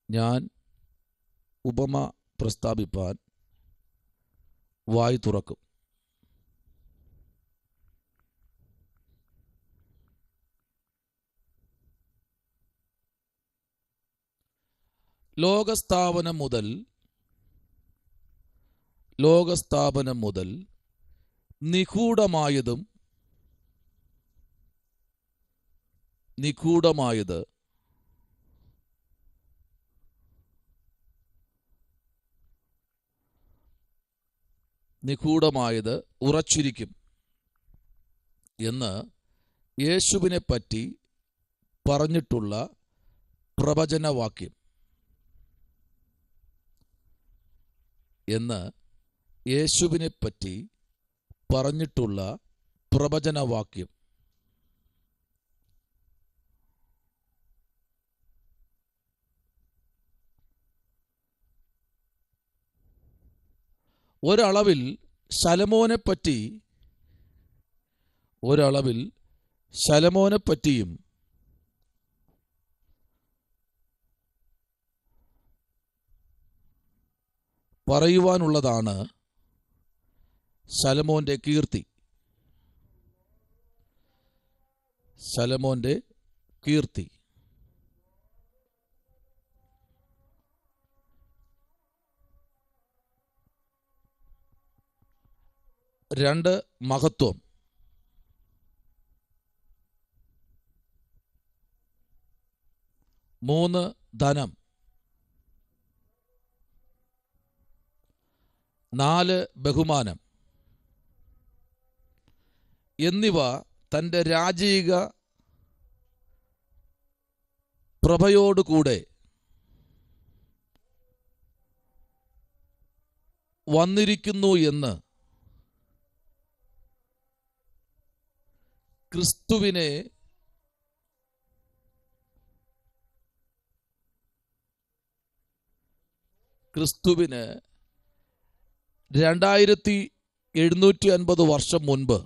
ഞാൻ ഉപമ പ്രസ്താവിപ്പാൻ വായ് തുറക്കും. ലോകസ്ഥാപനം മുതൽ നിഗൂഢമായത് ഉറച്ചിരിക്കും എന്ന് യേശുവിനെ പറ്റി പറഞ്ഞിട്ടുള്ള പ്രവചനവാക്യം. ഒരളവിൽ ശലോമോനെപ്പറ്റിയും പറയുവാനുള്ളതാണ് ശലോമോന്റെ കീർത്തി. 2 മഹത്വം. 3 ധനം. 4 ബഹുമാനം എന്നിവ തൻ്റെ രാജീക പ്രഭയോടുകൂടെ വന്നിരിക്കുന്നു എന്ന് ക്രിസ്തുവിന് 2750 വർഷം മുൻപ്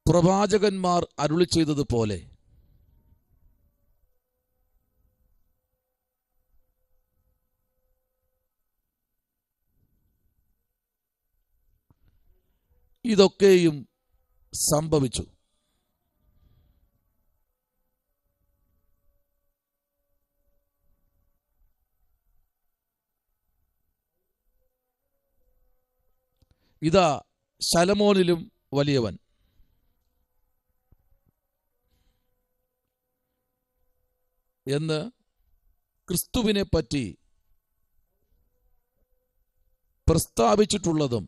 പ്രവാചകന്മാർ അരുളി ചെയ്തതുപോലെ ഇതൊക്കെയും സംഭവിച്ചു. ഇതാ ശലോമോനിലും വലിയവൻ എന്ന് ക്രിസ്തുവിനെ പറ്റി പ്രസ്താവിച്ചിട്ടുള്ളതും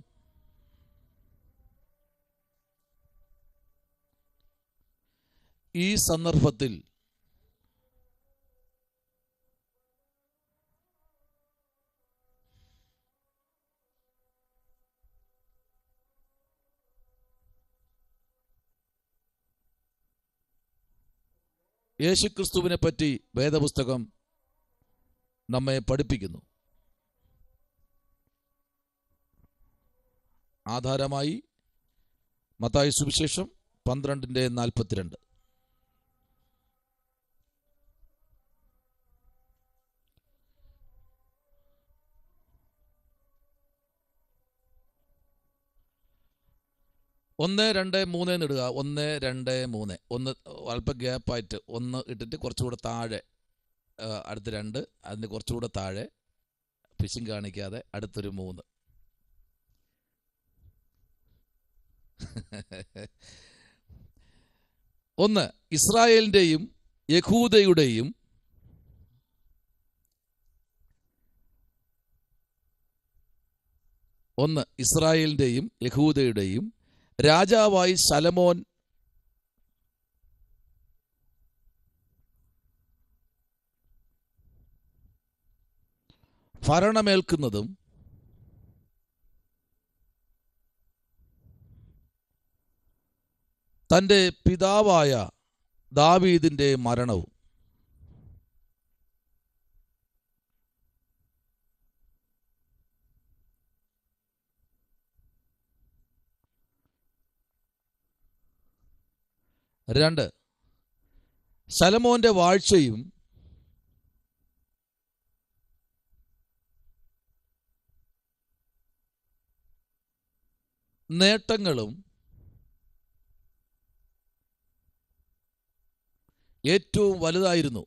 ഈ സന്ദർഭത്തിൽ യേശുക്രിസ്തുവിനെ പറ്റി വേദപുസ്തകം നമ്മെ പഠിപ്പിക്കുന്നു. ആധാരമായി മത്തായി സുവിശേഷം 12:42. ഒന്ന് 2 3 ഇടുക. 1 2 3 ഒന്ന് അല്പം ഗ്യാപ്പായിട്ട് 1 ഇട്ടിട്ട് കുറച്ചുകൂടെ താഴെ, അടുത്ത 2, അതിന് കുറച്ചുകൂടെ താഴെ, പിശും കാണിക്കാതെ അടുത്തൊരു 3. ഒന്ന് ഇസ്രായേലിൻ്റെയും യഹൂദയുടെയും രാജാവായി ശലോമോൻ ഭരണമേൽക്കുന്നതും തൻ്റെ പിതാവായ ദാവീദിൻ്റെ മരണവും. 2, ശലോമോന്റെ വാഴ്ചയും നേട്ടങ്ങളും ഏറ്റവും വലുതായിരുന്നു.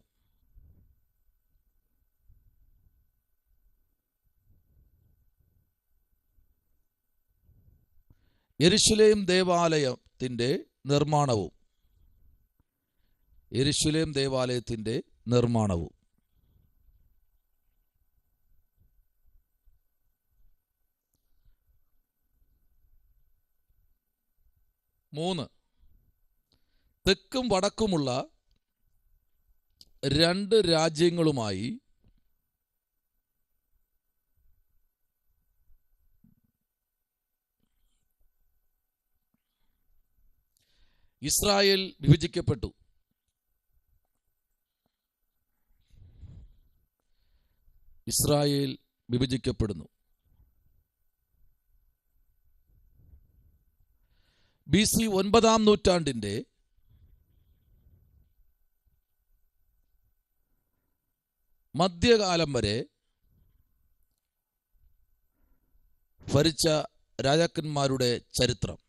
യെരൂശലേം ദേവാലയത്തിന്റെ നിർമ്മാണവും 3, തെക്കും വടക്കുമുള്ള 2 രാജ്യങ്ങളുമായി ഇസ്രായേൽ വിഭജിക്കപ്പെട്ടു. ഇസ്രായേൽ വിഭജിക്കപ്പെടുന്നു. BC 9-ാം നൂറ്റാണ്ടിന്റെ മധ്യകാലം വരെ ഭരിച്ച രാജാക്കന്മാരുടെ ചരിത്രം.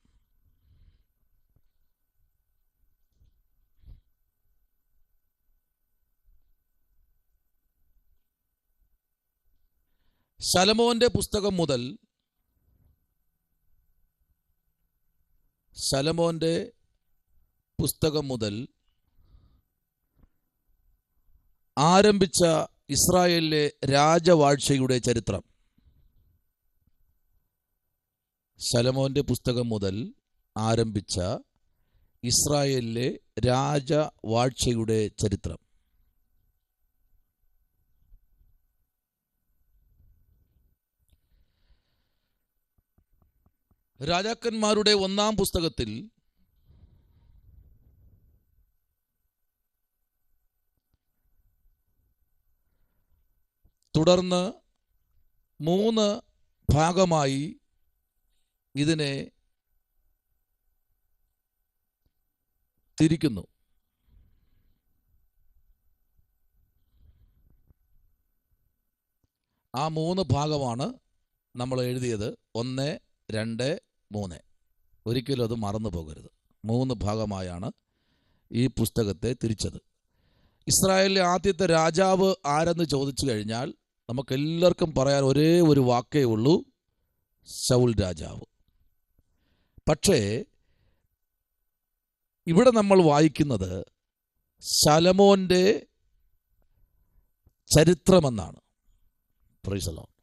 ശലോമോന്റെ പുസ്തകം മുതൽ ആരംഭിച്ച ഇസ്രായേലിലെ രാജവാഴ്ചയുടെ ചരിത്രം. ശലോമോന്റെ പുസ്തകം മുതൽ ആരംഭിച്ച ഇസ്രായേലിലെ രാജവാഴ്ചയുടെ ചരിത്രം. രാജാക്കന്മാരുടെ 1-ാം പുസ്തകത്തിൽ തുടർന്ന് 3 ഭാഗമായി ഇതിനെ തിരിക്കുന്നു. ആ 3 ഭാഗമാണ് നമ്മൾ എഴുതിയത്. 1, 2, 3. ഒരിക്കലും അത് മറന്നു പോകരുത്. 3 ഭാഗമായാണ് ഈ പുസ്തകത്തെ തിരിച്ചത്. ഇസ്രായേലിലെ ആദ്യത്തെ രാജാവ് ആരെന്ന് ചോദിച്ചു കഴിഞ്ഞാൽ നമുക്കെല്ലാവർക്കും പറയാൻ ഒരേ ഒരു വാക്കേ ഉള്ളൂ, ശൗൽ രാജാവ്. പക്ഷേ ഇവിടെ നമ്മൾ വായിക്കുന്നത് ശലോമോന്റെ ചരിത്രമെന്നാണ്. Price the Lord.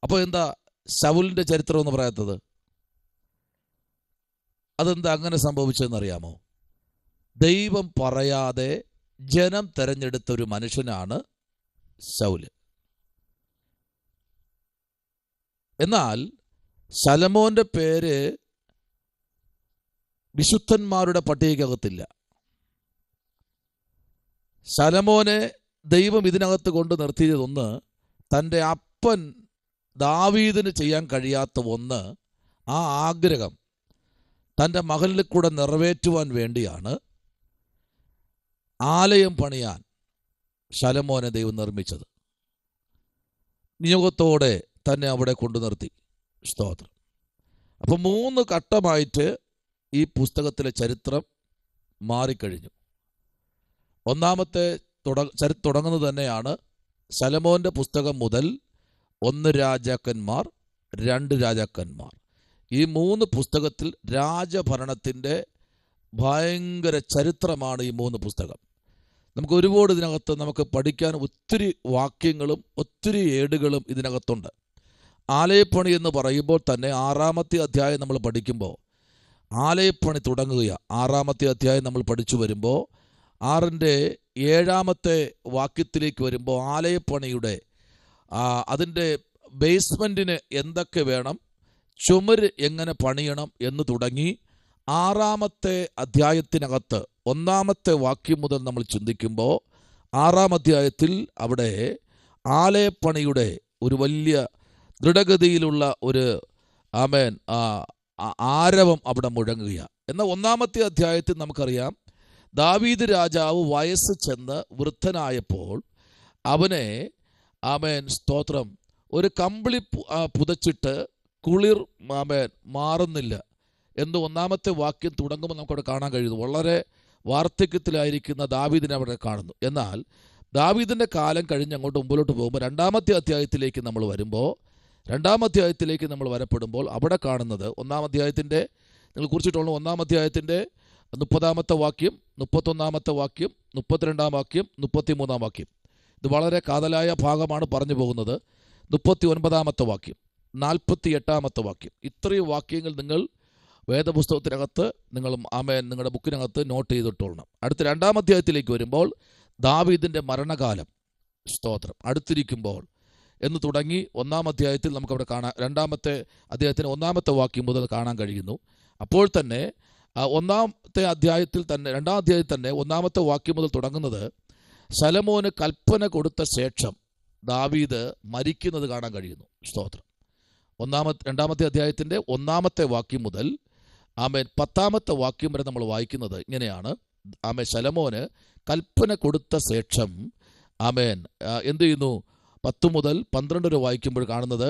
അപ്പോൾ എന്താ ശൗലിന്റെ ചരിത്രം എന്ന് പറയാത്തത്? അതെന്താ അങ്ങനെ സംഭവിച്ചതെന്നറിയാമോ? ദൈവം പറയാതെ ജനം തെരഞ്ഞെടുത്ത ഒരു മനുഷ്യനാണ് ശൗല്. എന്നാൽ ശലോമോന്റെ പേര് വിശുദ്ധന്മാരുടെ പട്ടികയ്ക്കകത്തില്ല. ശലോമോനെ ദൈവം ഇതിനകത്ത് കൊണ്ട് നിർത്തിയതൊന്ന്, തൻ്റെ അപ്പൻ ദാവീദിന് ചെയ്യാൻ കഴിയാത്ത ഒന്ന്, ആ ആഗ്രഹം തൻ്റെ മകനിൽ കൂടെ നിറവേറ്റുവാൻ വേണ്ടിയാണ് ആലയം പണിയാൻ ശലോമോനെ ദൈവം നിർമ്മിച്ചത്. നിയോഗത്തോടെ തന്നെ അവിടെ കൊണ്ടു നിർത്തി. സ്തോത്രം. അപ്പോൾ 3 ഘട്ടമായിട്ട് ഈ പുസ്തകത്തിലെ ചരിത്രം മാറിക്കഴിഞ്ഞു. ഒന്നാമത്തെ തുടങ്ങുന്നത് തന്നെയാണ് ശലോമോന്റെ പുസ്തകം മുതൽ 1 രാജാക്കന്മാർ, 2 രാജാക്കന്മാർ. ഈ 3 പുസ്തകത്തിൽ രാജഭരണത്തിൻ്റെ ഭയങ്കര ചരിത്രമാണ് ഈ 3 പുസ്തകം. നമുക്ക് ഒരുപാട് ഇതിനകത്ത് നമുക്ക് പഠിക്കാൻ ഒത്തിരി വാക്യങ്ങളും ഒത്തിരി ഏടുകളും ഇതിനകത്തുണ്ട്. ആലയപ്പണി എന്ന് പറയുമ്പോൾ തന്നെ 6-ാമത്തെ അധ്യായം നമ്മൾ പഠിക്കുമ്പോൾ ആലയപ്പണി തുടങ്ങുകയാണ്. 6-ാമത്തെ അധ്യായം നമ്മൾ പഠിച്ചു വരുമ്പോൾ 6-ന്റെ 7-ാമത്തെ വാക്യത്തിലേക്ക് വരുമ്പോൾ ആലയപ്പണിയുടെ അതിൻ്റെ ബേസ്മെൻറ്റിന് എന്തൊക്കെ വേണം, ചുമര് എങ്ങനെ പണിയണം എന്ന് തുടങ്ങി 6-ാമത്തെ അധ്യായത്തിനകത്ത് 1-ാമത്തെ വാക്യം മുതൽ നമ്മൾ ചിന്തിക്കുമ്പോൾ 6-ാം അധ്യായത്തിൽ അവിടെ ആലയപ്പണിയുടെ ഒരു വലിയ ദൃഢഗതിയിലുള്ള ഒരു ആരവം അവിടെ മുഴങ്ങുകയാണ്. എന്നാൽ 1-ാമത്തെ അധ്യായത്തിൽ നമുക്കറിയാം, ദാവീദ് രാജാവ് വയസ്സ് ചെന്ന് വൃദ്ധനായപ്പോൾ അവനെ സ്തോത്രം ഒരു കമ്പിളി പുതച്ചിട്ട് കുളിർ മാറുന്നില്ല എന്ന് 1-ാമത്തെ വാക്യം തുടങ്ങുമ്പോൾ നമുക്കവിടെ കാണാൻ കഴിയുന്നു. വളരെ വാർദ്ധക്യത്തിലായിരിക്കുന്ന ദാവീദിനെ അവിടെ കാണുന്നു. എന്നാൽ ദാവീദിൻ്റെ കാലം കഴിഞ്ഞ് അങ്ങോട്ട് മുമ്പിലോട്ട് പോകുമ്പോൾ 2-ാമത്തെ അധ്യായത്തിലേക്ക് നമ്മൾ വരുമ്പോൾ, 2-ാം അധ്യായത്തിലേക്ക് നമ്മൾ വരപ്പെടുമ്പോൾ അവിടെ കാണുന്നത് 1-ാം അധ്യായത്തിൻ്റെ നിങ്ങൾ കുറിച്ചിട്ടുള്ള 1-ാം അധ്യായത്തിൻ്റെ 30-ാമത്തെ വാക്യം, 31-ാമത്തെ വാക്യം, 32-ാം വാക്യം, 33-ാം വാക്യം. ഇത് വളരെ കാതലായ ഭാഗമാണ് പറഞ്ഞു പോകുന്നത്. 39-ാമത്തെ വാക്യം, 48-ാമത്തെ വാക്യം, ഇത്രയും വാക്യങ്ങൾ നിങ്ങൾ വേദപുസ്തകത്തിനകത്ത് നിങ്ങളുടെ ബുക്കിനകത്ത് നോട്ട് ചെയ്തിട്ടോളണം. അടുത്ത 2-ാം അധ്യായത്തിലേക്ക് വരുമ്പോൾ ദാവീദിൻ്റെ മരണകാലം സ്തോത്രം അടുത്തിരിക്കുമ്പോൾ എന്ന് തുടങ്ങി 1-ാം അധ്യായത്തിൽ നമുക്കവിടെ കാണാൻ, 2-ാമത്തെ അധ്യായത്തിന് 1-ാമത്തെ വാക്യം മുതൽ കാണാൻ കഴിയുന്നു. അപ്പോൾ തന്നെ 1-ാമത്തെ അധ്യായത്തിൽ തന്നെ 2-ാം അധ്യായത്തിൽ തന്നെ 1-ാമത്തെ വാക്യം മുതൽ തുടങ്ങുന്നത് ശലോമോന് കൽപ്പന കൊടുത്ത ശേഷം ദാവീദ് മരിക്കുന്നത് കാണാൻ കഴിയുന്നു. സ്തോത്രം. 2-ാമത്തെ അധ്യായത്തിൻ്റെ 1-ാമത്തെ വാക്യം മുതൽ 10-ാമത്തെ വാക്യം വരെ നമ്മൾ വായിക്കുന്നത് ഇങ്ങനെയാണ്. ശലോമോന് കൽപ്പന കൊടുത്ത ശേഷം എന്ത് ചെയ്യുന്നു? 10 മുതൽ 12 വരെ വായിക്കുമ്പോൾ കാണുന്നത്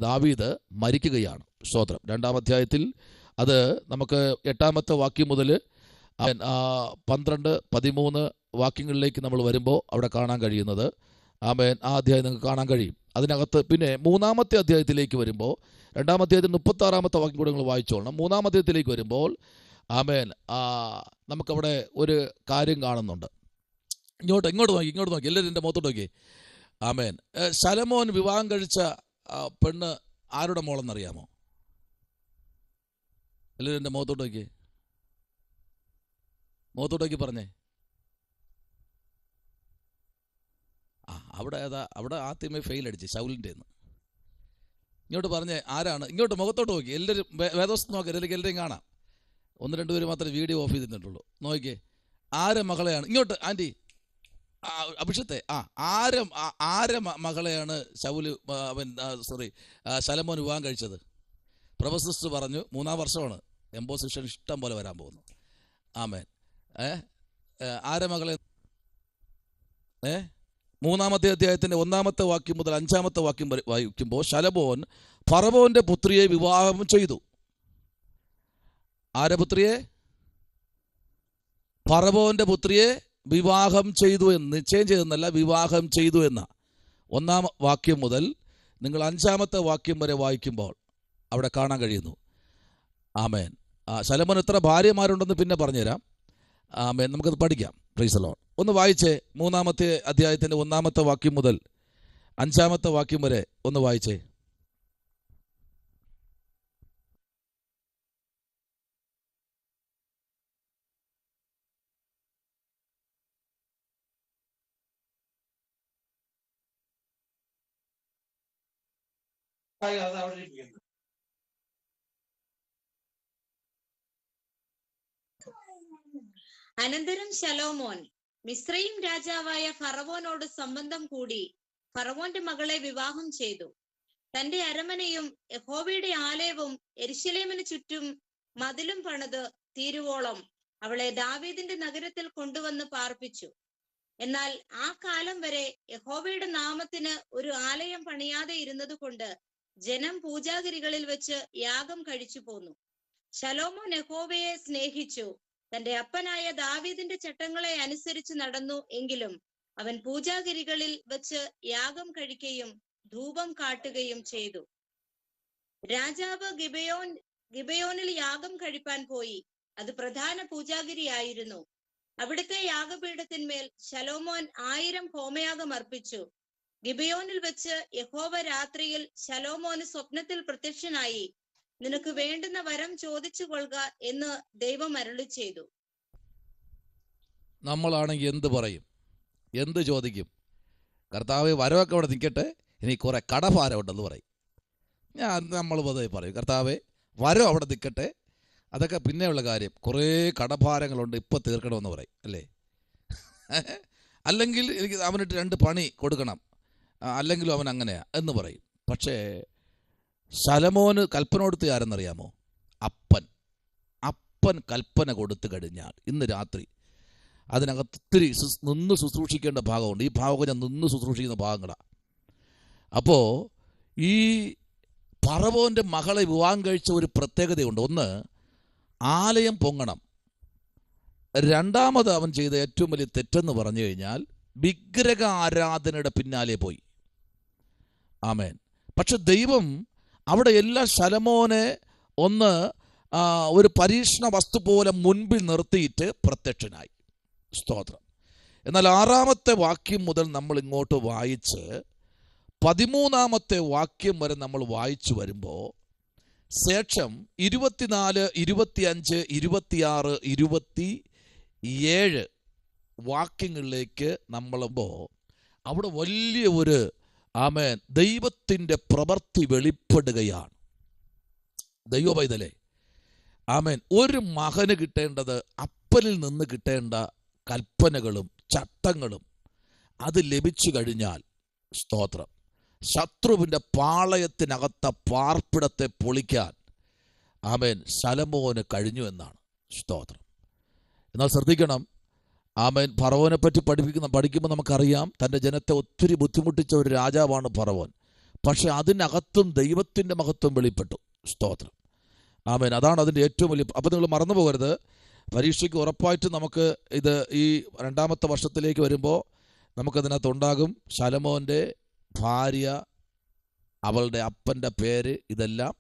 ദാവീദ് മരിക്കുകയാണ്. സ്തോത്രം. 2-ാം അധ്യായത്തിൽ അത് നമുക്ക് 8-ാമത്തെ വാക്യം മുതൽ 12, 13 വാക്യങ്ങളിലേക്ക് നമ്മൾ വരുമ്പോൾ അവിടെ കാണാൻ കഴിയുന്നത് ആ അധ്യായം നിങ്ങൾക്ക് കാണാൻ കഴിയും. അതിനകത്ത് പിന്നെ 3-ാമത്തെ അധ്യായത്തിലേക്ക് വരുമ്പോൾ 2-ാം അധ്യായത്തിൽ 36-ാമത്തെ വാക്യം കൂടെ നിങ്ങൾ വായിച്ചോളണം. 3-ാം അധ്യായത്തിലേക്ക് വരുമ്പോൾ നമുക്കവിടെ ഒരു കാര്യം കാണുന്നുണ്ട്. ഇങ്ങോട്ട് നോക്കി എല്ലാവരും എൻ്റെ മുഖത്തോട്ട് നോക്കി. ശലോമോൻ വിവാഹം കഴിച്ച പെണ്ണ് ആരുടെ മോളെന്നറിയാമോ? എല്ലാവരും എൻ്റെ മുഖത്തോട്ടേക്ക് പറഞ്ഞേ. അവിടെ ആദ്യമേ ഫെയിൽ അടിച്ച് ശൗലിൻ്റെ നിന്ന്. ഇങ്ങോട്ട് പറഞ്ഞേ ആരാണ്? ഇങ്ങോട്ട് മുഖത്തോട്ട് നോക്കി എല്ലാവരും, വേദോസ്തം നോക്കി, അല്ലെങ്കിൽ എല്ലാവരെയും കാണാം. 1-2 പേര് മാത്രമേ വീഡിയോ ഓഫ് ചെയ്തിട്ടുള്ളൂ. നോക്കിയേ ആരെ മകളെയാണ്? ഇങ്ങോട്ട് ആൻറ്റി അഭിഷത്തെ ആരെ മകളെയാണ് ശലോമോൻ വിവാഹം കഴിച്ചത്? പ്രൊഫസർ പറഞ്ഞു 3-ാം വർഷമാണ്, എംപോസിഷൻ ഇഷ്ടം പോലെ വരാൻ പോകുന്നു. ആമേൻ. ആരെ മകളെ? 3-ാമത്തെ അധ്യായത്തിൻ്റെ 1-ാമത്തെ വാക്യം മുതൽ 5-ാമത്തെ വാക്യം വരെ വായിക്കുമ്പോൾ ശലോമോൻ ഫറവോന്റെ പുത്രിയെ വിവാഹം ചെയ്തു. ആരെ പുത്രിയെ? ഫറവോന്റെ പുത്രിയെ വിവാഹം ചെയ്തു എന്ന്, നിശ്ചയം ചെയ്തെന്നല്ല, വിവാഹം ചെയ്തു എന്ന 1-ാം വാക്യം മുതൽ നിങ്ങൾ 5-ാമത്തെ വാക്യം വരെ വായിക്കുമ്പോൾ അവിടെ കാണാൻ കഴിയുന്നു. ആമേൻ. ശലോമോൻ എത്ര ഭാര്യമാരുണ്ടെന്ന് പിന്നെ പറഞ്ഞുതരാം. ആമേൻ. നമുക്കത് പഠിക്കാം. Price the Lord. ഒന്ന് വായിച്ചേ 3-ാമത്തെ അധ്യായത്തിൻ്റെ 1-ാമത്തെ വാക്യം മുതൽ 5-ാമത്തെ വാക്യം വരെ ഒന്ന് വായിച്ചേ. അനന്തരം ശലോമോൻ മിസ്രയീം രാജാവായ ഫറവോനോട് സംബന്ധം കൂടി ഫറവോന്റെ മകളെ വിവാഹം ചെയ്തു. തന്റെ അരമനയും യഹോവയുടെ ആലയവും യെരൂശലേമിന് ചുറ്റും മതിലും പണിത് തീരുവോളം അവളെ ദാവീദിന്റെ നഗരത്തിൽ കൊണ്ടുവന്ന് പാർപ്പിച്ചു. എന്നാൽ ആ കാലം വരെ യഹോവയുടെ നാമത്തിന് ഒരു ആലയം പണിയാതെ ഇരുന്നത് കൊണ്ട് ജനം പൂജാഗിരികളിൽ വെച്ച് യാഗം കഴിച്ചു പോന്നു. ശലോമോൻ യഹോവയെ സ്നേഹിച്ചു, തന്റെ അപ്പനായ ദാവീദിന്റെ ചട്ടങ്ങളെ അനുസരിച്ച് നടന്നു. എങ്കിലും അവൻ പൂജാഗിരികളിൽ വെച്ച് യാഗം കഴിക്കുകയും ധൂപം കാട്ടുകയും ചെയ്തു. രാജാവ് ഗിബയോനിൽ യാഗം കഴിപ്പാൻ പോയി. അത് പ്രധാന പൂജാഗിരിയായിരുന്നു. അവിടുത്തെ യാഗപീഠത്തിന്മേൽ ശലോമോൻ 1000 ഹോമയാഗം അർപ്പിച്ചു. ഗിബയോനിൽ വെച്ച് യഹോവ രാത്രിയിൽ ശലോമോന് സ്വപ്നത്തിൽ പ്രത്യക്ഷനായി, നിനക്ക് വേണ്ടുന്ന വരം ചോദിച്ചു കൊള്ളുക എന്ന് ദൈവം അരുളി ചെയ്തു. നമ്മളാണെങ്കിൽ എന്ത് പറയും? എന്ത് ചോദിക്കും? കർത്താവേ, വരവൊക്കെ അവിടെ നിൽക്കട്ടെ, ഇനി കുറെ കടഭാരം ഉണ്ടെന്ന് പറയും. നമ്മൾ പൊതുവെ പറയും, കർത്താവേ വരം അവിടെ നിൽക്കട്ടെ, അതൊക്കെ പിന്നെയുള്ള കാര്യം, കുറേ കടഭാരങ്ങളുണ്ട്, ഇപ്പം തീർക്കണമെന്ന് പറയും അല്ലേ? അല്ലെങ്കിൽ എനിക്ക് അവനിട്ട് 2 പണി കൊടുക്കണം, അല്ലെങ്കിലും അവൻ അങ്ങനെയാ എന്ന് പറയും. പക്ഷേ ശലോമോന് കൽപ്പന കൊടുത്ത് ആരെന്നറിയാമോ? അപ്പൻ അപ്പൻ കൽപ്പന കൊടുത്തു കഴിഞ്ഞാൽ ഇന്ന് രാത്രി അതിനകത്ത് ഒത്തിരി നിന്ന് ശുശ്രൂഷിക്കേണ്ട ഭാഗമുണ്ട്. ഈ ഭാഗമൊക്കെ ഞാൻ നിന്ന് ശുശ്രൂഷിക്കുന്ന ഭാഗങ്ങളാണ്. അപ്പോൾ ഈ ഫറവോൻ്റെ മകളെ വിവാഹം കഴിച്ച ഒരു പ്രത്യേകതയുണ്ട്. ഒന്ന്, ആലയം പൊങ്ങണം. രണ്ടാമത് അവൻ ചെയ്ത ഏറ്റവും വലിയ തെറ്റെന്ന് പറഞ്ഞു കഴിഞ്ഞാൽ വിഗ്രഹ ആരാധനയുടെ പിന്നാലെ പോയി. ആമേൻ. പക്ഷെ ദൈവം അവിടെ എല്ലാ ശലോമോനെ ഒന്ന് ഒരു പരീക്ഷണ വസ്തു പോലെ മുൻപിൽ നിർത്തിയിട്ട് പ്രത്യക്ഷനായി. സ്തോത്രം. എന്നാൽ 6-ാമത്തെ വാക്യം മുതൽ നമ്മൾ ഇങ്ങോട്ട് വായിച്ച് 13-ാമത്തെ വാക്യം വരെ നമ്മൾ വായിച്ചു വരുമ്പോൾ ശേഷം 24, 25, 26, 27 വാക്യങ്ങളിലേക്ക് നമ്മളുമ്പോൾ അവിടെ വലിയ ഒരു ആമേൻ ദൈവത്തിൻ്റെ പ്രവൃത്തി വെളിപ്പെടുകയാണ്. ദൈവ പൈതലേ, ആമേൻ. ഒരു മകന് കിട്ടേണ്ടത് അപ്പനിൽ നിന്ന് കിട്ടേണ്ട കൽപ്പനകളും ചട്ടങ്ങളും അത് ലഭിച്ചു കഴിഞ്ഞാൽ, സ്തോത്രം, ശത്രുവിൻ്റെ പാളയത്തിനകത്ത പാർപ്പിടത്തെ പൊളിക്കാൻ ആമേൻ ശലോമോന് കഴിഞ്ഞു എന്നാണ്. സ്തോത്രം. എന്നാൽ ശ്രദ്ധിക്കണം, ആമേൻ. ഫറവോനെ പറ്റി പഠിക്കുമ്പോൾ നമുക്കറിയാം, തൻ്റെ ജനത്തെ ഒത്തിരി ബുദ്ധിമുട്ടിച്ച ഒരു രാജാവാണ് ഫറവോൻ. പക്ഷെ അതിനകത്തും ദൈവത്തിൻ്റെ മഹത്വം വെളിപ്പെട്ടു. സ്തോത്രം. ആമേൻ. അതാണ് അതിൻ്റെ ഏറ്റവും വലിയ. അപ്പോൾ നിങ്ങൾ മറന്നു പോകരുത്, പരീക്ഷയ്ക്ക് ഉറപ്പായിട്ട് നമുക്ക് ഇത് ഈ 2-ാമത്തെ വർഷത്തിലേക്ക് വരുമ്പോൾ നമുക്കതിനകത്തുണ്ടാകും ശലോമോൻ്റെ ഭാര്യ, അവളുടെ അപ്പൻ്റെ പേര്, ഇതെല്ലാം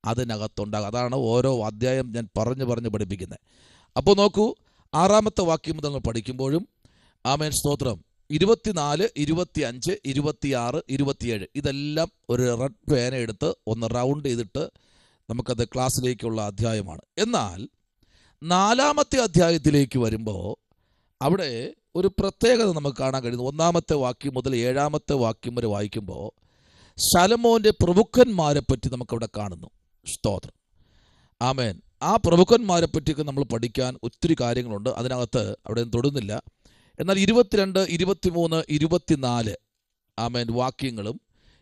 അതിനകത്തുണ്ടാകും. അതാണ് ഓരോ അധ്യായം ഞാൻ പറഞ്ഞു പഠിപ്പിക്കുന്നത്. അപ്പോൾ നോക്കൂ, 6-ാമത്തെ വാക്യം മുതൽ പഠിക്കുമ്പോഴും ആമേൻ, സ്തോത്രം, 24, 25, 26, 27 ഇതെല്ലാം ഒരു റെഡ് പേന എടുത്ത് ഒന്ന് റൗണ്ട് ചെയ്തിട്ട് നമുക്കത് ക്ലാസ്സിലേക്കുള്ള അധ്യായമാണ്. എന്നാൽ 4-ാമത്തെ അധ്യായത്തിലേക്ക് വരുമ്പോൾ അവിടെ ഒരു പ്രത്യേകത നമുക്ക് കാണാൻ കഴിയുന്നു. 1-ാമത്തെ വാക്യം മുതൽ 7-ാമത്തെ വാക്യം വരെ വായിക്കുമ്പോൾ ശലോമോൻ്റെ പ്രഭുക്കന്മാരെ പറ്റി നമുക്കവിടെ കാണുന്നു. സ്തോത്രം. ആമേൻ. ആ പ്രഭുക്കന്മാരെ പറ്റിയൊക്കെ നമ്മൾ പഠിക്കാൻ ഒത്തിരി കാര്യങ്ങളുണ്ട്. അതിനകത്ത് അവിടെ തൊടുന്നില്ല. എന്നാൽ 22, 23, 24 ആമേൻ വാക്യങ്ങളും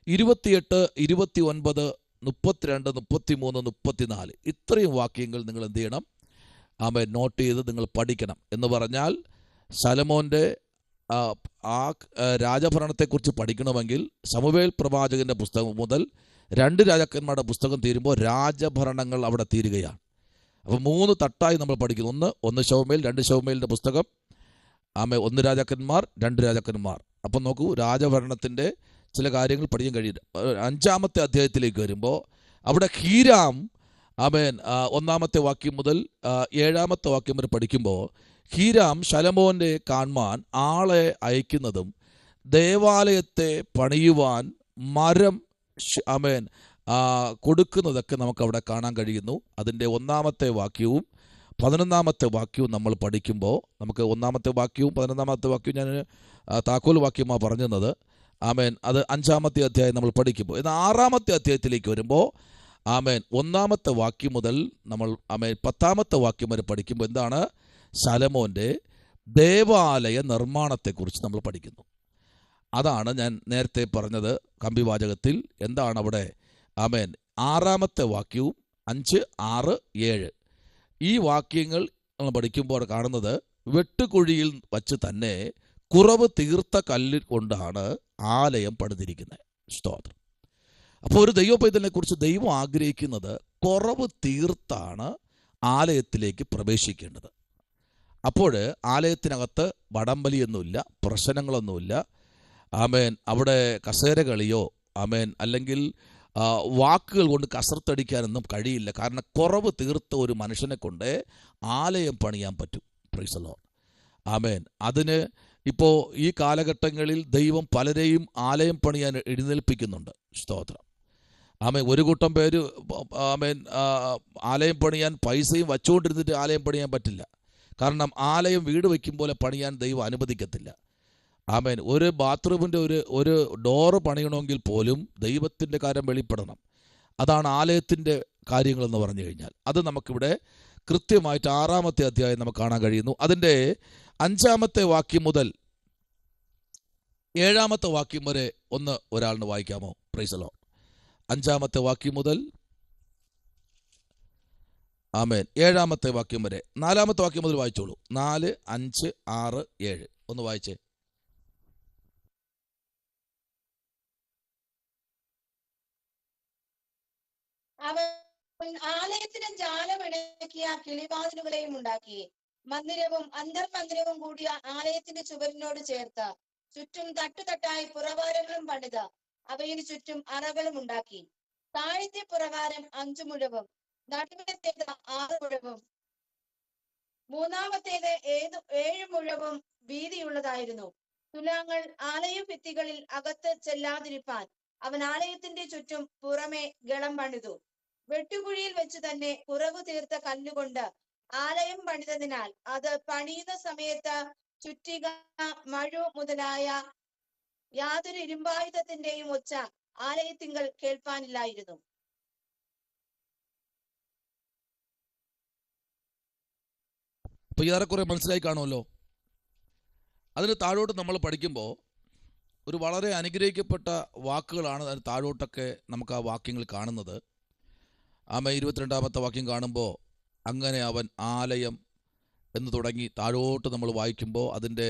28, 29, 32, 33, 34 ഇത്രയും വാക്യങ്ങൾ നിങ്ങൾ എന്ത് ചെയ്യണം? ആമേൻ, നോട്ട് ചെയ്ത് നിങ്ങൾ പഠിക്കണം. എന്ന് പറഞ്ഞാൽ ശലോമോൻ്റെ ആ രാജഭരണത്തെക്കുറിച്ച് പഠിക്കണമെങ്കിൽ ശമൂവേൽ പ്രവാചകൻ്റെ പുസ്തകം മുതൽ 2 രാജാക്കന്മാരുടെ പുസ്തകം തീരുമ്പോൾ രാജഭരണങ്ങൾ അവിടെ തീരുകയാണ്. അപ്പോൾ 3 തട്ടായി നമ്മൾ പഠിക്കുന്നു. ഒന്ന് ശമൂവേൽ, 2 ശമൂവേലിൻ്റെ പുസ്തകം, 1 രാജാക്കന്മാർ, 2 രാജാക്കന്മാർ. അപ്പം നോക്കൂ, രാജഭരണത്തിൻ്റെ ചില കാര്യങ്ങൾ പഠിക്കാൻ കഴിയില്ല. 5-ാമത്തെ അധ്യായത്തിലേക്ക് വരുമ്പോൾ അവിടെ ഹീരാം, ആമേൻ, 1-ാമത്തെ വാക്യം മുതൽ 7-ാമത്തെ വാക്യം വരെ പഠിക്കുമ്പോൾ ഹീരാം ശലോമോനെ കാണുവാൻ ആളെ അയക്കുന്നതും ദേവാലയത്തെ പണിയുവാൻ മരം ആമേൻ കൊടുക്കുന്നതൊക്കെ നമുക്കവിടെ കാണാൻ കഴിയുന്നു. അതിൻ്റെ 1-ാമത്തെ വാക്യവും 11-ാമത്തെ വാക്യവും നമ്മൾ പഠിക്കുമ്പോൾ നമുക്ക് 1-ാമത്തെ വാക്യവും 11-ാമത്തെ വാക്യവും ഞാൻ താക്കോൽ വാക്യമാണ് പറഞ്ഞത്. ആമേൻ. അത് 5-ാമത്തെ അധ്യായം നമ്മൾ പഠിക്കുമ്പോൾ. എന്നാൽ 6-ാമത്തെ അധ്യായത്തിലേക്ക് വരുമ്പോൾ ആമേൻ 1-ാമത്തെ വാക്യം മുതൽ നമ്മൾ ആമേൻ 10-ാമത്തെ വാക്യം വരെ പഠിക്കുമ്പോൾ എന്താണ്? ശലോമോൻ്റെ ദേവാലയ നിർമ്മാണത്തെക്കുറിച്ച് നമ്മൾ പഠിക്കുന്നു. അതാണ് ഞാൻ നേരത്തെ പറഞ്ഞത് കമ്പിവാചകത്തിൽ. എന്താണ് അവിടെ? ആമേൻ. 6-ാമത്തെ വാക്യവും 5, 6, 7 ഈ വാക്യങ്ങൾ നമ്മൾ പഠിക്കുമ്പോൾ കാണുന്നത് വെട്ടുകുഴിയിൽ വച്ച് തന്നെ കുറവ് തീർത്ത കല്ല് കൊണ്ടാണ് ആലയം പണിതിരിക്കുന്നത്. സ്തോത്രം. അപ്പോൾ ഒരു ദൈവ പൈതലിനെ കുറിച്ച് ദൈവം ആഗ്രഹിക്കുന്നത് കുറവ് തീർത്താണ് ആലയത്തിലേക്ക് പ്രവേശിക്കേണ്ടത്. അപ്പോൾ ആലയത്തിനകത്ത് വടംവലിയൊന്നുമില്ല, പ്രശ്നങ്ങളൊന്നുമില്ല. ആമേൻ. അവിടെ കസേരകളിയോ ആമേൻ അല്ലെങ്കിൽ വാക്കുകൾ കൊണ്ട് കസർത്തടിക്കാനൊന്നും കഴിയില്ല. കാരണം കുറവ് തീർത്ത ഒരു മനുഷ്യനെ കൊണ്ട് ആലയം പണിയാൻ പറ്റും. Praise the Lord. ആമേൻ. അതിന് ഇപ്പോൾ ഈ കാലഘട്ടങ്ങളിൽ ദൈവം പലരെയും ആലയം പണിയാൻ എഴുന്നേൽപ്പിക്കുന്നുണ്ട്. സ്തോത്രം. ആമേൻ. ഒരു കൂട്ടം പേര് ആമേൻ ആലയം പണിയാൻ പൈസയും വച്ചുകൊണ്ടിരുന്നിട്ട് ആലയം പണിയാൻ പറ്റില്ല. കാരണം ആലയം വീട് വയ്ക്കും പോലെ പണിയാൻ ദൈവം അനുവദിക്കത്തില്ല. ആമേൻ. ഒരു ബാത്റൂമിൻ്റെ ഒരു ഡോറ് പണിയണമെങ്കിൽ പോലും ദൈവത്തിൻ്റെ കാര്യം വെളിപ്പെടണം. അതാണ് ആലയത്തിൻ്റെ കാര്യങ്ങളെന്ന് പറഞ്ഞു കഴിഞ്ഞാൽ. അത് നമുക്കിവിടെ കൃത്യമായിട്ട് 6-ാമത്തെ അധ്യായം നമുക്ക് കാണാൻ കഴിയുന്നു. അതിൻ്റെ 5-ാമത്തെ വാക്യം മുതൽ 7-ാമത്തെ വാക്യം വരെ ഒരാളിന് വായിക്കാമോ? Praise the Lord. 5-ാമത്തെ വാക്യം മുതൽ ആമേൻ. 7-ാമത്തെ വാക്യം വരെ. 4-ാമത്തെ വാക്യം മുതൽ വായിച്ചോളൂ. 4, 5, 6, 7 ഒന്ന് വായിച്ചേ. അവൻ ആലയത്തിന് ജാലമിണക്കിയ കിളിവാതിലുകളെയും ഉണ്ടാക്കി. മന്ദിരവും അന്തർമന്ദിരവും കൂടിയ ആലയത്തിന്റെ ചുവരിനോട് ചേർത്ത് ചുറ്റും തട്ടുതട്ടായി പുറവാരങ്ങളും പണിത് അവയിന് ചുറ്റും അറകളും ഉണ്ടാക്കി. താഴത്തെ പുറവാരം 5 മുഴവും നടുവിലത്തേത് 6 മുഴവും മൂന്നാമത്തേത് 7 മുഴവും വീതിയുള്ളതായിരുന്നു. തുലാങ്ങൾ ആലയ ഭിത്തികളിൽ അകത്ത് ചെല്ലാതിരിപ്പാൻ അവൻ ആലയത്തിന്റെ ചുറ്റും പുറമെ ഗളം പണിതു. വെട്ടുകുഴിയിൽ വെച്ച് തന്നെ കുറവ് തീർത്ത കല്ലുകൊണ്ട് ആലയം പണിതതിനാൽ അത് പണിയുന്ന സമയത്ത് ചുറ്റിക, മഴു മുതലായ യാതൊരു ഇരുമ്പായുധത്തിന്റെയും ഒച്ച ആലയത്തിങ്കൽ കേൾപ്പാനില്ലായിരുന്നു. ഇപ്പൊ ഏറെക്കുറെ മനസ്സിലായി കാണുമല്ലോ. അതിന് താഴോട്ട് നമ്മൾ പഠിക്കുമ്പോൾ ഒരു വളരെ അനുഗ്രഹിക്കപ്പെട്ട വാക്കുകളാണ് അതിന് താഴോട്ടൊക്കെ നമുക്ക് ആ വാക്യങ്ങൾ കാണുന്നത്. ആമേ 22-ാമത്തെ വാക്യം കാണുമ്പോൾ അങ്ങനെ അവൻ ആലയം എന്ന് തുടങ്ങി താഴോട്ട് നമ്മൾ വായിക്കുമ്പോൾ അതിൻ്റെ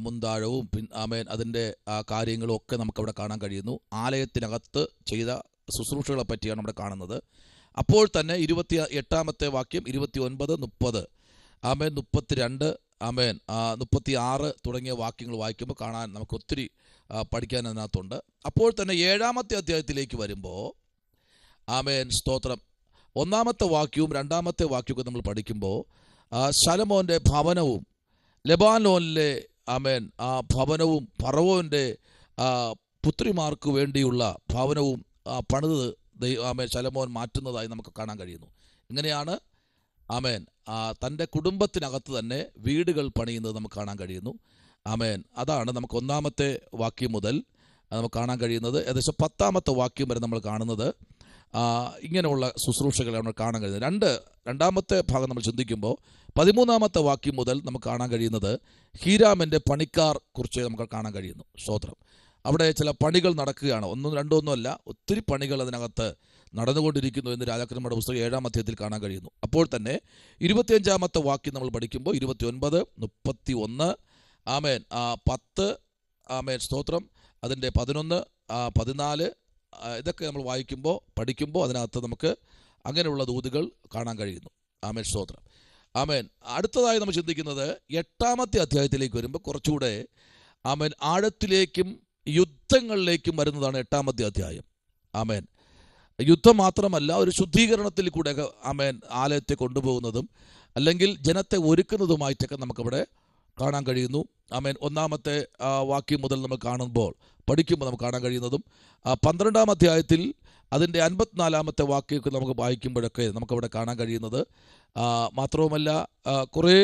മുന്താഴവും ആമേൻ അതിൻ്റെ കാര്യങ്ങളും ഒക്കെ നമുക്കവിടെ കാണാൻ കഴിയുന്നു. ആലയത്തിനകത്ത് ചെയ്ത ശുശ്രൂഷകളെ പറ്റിയാണ് അവിടെ കാണുന്നത്. അപ്പോൾ തന്നെ 28-ാമത്തെ വാക്യം, 29, 30, ആമേൻ 32, ആമേൻ 36 തുടങ്ങിയ വാക്യങ്ങൾ വായിക്കുമ്പോൾ കാണാൻ നമുക്ക് ഒത്തിരി പഠിക്കാൻ അതിനകത്തുണ്ട്. അപ്പോൾ തന്നെ 7-ാമത്തെ അധ്യായത്തിലേക്ക് വരുമ്പോൾ ആമേൻ സ്തോത്രം 1-ാമത്തെ വാക്യവും 2-ാമത്തെ വാക്യമൊക്കെ നമ്മൾ പഠിക്കുമ്പോൾ ശലോമോൻ്റെ ഭവനവും ലെബാനോനിലെ ആമേൻ ആ ഭവനവും ഫറവോൻ്റെ പുത്രിമാർക്ക് വേണ്ടിയുള്ള ഭവനവും പണിത് ആമേൻ ശലോമോൻ മാറ്റുന്നതായി നമുക്ക് കാണാൻ കഴിയുന്നു. ഇങ്ങനെയാണ് ആമേൻ തൻ്റെ കുടുംബത്തിനകത്ത് തന്നെ വീടുകൾ പണിയുന്നത് നമുക്ക് കാണാൻ കഴിയുന്നു. ആമേൻ. അതാണ് നമുക്ക് 1-ാമത്തെ വാക്യം മുതൽ നമുക്ക് കാണാൻ കഴിയുന്നത്. ഏകദേശം 10-ാമത്തെ വാക്യം വരെ നമ്മൾ കാണുന്നത് ഇങ്ങനെയുള്ള ശുശ്രൂഷകളെ നമ്മൾ കാണാൻ കഴിയുന്നത്. 2-ാമത്തെ ഭാഗം നമ്മൾ ചിന്തിക്കുമ്പോൾ 13-ാമത്തെ വാക്യം മുതൽ നമുക്ക് കാണാൻ കഴിയുന്നത് ഹീരാമിൻ്റെ പണിക്കാർ കുറിച്ച് നമുക്ക് കാണാൻ കഴിയുന്നു. സ്തോത്രം. അവിടെ ചില പണികൾ നടക്കുകയാണ്. 1, 2 അല്ല, ഒത്തിരി പണികൾ അതിനകത്ത് നടന്നുകൊണ്ടിരിക്കുന്നു എന്ന് രാജാക്കന്മാരുടെ പുസ്തകം 7-ാം അധ്യായത്തിൽ കാണാൻ കഴിയുന്നു. അപ്പോൾ തന്നെ 25-ാമത്തെ വാക്യം നമ്മൾ പഠിക്കുമ്പോൾ 29, 31, ആമേൻ 10, ആമേൻ സ്തോത്രം അതിൻ്റെ 11, 14 ഇതൊക്കെ നമ്മൾ പഠിക്കുമ്പോൾ അതിനകത്ത് നമുക്ക് അങ്ങനെയുള്ള ദൂതുകൾ കാണാൻ കഴിയുന്നു. ആമേൻ സ്തോത്രം. ആമേൻ. അടുത്തതായി നമ്മൾ ചിന്തിക്കുന്നത് 8-ാമത്തെ അധ്യായത്തിലേക്ക് വരുമ്പോൾ കുറച്ചുകൂടെ ആമേൻ ആഴത്തിലേക്കും യുദ്ധങ്ങളിലേക്കും വരുന്നതാണ് 8-ാമത്തെ അധ്യായം. ആമേൻ. യുദ്ധം മാത്രമല്ല, ഒരു ശുദ്ധീകരണത്തിൽ കൂടെ ആമേൻ ആലയത്തെ കൊണ്ടുപോകുന്നതും അല്ലെങ്കിൽ ജനത്തെ ഒരുക്കുന്നതുമായിട്ടൊക്കെ നമുക്കവിടെ കാണാൻ കഴിയുന്നു. ആമേൻ. 1-ാമത്തെ വാക്യം മുതൽ നമ്മൾ പഠിക്കുമ്പോൾ നമുക്ക് കാണാൻ കഴിയുന്നതും 12-ാം അധ്യായത്തിൽ അതിൻ്റെ 54-ാമത്തെ വാക്യമൊക്കെ നമുക്ക് വായിക്കുമ്പോഴൊക്കെ നമുക്കവിടെ കാണാൻ കഴിയുന്നത്. മാത്രവുമല്ല കുറേ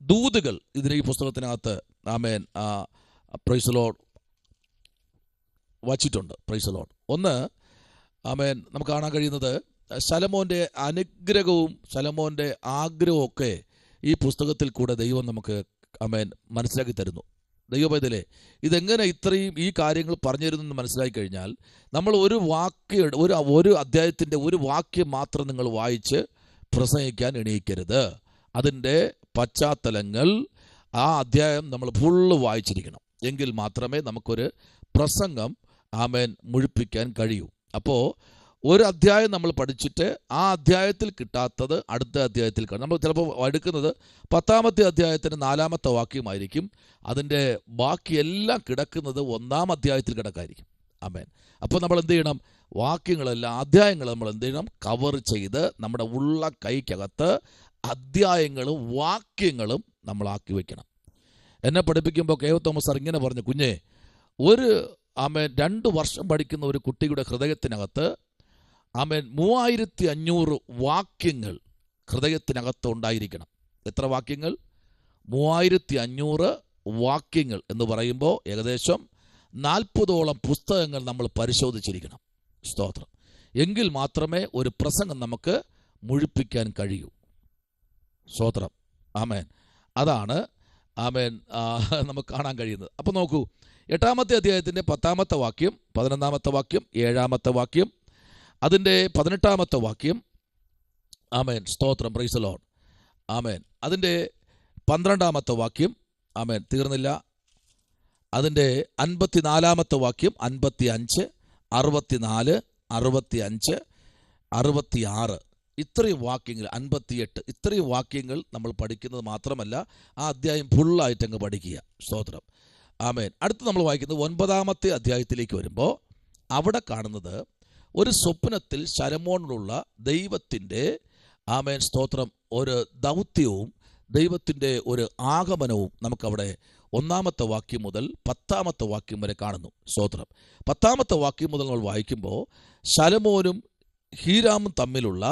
ദൂതുകൾ ഇതിന് ഈ പുസ്തകത്തിനകത്ത് ആമേൻ പ്രൈസ് ദി ലോർഡ് വച്ചിട്ടുണ്ട്. Price the Lord. ഒന്ന് ആമേൻ നമുക്ക് കാണാൻ കഴിയുന്നത് ശലോമോൻ്റെ അനുഗ്രഹവും ശലോമോൻ്റെ ആഗ്രഹവും ഒക്കെ ഈ പുസ്തകത്തിൽ കൂടെ ദൈവം നമുക്ക് ആമേൻ മനസ്സിലാക്കി തരുന്നു. ദൈവപൈതലേ, ഇതെങ്ങനെ ഇത്രയും ഈ കാര്യങ്ങൾ പറഞ്ഞു തരുന്നെന്ന് മനസ്സിലാക്കി കഴിഞ്ഞാൽ നമ്മൾ ഒരു അധ്യായത്തിൻ്റെ ഒരു വാക്യം മാത്രം നിങ്ങൾ വായിച്ച് പ്രസംഗിക്കാൻ എണീക്കരുത്. അതിൻ്റെ പശ്ചാത്തലങ്ങൾ ആ അധ്യായം നമ്മൾ ഫുള്ള് വായിച്ചിരിക്കണം. എങ്കിൽ മാത്രമേ നമുക്കൊരു പ്രസംഗം ആമേൻ മുഴുപ്പിക്കാൻ കഴിയൂ. അപ്പോൾ ഒരു അധ്യായം നമ്മൾ പഠിച്ചിട്ട് ആ അധ്യായത്തിൽ കിട്ടാത്തത് അടുത്ത അധ്യായത്തിൽ കാണും. നമ്മൾ ചിലപ്പോൾ എടുക്കുന്നത് 10-ാമത്തെ അധ്യായത്തിന് 4-ാമത്തെ വാക്യമായിരിക്കും. അതിൻ്റെ ബാക്കിയെല്ലാം കിടക്കുന്നത് 1-ാം അധ്യായത്തിൽ കിടക്കായിരിക്കും. ആമേൻ. അപ്പോൾ നമ്മൾ എന്ത് ചെയ്യണം? വാക്യങ്ങളെല്ലാം അധ്യായങ്ങൾ നമ്മൾ എന്ത് ചെയ്യണം? കവർ ചെയ്ത് നമ്മുടെ ഉള്ള കൈക്കകത്ത് അധ്യായങ്ങളും വാക്യങ്ങളും നമ്മളാക്കി വയ്ക്കണം. എന്നെ പഠിപ്പിക്കുമ്പോൾ കെ.ഒ. തോമസ് സാർ ഇങ്ങനെ പറഞ്ഞു, കുഞ്ഞേ, ആമേൻ 2 വർഷം പഠിക്കുന്ന ഒരു കുട്ടിയുടെ ഹൃദയത്തിനകത്ത് ആമേൻ 3500 വാക്യങ്ങൾ ഹൃദയത്തിനകത്ത് ഉണ്ടായിരിക്കണം. എത്ര വാക്യങ്ങൾ? 3500 വാക്യങ്ങൾ എന്ന് പറയുമ്പോൾ ഏകദേശം 40ഓളം പുസ്തകങ്ങൾ നമ്മൾ പരിശോധിച്ചിരിക്കണം. സ്തോത്രം. എങ്കിൽ മാത്രമേ ഒരു പ്രസംഗം നമുക്ക് മുഴുപ്പിക്കാൻ കഴിയൂ. സ്തോത്രം. ആമേൻ. അതാണ് ആമേൻ നമുക്ക് കാണാൻ കഴിയുന്നത്. അപ്പോൾ നോക്കൂ, 8-ാമത്തെ അധ്യായത്തിൻ്റെ 10-ാമത്തെ വാക്യം, 11-ാമത്തെ വാക്യം, 7-ാമത്തെ വാക്യം, അതിൻ്റെ 18-ാമത്തെ വാക്യം, ആമേൻ. സ്തോത്രം. Praise the Lord. ആമേൻ. അതിൻ്റെ 12-ാമത്തെ വാക്യം. ആമേൻ. തീർന്നില്ല. അതിൻ്റെ 54-ാമത്തെ വാക്യം, 55, 64, 65, 66 ഇത്രയും വാക്യങ്ങൾ, 58 ഇത്രയും വാക്യങ്ങൾ നമ്മൾ പഠിക്കുന്നത് മാത്രമല്ല, ആ അധ്യായം ഫുള്ളായിട്ട് അങ്ങ് പഠിക്കുക. സ്തോത്രം. ആമേൻ. അടുത്ത് നമ്മൾ വായിക്കുന്നത് 9-ാമത്തെ അധ്യായത്തിലേക്ക് വരുമ്പോൾ അവിടെ കാണുന്നത് ഒരു സ്വപ്നത്തിൽ ശലോമോനിലുള്ള ദൈവത്തിൻ്റെ, ആമേൻ സ്തോത്രം, ഒരു ദൗത്യവും ദൈവത്തിൻ്റെ ഒരു ആഗമനവും നമുക്കവിടെ 1-ാമത്തെ വാക്യം മുതൽ 10-ാമത്തെ വാക്യം വരെ കാണുന്നു. സ്തോത്രം. 10-ാമത്തെ വാക്യം മുതൽ നമ്മൾ വായിക്കുമ്പോൾ ശലോമോനും ഹീരാമും തമ്മിലുള്ള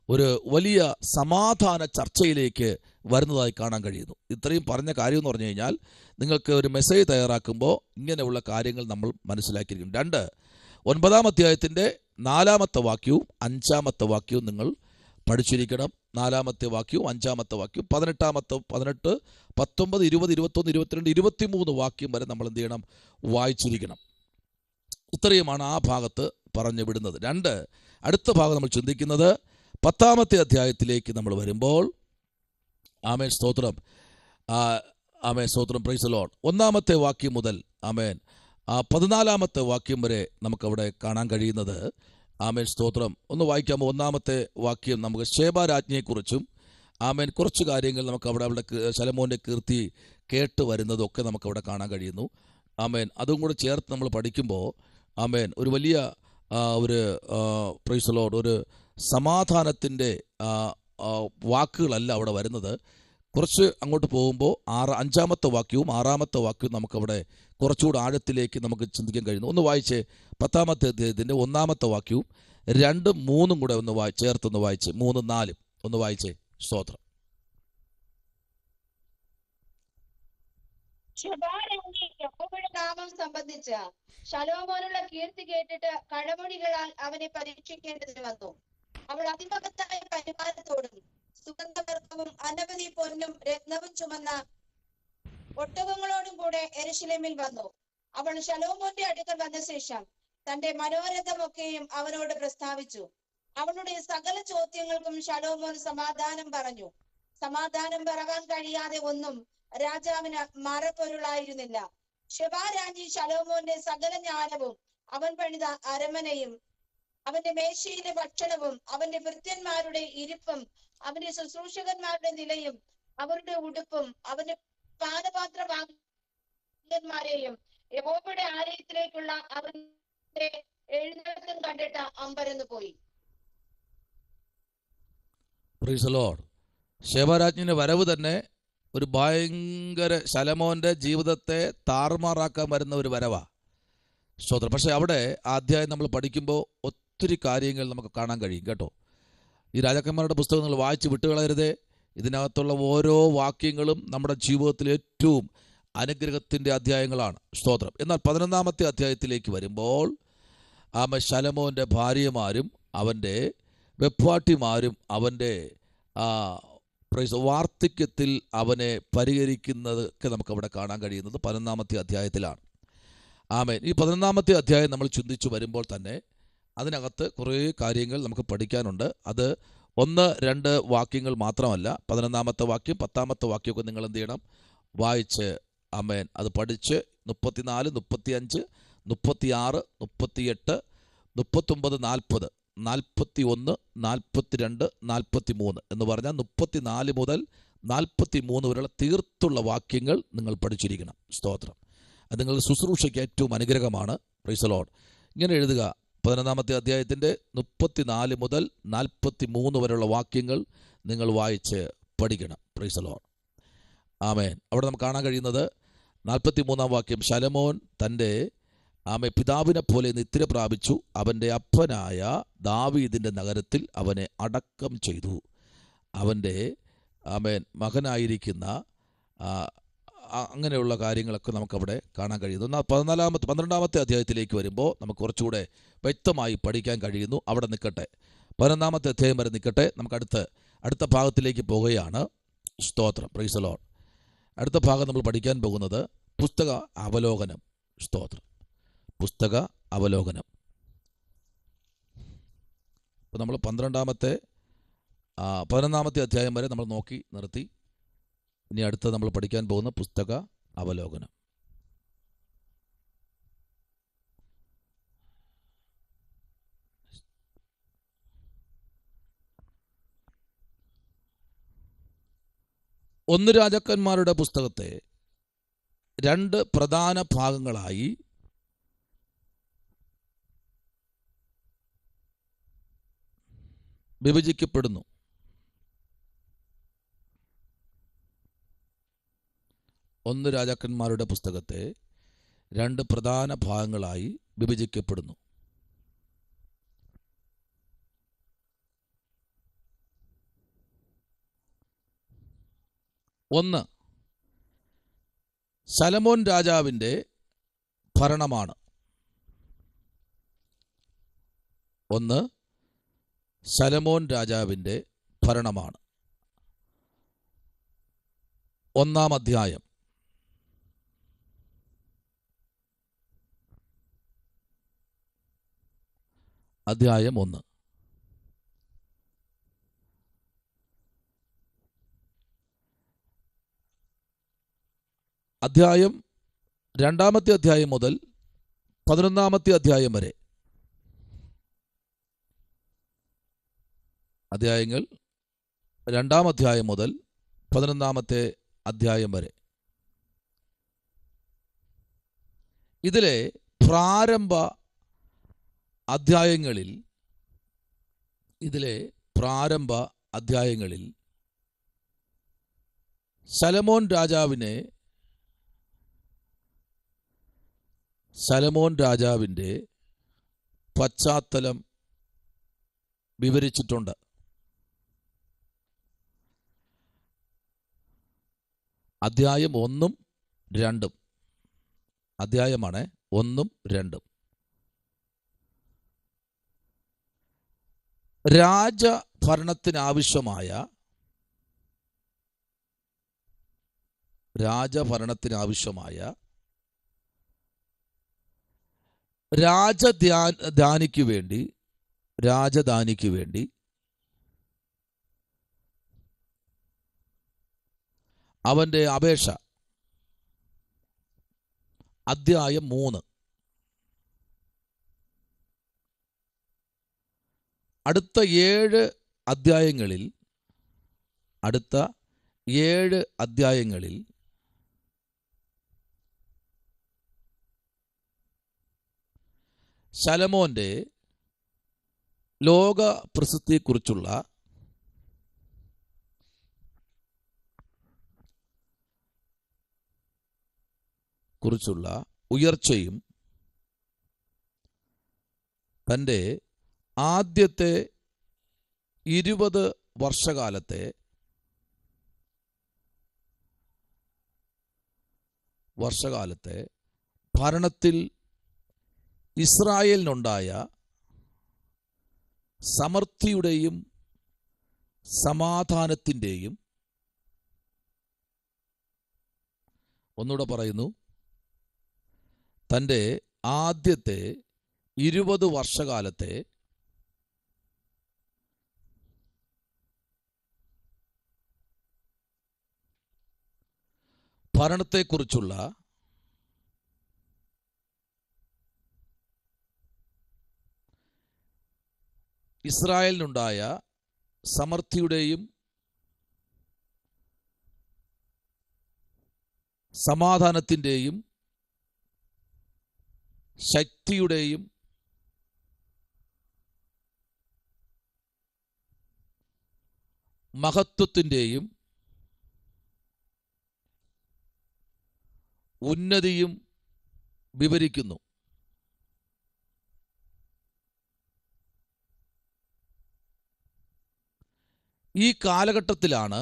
ഒരു വലിയ സമാധാന ചർച്ചയിലേക്ക് വരുന്നതായി കാണാൻ കഴിയുന്നു. ഇത്രയും പറഞ്ഞ കാര്യം എന്ന് പറഞ്ഞു കഴിഞ്ഞാൽ നിങ്ങൾക്ക് ഒരു മെസ്സേജ് തയ്യാറാക്കുമ്പോൾ ഇങ്ങനെയുള്ള കാര്യങ്ങൾ നമ്മൾ മനസ്സിലാക്കിയിരിക്കും. 9-ാം അധ്യായത്തിൻ്റെ 4-ാമത്തെ വാക്യവും 5-ാമത്തെ വാക്യവും നിങ്ങൾ പഠിച്ചിരിക്കണം. 4-ാമത്തെ വാക്യവും 5-ാമത്തെ വാക്യവും 18, 19, 20, 21, 22, 23 വാക്യം വരെ നമ്മൾ എന്ത് ചെയ്യണം? വായിച്ചിരിക്കണം. ഇത്രയുമാണ് ആ ഭാഗത്ത് പറഞ്ഞു വിടുന്നത്. അടുത്ത ഭാഗം നമ്മൾ ചിന്തിക്കുന്നത് 10-ാമത്തെ അധ്യായത്തിലേക്ക് നമ്മൾ വരുമ്പോൾ, ആമേൻ സ്തോത്രം, ആമേൻ സ്തോത്രം, പ്രൈസ് ദി ലോർഡ്. 1-ാമത്തെ വാക്യം മുതൽ ആമേൻ 14-ാമത്തെ വാക്യം വരെ നമുക്കവിടെ കാണാൻ കഴിയുന്നത്, ആമേൻ സ്തോത്രം, ഒന്ന് വായിക്കാമോ? 1-ാമത്തെ വാക്യം നമുക്ക് ശേബാ രാജ്ഞിയെക്കുറിച്ചും ആമേൻ കുറച്ച് കാര്യങ്ങൾ നമുക്ക് അവിടെ ശലോമോൻ്റെ കീർത്തി കേട്ട് വരുന്നതൊക്കെ നമുക്കവിടെ കാണാൻ കഴിയുന്നു. ആമേൻ. അതും കൂടെ ചേർത്ത് നമ്മൾ പഠിക്കുമ്പോൾ ആമേൻ ഒരു വലിയ ഒരു പ്രൈസ് ദി ലോർഡ്, ഒരു സമാധാനത്തിൻ്റെ വാക്കുകളല്ല അവിടെ വരുന്നത്. കുറച്ച് അങ്ങോട്ട് പോകുമ്പോൾ 5-ാമത്തെ വാക്യവും 6-ാമത്തെ വാക്യവും നമുക്കവിടെ കുറച്ചുകൂടെ ആഴത്തിലേക്ക് നമുക്ക് ചിന്തിക്കാൻ കഴിയുന്നു. ഒന്ന് വായിച്ചേ. 10-ാമത്തെ അധ്യായത്തിൻ്റെ 1-ാമത്തെ വാക്യവും 2, 3 കൂടെ ഒന്ന് ചേർത്തൊന്ന് വായിച്ചേ. 3, 4 ഒന്ന് വായിച്ചേ. സ്തോത്രം. യഹോവയുടെ നാമം സംബന്ധിച്ച ശലോമോനുള്ള കീർത്തി കേട്ടിട്ട് കഴമൊഴികളാൽ അവനെ പരീക്ഷിക്കേണ്ടതിന് വന്നു. അവൾ അതിമഹത്തായ പരിവാരത്തോടും സുഗന്ധവർഗവും അനവധി പൊന്നും രത്നവും ചുമന്ന ഒട്ടകങ്ങളോടും കൂടെ യെരൂശലേമിൽ വന്നു. അവൾ ശലോമോന്റെ അടുക്കൽ വന്ന ശേഷം തന്റെ മനോരഥമൊക്കെയും അവനോട് പ്രസ്താവിച്ചു. അവളുടെ സകല ചോദ്യങ്ങൾക്കും ശലോമോൻ സമാധാനം പറഞ്ഞു. സമാധാനം പറയാൻ കഴിയാതെ ഒന്നും രാജാവിന് മറപ്പൊരുളായിരുന്നില്ല. ശെബാ രാജ്ഞി ശലോമോന്റെ സകല ജ്ഞാനവും അവൻ പണിത അരമനയും അവന്റെ മേശയിലെ ഭക്ഷണവും അവന്റെ ഭൃത്യന്മാരുടെ ഇരിപ്പും അവന്റെ ശുശ്രൂഷകന്മാരുടെ നിലയും അവരുടെ ഉടുപ്പും അവന്റെ പാനപാത്രമാരെയും യഹോവയുടെ ആലയത്തിലേക്കുള്ള അവന്റെ എഴുന്നേൽപ്പും കണ്ടിട്ട് അമ്പരന്ന് പോയി. Price the Lord. ശെബാ രാജ്ഞിയുടെ വരവ് തന്നെ ഒരു ഭയങ്കര ശലോമോന്റെ ജീവിതത്തെ താറുമാറാക്കാൻ വരുന്ന ഒരു വരവാ. സ്തോത്രം. പക്ഷെ അവിടെ ആ അധ്യായം നമ്മൾ പഠിക്കുമ്പോൾ ഒത്തിരി കാര്യങ്ങൾ നമുക്ക് കാണാൻ കഴിയും കേട്ടോ. ഈ രാജാക്കന്മാരുടെ പുസ്തകം നിങ്ങൾ വായിച്ച് വിട്ടുകളയരുതേ. ഇതിനകത്തുള്ള ഓരോ വാക്യങ്ങളും നമ്മുടെ ജീവിതത്തിൽ ഏറ്റവും അനുഗ്രഹത്തിൻ്റെ അധ്യായങ്ങളാണ്. സ്തോത്രം. എന്നാൽ 11-ാമത്തെ അധ്യായത്തിലേക്ക് വരുമ്പോൾ ശലോമോൻ്റെ ഭാര്യമാരും അവൻ്റെ വെപ്പാട്ടിമാരും അവൻ്റെ വാർദ്ധക്യത്തിൽ അവനെ പരിഹരിക്കുന്നതൊക്കെ നമുക്കവിടെ കാണാൻ കഴിയുന്നത് 11-ാമത്തെ അധ്യായത്തിലാണ്. ആമേൻ. ഈ 11-ാമത്തെ അധ്യായം നമ്മൾ ചിന്തിച്ചു വരുമ്പോൾ തന്നെ അതിനകത്ത് കുറേ കാര്യങ്ങൾ നമുക്ക് പഠിക്കാനുണ്ട്. അത് 1, 2 വാക്യങ്ങൾ മാത്രമല്ല. 11-ാമത്തെ വാക്യം 10-ാമത്തെ വാക്യമൊക്കെ നിങ്ങൾ എന്ത് ചെയ്യണം? വായിച്ച് ആമേൻ അത് പഠിച്ച് 34, 35, 36, 38, 39, 40, 41, 42, 43 എന്ന് പറഞ്ഞാൽ 34 മുതൽ 43 വരെയുള്ള തീർത്തുള്ള വാക്യങ്ങൾ നിങ്ങൾ പഠിച്ചിരിക്കണം. സ്തോത്രം. അത് നിങ്ങളുടെ ശുശ്രൂഷയ്ക്ക് ഏറ്റവും അനുഗ്രഹമാണ്. Price the Lord. ഇങ്ങനെ എഴുതുക. 11-ാമത്തെ അധ്യായത്തിൻ്റെ 34 മുതൽ 43 വരെയുള്ള വാക്യങ്ങൾ നിങ്ങൾ വായിച്ച് പഠിക്കണം. Praise the Lord. ആമേൻ. അവിടെ നമുക്ക് കാണാൻ കഴിയുന്നത് 43-ാം വാക്യം, ശലോമോൻ തൻ്റെ പിതാവിനെ പോലെ നിദ്ര പ്രാപിച്ചു. അവൻ്റെ അപ്പനായ ദാവീദിൻ്റെ നഗരത്തിൽ അവനെ അടക്കം ചെയ്തു. അവൻ്റെ മകനായിരിക്കുന്ന അങ്ങനെയുള്ള കാര്യങ്ങളൊക്കെ നമുക്കവിടെ കാണാൻ കഴിയുന്നു. എന്നാൽ 12-ാമത്തെ അധ്യായത്തിലേക്ക് വരുമ്പോൾ നമുക്ക് കുറച്ചുകൂടെ വ്യക്തമായി പഠിക്കാൻ കഴിയുന്നു. അവിടെ നിൽക്കട്ടെ. 11-ാമത്തെ അധ്യായം വരെ നിൽക്കട്ടെ. നമുക്ക് അടുത്ത ഭാഗത്തിലേക്ക് പോവുകയാണ്. സ്തോത്രം. Praise the Lord. അടുത്ത ഭാഗം നമ്മൾ പഠിക്കാൻ പോകുന്നത് പുസ്തക അവലോകനം. സ്തോത്രം. പുസ്തക അവലോകനം. ഇപ്പോൾ നമ്മൾ 12-ാമത്തെ 11-ാമത്തെ അധ്യായം വരെ നമ്മൾ നോക്കി നിർത്തി. ഇനി അടുത്ത് നമ്മൾ പഠിക്കാൻ പോകുന്ന പുസ്തക അവലോകനം. ഒന്ന് രാജാക്കന്മാരുടെ പുസ്തകത്തെ 2 പ്രധാന ഭാഗങ്ങളായി വിഭജിക്കപ്പെടുന്നു. ഒന്ന് രാജാക്കന്മാരുടെ പുസ്തകത്തെ 2 പ്രധാന ഭാഗങ്ങളായി വിഭജിക്കപ്പെടുന്നു. ഒന്ന്, ശലോമോൻ രാജാവിൻ്റെ ഭരണമാണ്. ഒന്ന്, ശലോമോൻ രാജാവിൻ്റെ ഭരണമാണ്. 1-ാം അധ്യായം. അധ്യായം 1. അധ്യായം 2-ാമത്തെ അധ്യായം മുതൽ 11-ാമത്തെ അധ്യായം വരെ. അധ്യായങ്ങൾ 2-ാം അധ്യായം മുതൽ 11-ാമത്തെ അധ്യായം വരെ. ഇതിലെ പ്രാരംഭ അധ്യായങ്ങളിൽ ശലോമോൻ രാജാവിൻ്റെ പശ്ചാത്തലം വിവരിച്ചിട്ടുണ്ട്. അധ്യായം 1-ഉം 2-ഉം. അധ്യായമാണ് 1-ഉം 2-ഉം. രാജഭരണത്തിനാവശ്യമായ രാജധാനിക്ക് വേണ്ടി അവൻ്റെ അപേക്ഷ. അധ്യായം 3. അടുത്ത 7 അധ്യായങ്ങളിൽ ശലോമോന്റെ ലോക പ്രസിദ്ധിയെക്കുറിച്ചുള്ള ഉയർച്ചയും തൻ്റെ ആദ്യത്തെ 20 വർഷകാലത്തെ ഭരണത്തിൽ ഇസ്രായേലിനുണ്ടായ സമൃദ്ധിയുടെയും സമാധാനത്തിൻ്റെയും, ഒന്നുകൂടെ പറയുന്നു, തൻ്റെ ആദ്യത്തെ 20 വർഷകാലത്തെ ഭരണത്തെക്കുറിച്ചുള്ള ഇസ്രായേലിനുണ്ടായ സമൃദ്ധിയുടെയും സമാധാനത്തിൻ്റെയും ശക്തിയുടെയും മഹത്വത്തിൻ്റെയും ഉന്നതിയും വിവരിക്കുന്നു. ഈ കാലഘട്ടത്തിലാണ്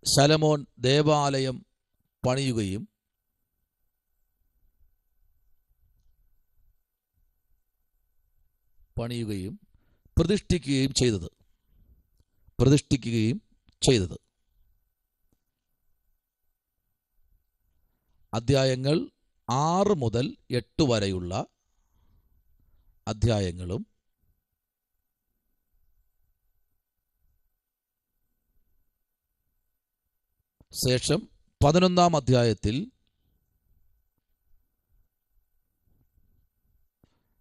ശലോമോൻ ദേവാലയം പണിയുകയും പ്രതിഷ്ഠിക്കുകയും ചെയ്തത്. അധ്യായങ്ങൾ 6 മുതൽ 8 വരെയുള്ള അധ്യായങ്ങളും ശേഷം 11-ാം അധ്യായത്തിൽ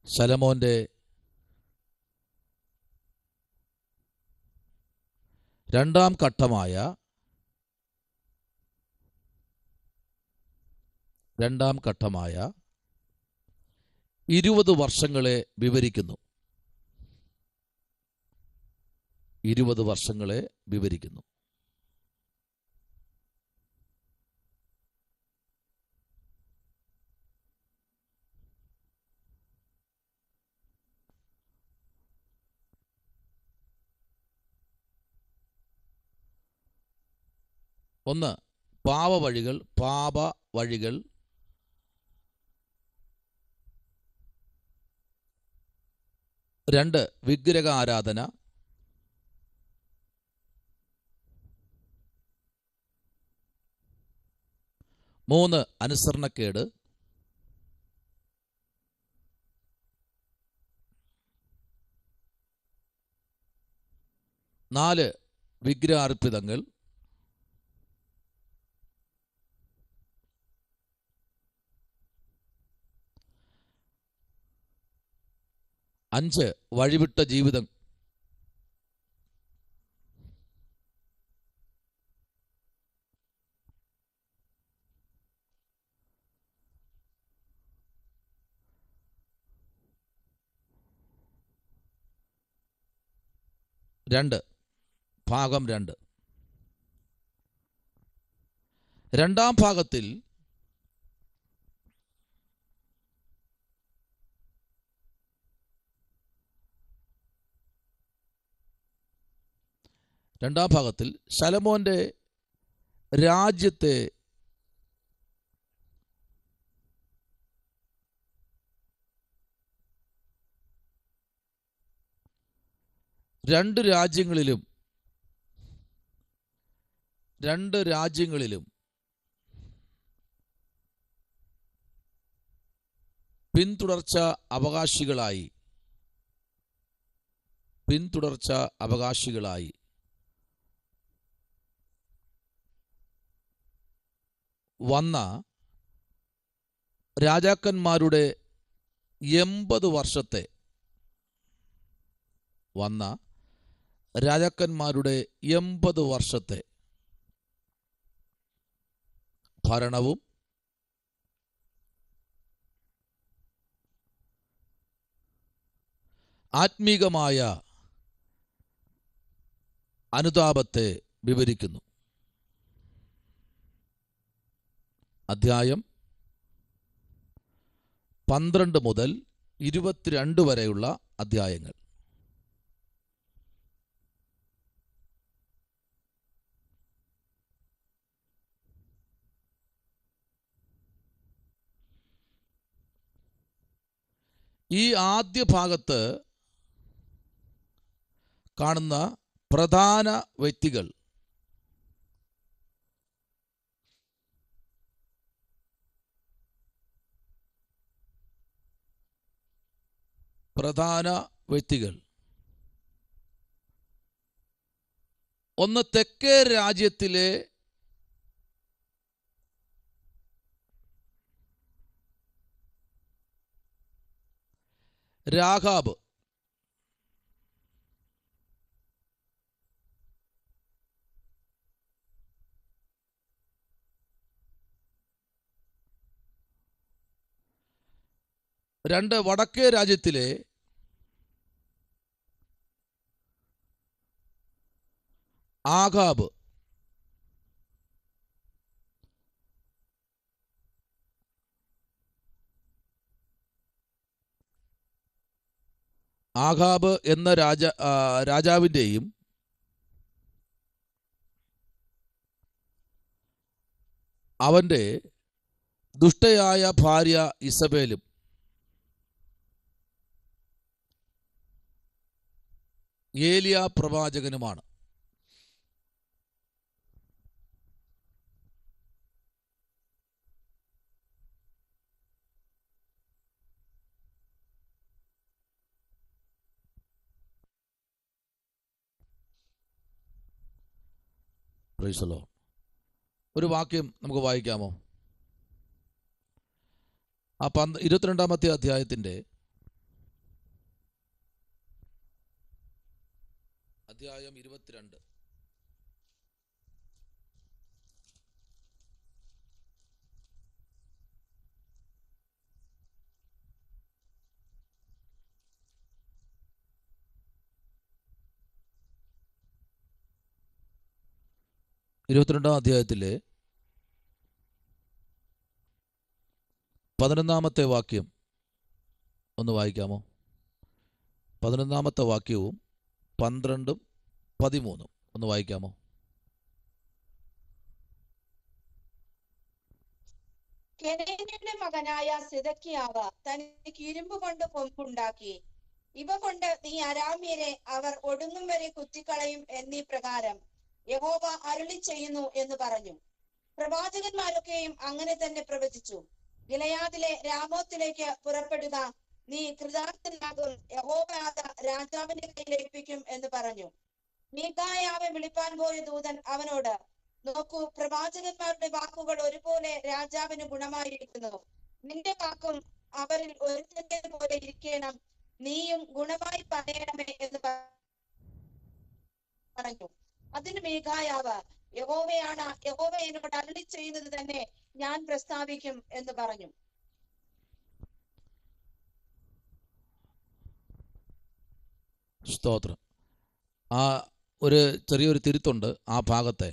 ശലോമോന്റെ രണ്ടാം ഘട്ടമായ 20 വർഷങ്ങളെ വിവരിക്കുന്നു. 20 വർഷങ്ങളെ വിവരിക്കുന്നു. ഒന്ന്, പാപവഴികൾ. 2, വിഗ്രഹ ആരാധന. 3, അനുസരണക്കേട്. 4, വിഗ്രഹാർപ്പിതങ്ങൾ. 5, വഴിവിട്ട ജീവിതം. 2, ഭാഗം 2. രണ്ടാം ഭാഗത്തിൽ ശലോമോന്റെ രാജ്യത്തെ രണ്ട് രാജ്യങ്ങളിലും പിന്തുടർച്ച അവകാശികളായി വന്ന രാജാക്കന്മാരുടെ 80 വർഷത്തെ ഭരണവും ആത്മീകമായ അനുതാപത്തെ വിവരിക്കുന്നു. അധ്യായം 12 മുതൽ 22 വരെയുള്ള അധ്യായങ്ങൾ. ഈ ആദ്യ ഭാഗത്ത് കാണുന്ന പ്രധാന വ്യക്തികൾ ഒന്ന്, തെക്കേ രാജ്യത്തിലെ രാഹാബ്. രണ്ട്, വടക്കേ രാജ്യത്തിലെ ആഹാബ്. ആഹാബ് എന്ന രാജാവിൻ്റെയും അവൻ്റെ ദുഷ്ടയായ ഭാര്യ ഇസബേലും ഏലിയ പ്രവാചകനുമാണ്. Praise the Lord. ഒരു വാക്യം നമുക്ക് വായിക്കാമോ? ആ 22-ാമത്തെ അധ്യായത്തിൻ്റെ അധ്യായം 22. ഇരുപത്തിരണ്ടാം അധ്യായത്തിലെ 11-ാമത്തെ വാക്യം ഒന്ന് വായിക്കാമോ? 11-ാമത്തെ വാക്യവും 12-ഉം 13-ഉം ഒന്ന് വായിക്കാമോ? കെനേനയുടെ മകനായ സിദക്കിയാവ് തനിക്ക് ഇരുമ്പ് കൊണ്ട് കൊമ്പുണ്ടാക്കി, ഇവ കൊണ്ട് നീ അരാമ്യരെ അവർ ഒടുങ്ങും വരെ കുത്തിക്കളയും എന്നീ പ്രകാരം യഹോവ അരുളി ചെയ്യുന്നു എന്ന് പറഞ്ഞു. പ്രവാചകന്മാരൊക്കെയും അങ്ങനെ തന്നെ പ്രവചിച്ചു. ഗിലെയാദിലെ രാമോത്തിലേക്ക് പുറപ്പെടുക, നീ കൃതാർത്ഥനാകും, യഹോവ അത് രാജാവിന്റെ കയ്യിൽ ഏൽപ്പിക്കും എന്ന് പറഞ്ഞു. മീഖായാവെ വിളിപ്പാൻ പോയ ദൂതൻ അവനോട്, നോക്കൂ, പ്രവാചകന്മാരുടെ വാക്കുകൾ ഒരുപോലെ രാജാവിന് ഗുണമായിരിക്കുന്നു. നിന്റെ വാക്കും അവരിൽ ഒരുത്തന്റെ പോലെ ഇരിക്കണം, നീയും ഗുണമായി പറയണമേ എന്ന് പറഞ്ഞു. അതിന് മീഖായാവ്, യഹോവ എന്നോട് അരുളി ചെയ്യുന്നത് തന്നെ ഞാൻ പ്രസ്താവിക്കും എന്ന് പറഞ്ഞു. സ്തോത്രം. ആ ഒരു ചെറിയൊരു തിരുത്തുണ്ട് ആ ഭാഗത്തെ.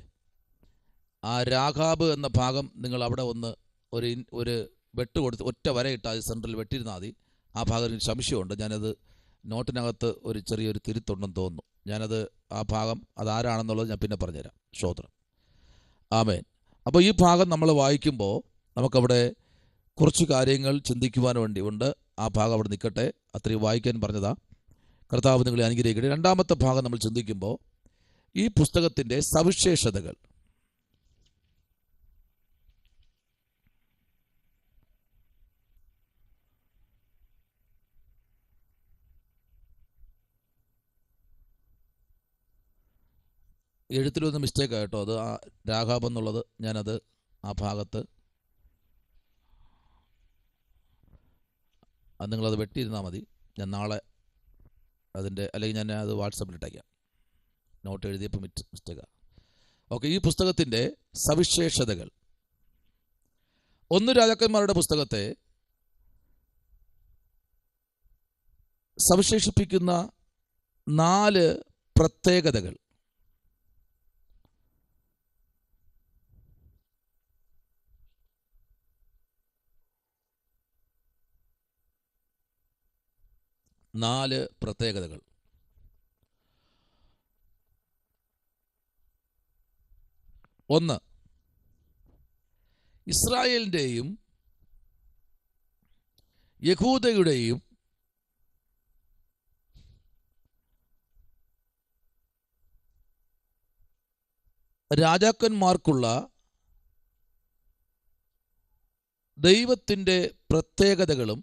ആ രാഘാബ് എന്ന ഭാഗം നിങ്ങൾ അവിടെ ഒന്ന് ഒരു വെട്ട് കൊടുത്ത് ഒറ്റ വരയിട്ട് അത് സെൻട്രൽ വെട്ടിയിരുന്നാൽ മതി. ആ ഭാഗം എനിക്ക് സംശയമുണ്ട്. ഞാനത് നോട്ടിനകത്ത് ഒരു ചെറിയൊരു തിരുത്തുണ്ടെന്ന് തോന്നുന്നു. ഞാനത് ആ ഭാഗം അതാരാണെന്നുള്ളത് ഞാൻ പിന്നെ പറഞ്ഞുതരാം. സ്തോത്രം. ആമേൻ. അപ്പോൾ ഈ ഭാഗം നമ്മൾ വായിക്കുമ്പോൾ നമുക്കവിടെ കുറച്ച് കാര്യങ്ങൾ ചിന്തിക്കുവാൻ വേണ്ടി ഉണ്ട്. ആ ഭാഗം അവിടെ നിൽക്കട്ടെ, അത്രയും വായിക്കാൻ പറഞ്ഞതാ. കർത്താവ് നിങ്ങളെ അനുഗ്രഹിക്കട്ടെ. രണ്ടാമത്തെ ഭാഗം നമ്മൾ ചിന്തിക്കുമ്പോൾ ഈ പുസ്തകത്തിൻ്റെ സവിശേഷതകൾ. എഴുത്തിലൊന്ന് മിസ്റ്റേക്കാണ് കേട്ടോ. അത് ആ രാഘാബ് എന്നുള്ളത് ഞാനത് ആ ഭാഗത്ത് അത് നിങ്ങളത് വെട്ടിയിരുന്നാൽ മതി. ഞാൻ നാളെ അതിൻ്റെ അല്ലെങ്കിൽ ഞാൻ അത് വാട്സപ്പിൽ ഇട്ടേക്കാം. നോട്ട് എഴുതിയപ്പോൾ മിസ്റ്റേക്കാണ്. ഓക്കെ. ഈ പുസ്തകത്തിൻ്റെ സവിശേഷതകൾ. 1 രാജാക്കന്മാരുടെ പുസ്തകത്തെ സവിശേഷിപ്പിക്കുന്ന 4 പ്രത്യേകതകൾ. ഒന്ന്, ഇസ്രായേലിൻ്റെയും യഹൂദയുടെയും രാജാക്കന്മാർക്കുള്ള ദൈവത്തിൻ്റെ പ്രത്യേകതകളും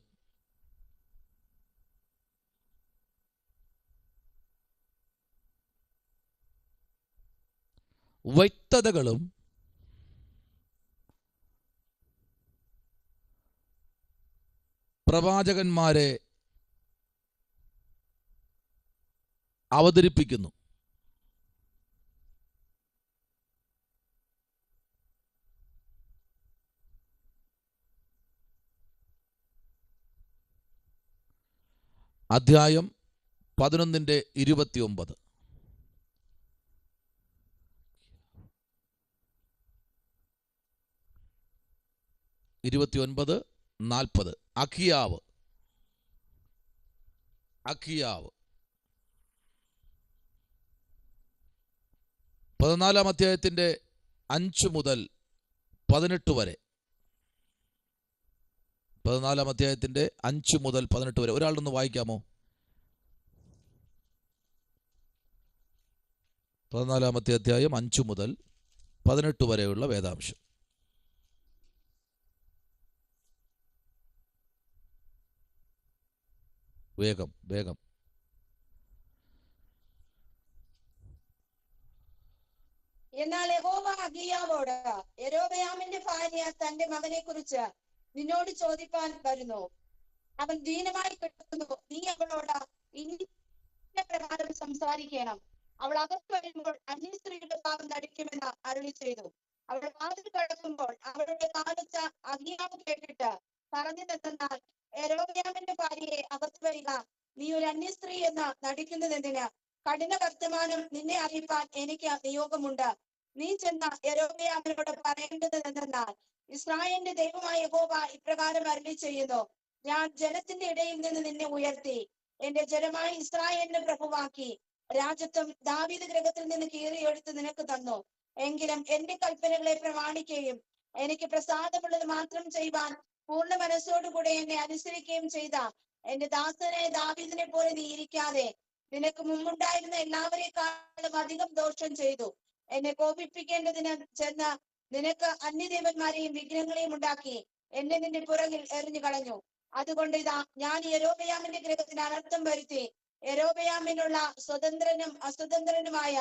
വ്യക്തതകളും പ്രവാചകന്മാരെ അവതരിപ്പിക്കുന്നു. അധ്യായം 11:29. 29:40. അഖിയാവ് 14-ാം അധ്യായത്തിൻ്റെ 5 മുതൽ 18 വരെ. 14-ാം അധ്യായത്തിൻ്റെ 5 മുതൽ 18 വരെ ഒരാളൊന്ന് വായിക്കാമോ? 14-ാമത്തെ അധ്യായം 5 മുതൽ 18 വരെയുള്ള വേദാംശം. വേഗം. എന്നാൽ യഹോവ അഹിയാവോട്, യൊരോബെയാമിന്റെ ഭാര്യ തന്റെ മകനെ കുറിച്ച് നിന്നോട് ചോദിപ്പാൻ വരുന്നു, അവൻ ദീനമായി കിടക്കുന്നു, നീ അവളോട് ഇന്ന പ്രകാരം സംസാരിക്കണം. അവൾ അകത്ത് വരുമ്പോൾ അന്യസ്ത്രീയുടെ ഭാവം നടിക്കുമെന്ന് അരുളി ചെയ്തു. അവൾ വാതിൽ കടക്കുമ്പോൾ അവളുടെ കാലച്ച അഹിയാവ് കേട്ടിട്ട് പറഞ്ഞതെന്നാൽ, യൊരോബെയാമിന്റെ ഭാര്യയെ അകത്ത് വരിക, നീ ഒരു അന്യസ്ത്രീ എന്ന് നടിക്കുന്നതെന്തിന്? കഠിന വർത്തമാനം നിന്നെ അറിയിപ്പാൻ എനിക്ക് നിയോഗമുണ്ട്. നീ ചെന്ന യൊരോബെയാമിനോട് പറയേണ്ടത് എന്തെന്നാൽ, ഇസ്രായേലിന്റെ ദൈവമായ യഹോവ ഇപ്രകാരം അരുളി ചെയ്യുന്നു, ഞാൻ ജനത്തിന്റെ ഇടയിൽ നിന്ന് നിന്നെ ഉയർത്തി എന്റെ ജനമായ ഇസ്രായേലിനെ പ്രഭുവാക്കി രാജ്യത്വം ദാവീദ് ഗൃഹത്തിൽ നിന്ന് കീറിയെടുത്ത് നിനക്ക് തന്നു. എങ്കിലും എന്റെ കൽപ്പനകളെ പ്രമാണിക്കുകയും എനിക്ക് പ്രസാദമുള്ളത് മാത്രം ചെയ്യുവാൻ പൂർണ്ണ മനസ്സോടുകൂടെ എന്നെ അനുസരിക്കുകയും ചെയ്ത എന്റെ ദാസനായ ദാവീദിനെ പോലെ നീ ഇരിക്കാതെ നിനക്ക് മുമ്പുണ്ടായിരുന്ന എല്ലാവരെക്കാളും അധികം ദോഷം ചെയ്തു. എന്നെ കോപിപ്പിക്കേണ്ടതിന് ചെന്ന് നിനക്ക് അന്യദേവന്മാരെയും വിഗ്രഹങ്ങളെയും ഉണ്ടാക്കി എന്നെ നിന്റെ പുറകിൽ എറിഞ്ഞു കളഞ്ഞു. അതുകൊണ്ട് ഇതാ, ഞാൻ യൊരോബെയാമിന്റെ ഗൃഹത്തിന് അനർത്ഥം വരുത്തി യൊരോബെയാമിനുള്ള സ്വതന്ത്രനും അസ്വതന്ത്രനുമായ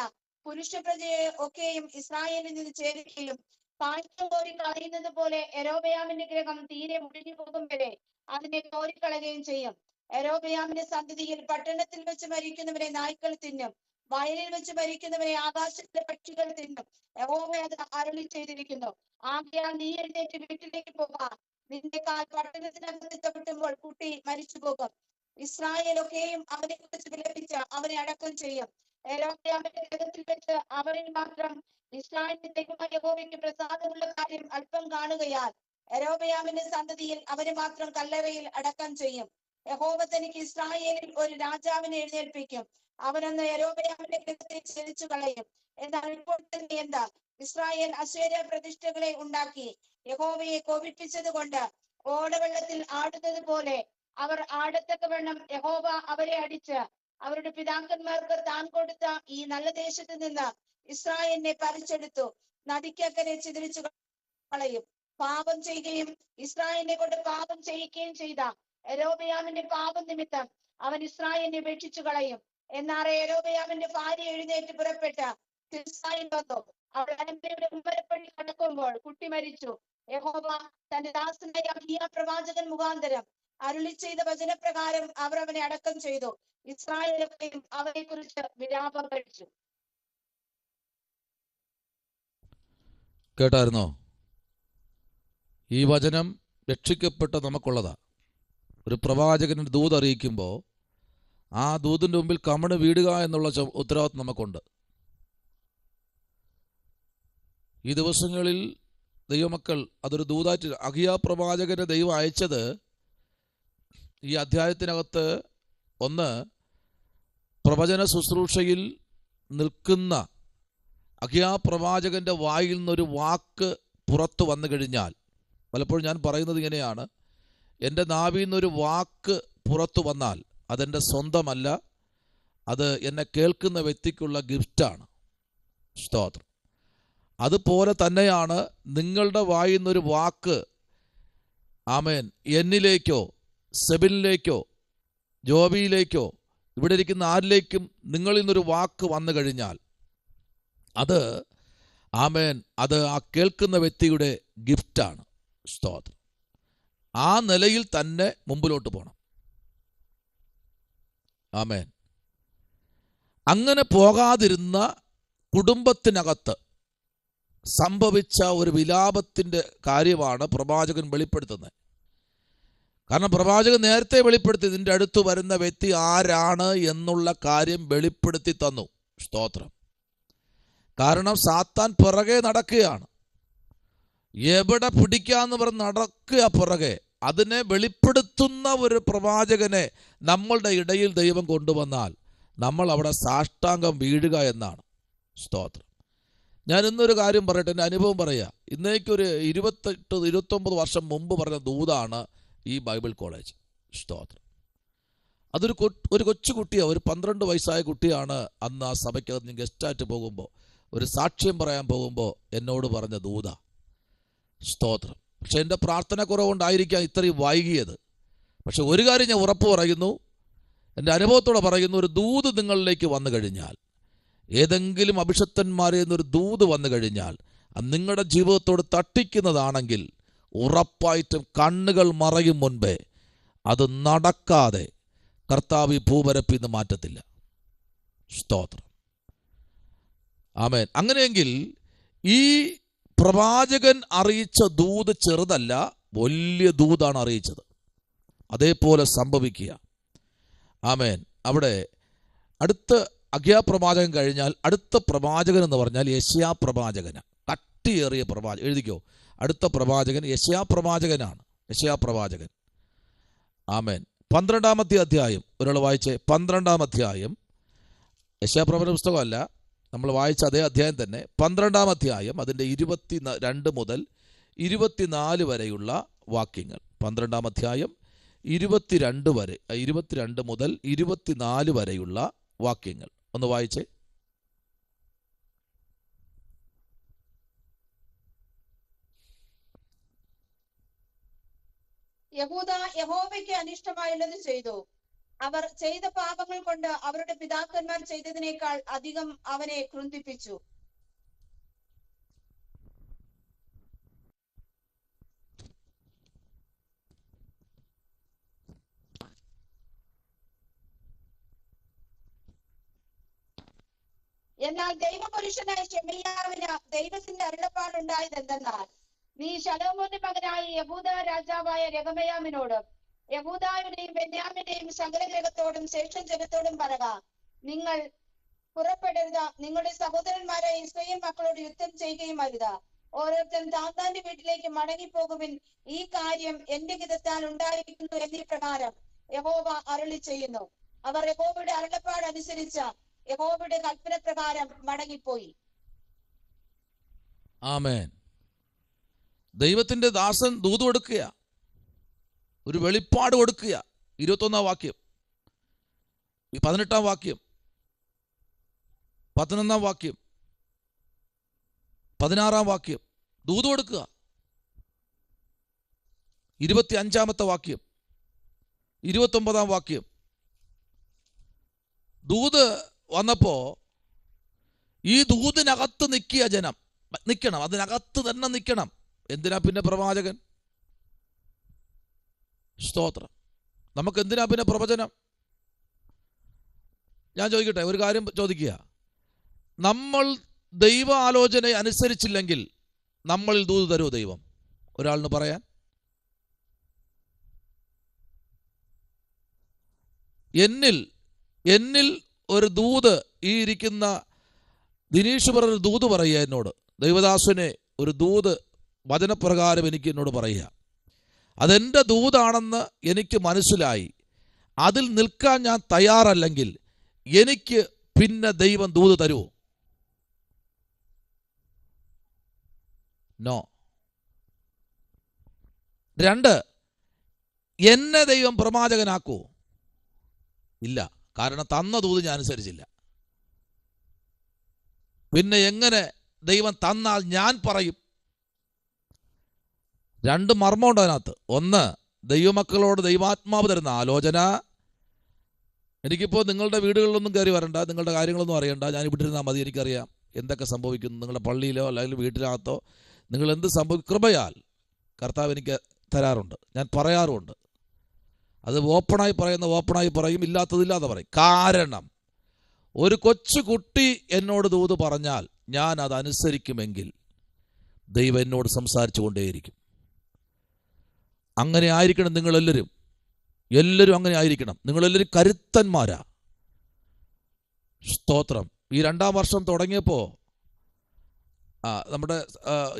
പുരുഷപ്രജയെ ഒക്കെയും ഇസ്രായേലിൽ നിന്ന് ചേരുകയും പാഴ്ച കോരി കളയുന്നത് പോലെ യൊരോബെയാമിന്റെ ഗൃഹം തീരെ മുടിഞ്ഞു പോകും വരെ അതിനെ കോരിക്കളയുകയും ചെയ്യും. യൊരോബെയാമിന്റെ സന്തതിയിൽ പട്ടണത്തിൽ വെച്ച് മരിക്കുന്നവരെ നായ്ക്കൾ തിന്നും, വയലിൽ വെച്ച് മരിക്കുന്നവരെ ആകാശത്തിലെ പക്ഷികൾ തിന്നും. യഹോവ അത് അരുളി ചെയ്തിരിക്കുന്നു. ആകയാൽ നീ എഴുന്നേറ്റ് വീട്ടിലേക്ക് പോകാം. നിന്റെ കാൽ പട്ടണത്തിനകത്ത് ചവിട്ടുമ്പോൾ കുട്ടി മരിച്ചു പോകും. ഇസ്രായേലൊക്കെയും അവനെ കുറിച്ച് വിലപിച്ച് അവനെ അടക്കം ചെയ്യും. യൊരോബെയാമിന്റെ ഗൃഹത്തിൽ വെച്ച് അവരിൽ മാത്രം ഇസ്രായേലിന്റെ ദൈവമായ യഹോവയ്ക്ക് പ്രസാദമുള്ള കാര്യം അല്പം കാണുകയാൽ യൊരോബെയാമിന്റെ സന്തതിയിൽ അവരെ മാത്രം കല്ലറയിൽ അടക്കം ചെയ്യും. യഹോവ തനിക്ക് ഇസ്രായേലിൽ ഒരു രാജാവിനെ എഴുന്നേൽപ്പിക്കും. അവനൊന്ന് യൊരോബെയാമിന്റെ ഗൃഹത്തെ ഛേദിച്ചു കളയും. എന്നാൽ ഇപ്പോൾ തന്നെ എന്താ? ഇസ്രായേൽ അശേര പ്രതിഷ്ഠകളെ ഉണ്ടാക്കി യഹോവയെ കോപിപ്പിച്ചത് കൊണ്ട് ഓടവെള്ളത്തിൽ ആടുന്നത് പോലെ അവർ ആടത്തക്കവണ്ണം യഹോവ അവരെ അടിച്ച് അവരുടെ പിതാക്കന്മാർക്ക് താൻ കൊടുത്ത ഈ നല്ല ദേശത്ത് നിന്ന് ഇസ്രായേലിനെ പറിച്ചെടുത്തു നദിക്കക്കരെ ചിതറിച്ചു കളയും. പാപം ചെയ്യുകയും ഇസ്രായേലിനെ കൊണ്ട് പാപം ചെയ്യിക്കുകയും ചെയ്ത യൊരോബെയാമിന്റെ പാപം നിമിത്തം അവൻ ഇസ്രായേലിനെ ഉപേക്ഷിച്ചു കളയും. എന്നാൽ യൊരോബെയാമിന്റെ ഭാര്യ എഴുന്നേറ്റ് പുറപ്പെട്ട് തിർസായിൽ വന്നു. അവൾ അരമ്പയുടെ ഉമ്മരപ്പടി കടക്കുമ്പോൾ കുട്ടി മരിച്ചു. യഹോവ തന്റെ ദാസനായ അഹിയാ പ്രവാചകൻ മുഖാന്തരം അരുളി ചെയ്ത വചനപ്രകാരം അവർ അവനെ അടക്കം ചെയ്തു. ഇസ്രായേലൊക്കെയും അവനെ കുറിച്ച് വിലാപം കഴിച്ചു. കേട്ടായിരുന്നോ? ഈ വചനം രക്ഷിക്കപ്പെട്ട നമുക്കുള്ളതാ. ഒരു പ്രവാചകന് ദൂത് അറിയിക്കുമ്പോൾ ആ ദൂതിൻ്റെ മുമ്പിൽ കമണ് വീടുക എന്നുള്ള ഉത്തരവാദിത്വം നമുക്കുണ്ട്. ഈ ദിവസങ്ങളിൽ ദൈവമക്കൾ അതൊരു ദൂതായിട്ട് അഹിയാ പ്രവാചകനെ ദൈവം അയച്ചത് ഈ അധ്യായത്തിനകത്ത് ഒന്ന്, പ്രവചന ശുശ്രൂഷയിൽ നിൽക്കുന്ന അഹിയാ പ്രവാചകന്റെ വായിൽ നിന്നൊരു വാക്ക് പുറത്തു വന്നു കഴിഞ്ഞാൽ, പലപ്പോഴും ഞാൻ പറയുന്നത് ഇങ്ങനെയാണ്, എൻ്റെ നാവിൽ നിന്നൊരു വാക്ക് പുറത്തു വന്നാൽ അതെൻ്റെ സ്വന്തമല്ല, അത് എന്നെ കേൾക്കുന്ന വ്യക്തിക്കുള്ള ഗിഫ്റ്റാണ്. സ്തോത്രം. അതുപോലെ തന്നെയാണ് നിങ്ങളുടെ വായിൽ നിന്നൊരു വാക്ക്, ആമേൻ, എന്നിലേക്കോ സെബിനിലേക്കോ ജോബിയിലേക്കോ ഇവിടെ ഇരിക്കുന്ന ആരിലേക്കും നിങ്ങളിൽ നിന്നൊരു വാക്ക് വന്നു കഴിഞ്ഞാൽ അത്, ആമേൻ, അത് ആ കേൾക്കുന്ന വ്യക്തിയുടെ ഗിഫ്റ്റാണ്. സ്തോത്രം. ആ നിലയിൽ തന്നെ മുമ്പിലോട്ട് പോകണം. ആമേൻ. അങ്ങനെ പോകാതിരുന്ന കുടുംബത്തിനകത്ത് സംഭവിച്ച ഒരു വിലാപത്തിൻ്റെ കാര്യമാണ് പ്രവാചകൻ വെളിപ്പെടുത്തുന്നത്. കാരണം പ്രവാചകൻ നേരത്തെ വെളിപ്പെടുത്തി, നിന്റെ അടുത്ത് വരുന്ന വ്യക്തി ആരാണ് എന്നുള്ള കാര്യം വെളിപ്പെടുത്തി തന്നു. സ്തോത്രം. കാരണം സാത്താൻ പിറകെ നടക്കുകയാണ്. എവിടെ പിടിക്കാന്ന് പറഞ്ഞ് നടക്കുക പിറകെ. അതിനെ വെളിപ്പെടുത്തുന്ന ഒരു പ്രവാചകനെ നമ്മളുടെ ഇടയിൽ ദൈവം കൊണ്ടുവന്നാൽ നമ്മൾ അവിടെ സാഷ്ടാംഗം വീഴുക എന്നാണ്. സ്തോത്രം. ഞാൻ ഇന്നൊരു കാര്യം പറയട്ടെ, എൻ്റെ അനുഭവം പറയുക. ഇന്നേക്കൊരു 28-29 വർഷം മുമ്പ് പറഞ്ഞ ദൂതാണ് ഈ ബൈബിൾ കോളേജ്. സ്തോത്രം. അതൊരു കൊച്ചുകുട്ടിയാണ്, ഒരു 12 വയസ്സായ കുട്ടിയാണ്. അന്ന് ആ സഭയ്ക്കകത്ത് ഞാൻ ഗസ്റ്റായിട്ട് പോകുമ്പോൾ, ഒരു സാക്ഷ്യം പറയാൻ പോകുമ്പോൾ എന്നോട് പറഞ്ഞ ദൂത. സ്തോത്രം. പക്ഷെ എൻ്റെ പ്രാർത്ഥന കുറവുകൊണ്ടായിരിക്കാം ഇത്രയും വൈകിയത്. പക്ഷെ ഒരു കാര്യം ഞാൻ ഉറപ്പ് പറയുന്നു, എൻ്റെ അനുഭവത്തോടെ പറയുന്നു, ഒരു ദൂത് നിങ്ങളിലേക്ക് വന്നു കഴിഞ്ഞാൽ ഏതെങ്കിലും അഭിഷക്തന്മാരെ എന്നൊരു ദൂത് വന്നു കഴിഞ്ഞാൽ അത് നിങ്ങളുടെ ജീവിതത്തോട് തട്ടിക്കുന്നതാണെങ്കിൽ ഉറപ്പായിട്ടും കണ്ണുകൾ മറയും മുൻപേ അത് നടക്കാതെ കർത്താവ് ഈ ഭൂപരപ്പിൽ നിന്ന് മാറ്റത്തില്ല. സ്തോത്രം. ആമേൻ. അങ്ങനെയെങ്കിൽ ഈ പ്രവാചകൻ അറിയിച്ച ദൂത് ചെറുതല്ല, വലിയ ദൂതാണ് അറിയിച്ചത്. അതേപോലെ സംഭവിക്കുക. ആമേൻ. അവിടെ അടുത്ത അഗ്യാപ്രവാചകൻ കഴിഞ്ഞാൽ അടുത്ത പ്രവാചകൻ എന്ന് പറഞ്ഞാൽ യെശയ്യാ പ്രവാചകന്. കട്ടിയേറിയ പ്രവാചകൻ. എഴുതിക്കോ, അടുത്ത പ്രവാചകൻ യെശയ്യാ പ്രവാചകനാണ്. യെശയ്യാ പ്രവാചകൻ. ആമേൻ. 12-ാമത്തെ അധ്യായം ഒരാൾ വായിച്ചേ. 12-ാം അധ്യായം, യെശയ്യാ പ്രവചന പുസ്തകമല്ല, നമ്മൾ വായിച്ച അതേ അധ്യായം തന്നെ. 12-ാം അധ്യായം അതിൻ്റെ 22 മുതൽ 24 വരെയുള്ള വാക്യങ്ങൾ. 12-ാം അധ്യായം 22 മുതൽ 24 വരെയുള്ള വാക്യങ്ങൾ ഒന്ന് വായിച്ചേ. യഹൂദ യഹോവയ്ക്ക് അനിഷ്ടമായുള്ളത് ചെയ്തു. അവർ ചെയ്ത പാപങ്ങൾ കൊണ്ട് അവരുടെ പിതാക്കന്മാർ ചെയ്തതിനേക്കാൾ അധികം അവനെ ക്രുന്തിപ്പിച്ചു. എന്നാൽ ദൈവപുരുഷനായ ശെമയ്യാവിന് ദൈവത്തിന്റെ അരുളപ്പാടുണ്ടായത് എന്തെന്നാൽ, നീ ശലോമോന്റെ മകനായ യഹൂദ രാജാവായ രെഹബെയാമിനോടും യഹൂദായുടെയും ബെന്യാമിന്റെയും സകല ഗ്രഹത്തോടും ശേഷം ജനത്തോടും പറക, നിങ്ങൾ പുറപ്പെടരുത്, നിങ്ങളുടെ സഹോദരന്മാരായ ഇസ്രായേൽ മക്കളോട് യുദ്ധം ചെയ്യുകയും അരുത്. ഓരോരുത്തരും താന്താന്റെ വീട്ടിലേക്ക് മടങ്ങിപ്പോകുവിൻ. ഈ കാര്യം എന്റെ ഹിതത്താൽ ഉണ്ടായിരിക്കുന്നു എന്നീ പ്രകാരം യഹോവ അരുളി ചെയ്യുന്നു. അവർ യഹോവയുടെ അരുളപ്പാട് അനുസരിച്ച യഹോവയുടെ കൽപ്പന പ്രകാരം മടങ്ങിപ്പോയി. ആമേൻ. ദൈവത്തിന്റെ ദാസൻ ദൂത് കൊടുക്കുക, ഒരു വെളിപ്പാട് കൊടുക്കുക. 21-ാം വാക്യം, 18-ാം വാക്യം, 11-ാം വാക്യം, 16-ാം വാക്യം ദൂത് കൊടുക്കുക. 25-ാമത്തെ വാക്യം, 29-ാം വാക്യം. ദൂത് വന്നപ്പോ ഈ ദൂതിനകത്ത് നിൽക്കുക ജനം. നിൽക്കണം, അതിനകത്ത് തന്നെ നിൽക്കണം. എന്തിനാ പിന്നെ പ്രവാചകൻ? സ്തോത്രം. നമുക്ക് എന്തിനാ പിന്നെ പ്രവചനം? ഞാൻ ചോദിക്കട്ടെ, ഒരു കാര്യം ചോദിക്കുക. നമ്മൾ ദൈവ ആലോചന അനുസരിച്ചില്ലെങ്കിൽ നമ്മളിൽ ദൂത് തരുമോ ദൈവം ഒരാളിന് പറയാൻ? എന്നിൽ ഒരു ദൂത്, ഈ ഇരിക്കുന്ന ദിനീഷ് പറഞ്ഞ ദൂത് പറയുക എന്നോട്, ദൈവദാസനെ ഒരു ദൂത് വചനപ്രകാരം എനിക്ക് എന്നോട് പറയുക. അതെൻ്റെ ദൂതാണെന്ന് എനിക്ക് മനസ്സിലായി. അതിൽ നിൽക്കാൻ ഞാൻ തയ്യാറല്ലെങ്കിൽ എനിക്ക് പിന്നെ ദൈവം ദൂത് തരുമോ? നോ. 2, എന്നെ ദൈവം പ്രവാചകനാക്കൂ? ഇല്ല. കാരണം തന്ന ദൂത് ഞാൻ അനുസരിച്ചില്ല. പിന്നെ എങ്ങനെ ദൈവം തന്നാൽ ഞാൻ പറയും? 2 മർമ്മമുണ്ട് അതിനകത്ത്. 1, ദൈവമക്കളോട് ദൈവാത്മാവ് തരുന്ന ആലോചന. എനിക്കിപ്പോൾ നിങ്ങളുടെ വീടുകളിലൊന്നും കയറി വരണ്ട, നിങ്ങളുടെ കാര്യങ്ങളൊന്നും അറിയണ്ട, ഞാൻ ഇവിടെ ഇരുന്നാൽ മതി. എനിക്കറിയാം എന്തൊക്കെ സംഭവിക്കുന്നു. നിങ്ങളുടെ പള്ളിയിലോ അല്ലെങ്കിൽ വീട്ടിനകത്തോ നിങ്ങൾ എന്ത് കൃപയാൽ കർത്താവ് എനിക്ക് തരാറുണ്ട്, ഞാൻ പറയാറുമുണ്ട്. അത് ഓപ്പണായി ഓപ്പണായി പറയും, ഇല്ലാത്തതില്ലാതെ പറയും. കാരണം ഒരു കൊച്ചു കുട്ടി എന്നോട് ദൂത് പറഞ്ഞാൽ ഞാൻ അത് അനുസരിക്കുമെങ്കിൽ ദൈവം എന്നോട് സംസാരിച്ചു കൊണ്ടേയിരിക്കും. അങ്ങനെ ആയിരിക്കണം നിങ്ങളെല്ലാവരും. എല്ലാവരും അങ്ങനെ ആയിരിക്കണം. നിങ്ങളെല്ലാവരും കരുത്തന്മാരാ. സ്തോത്രം. ഈ 2-ാം വർഷം തുടങ്ങിയപ്പോൾ നമ്മുടെ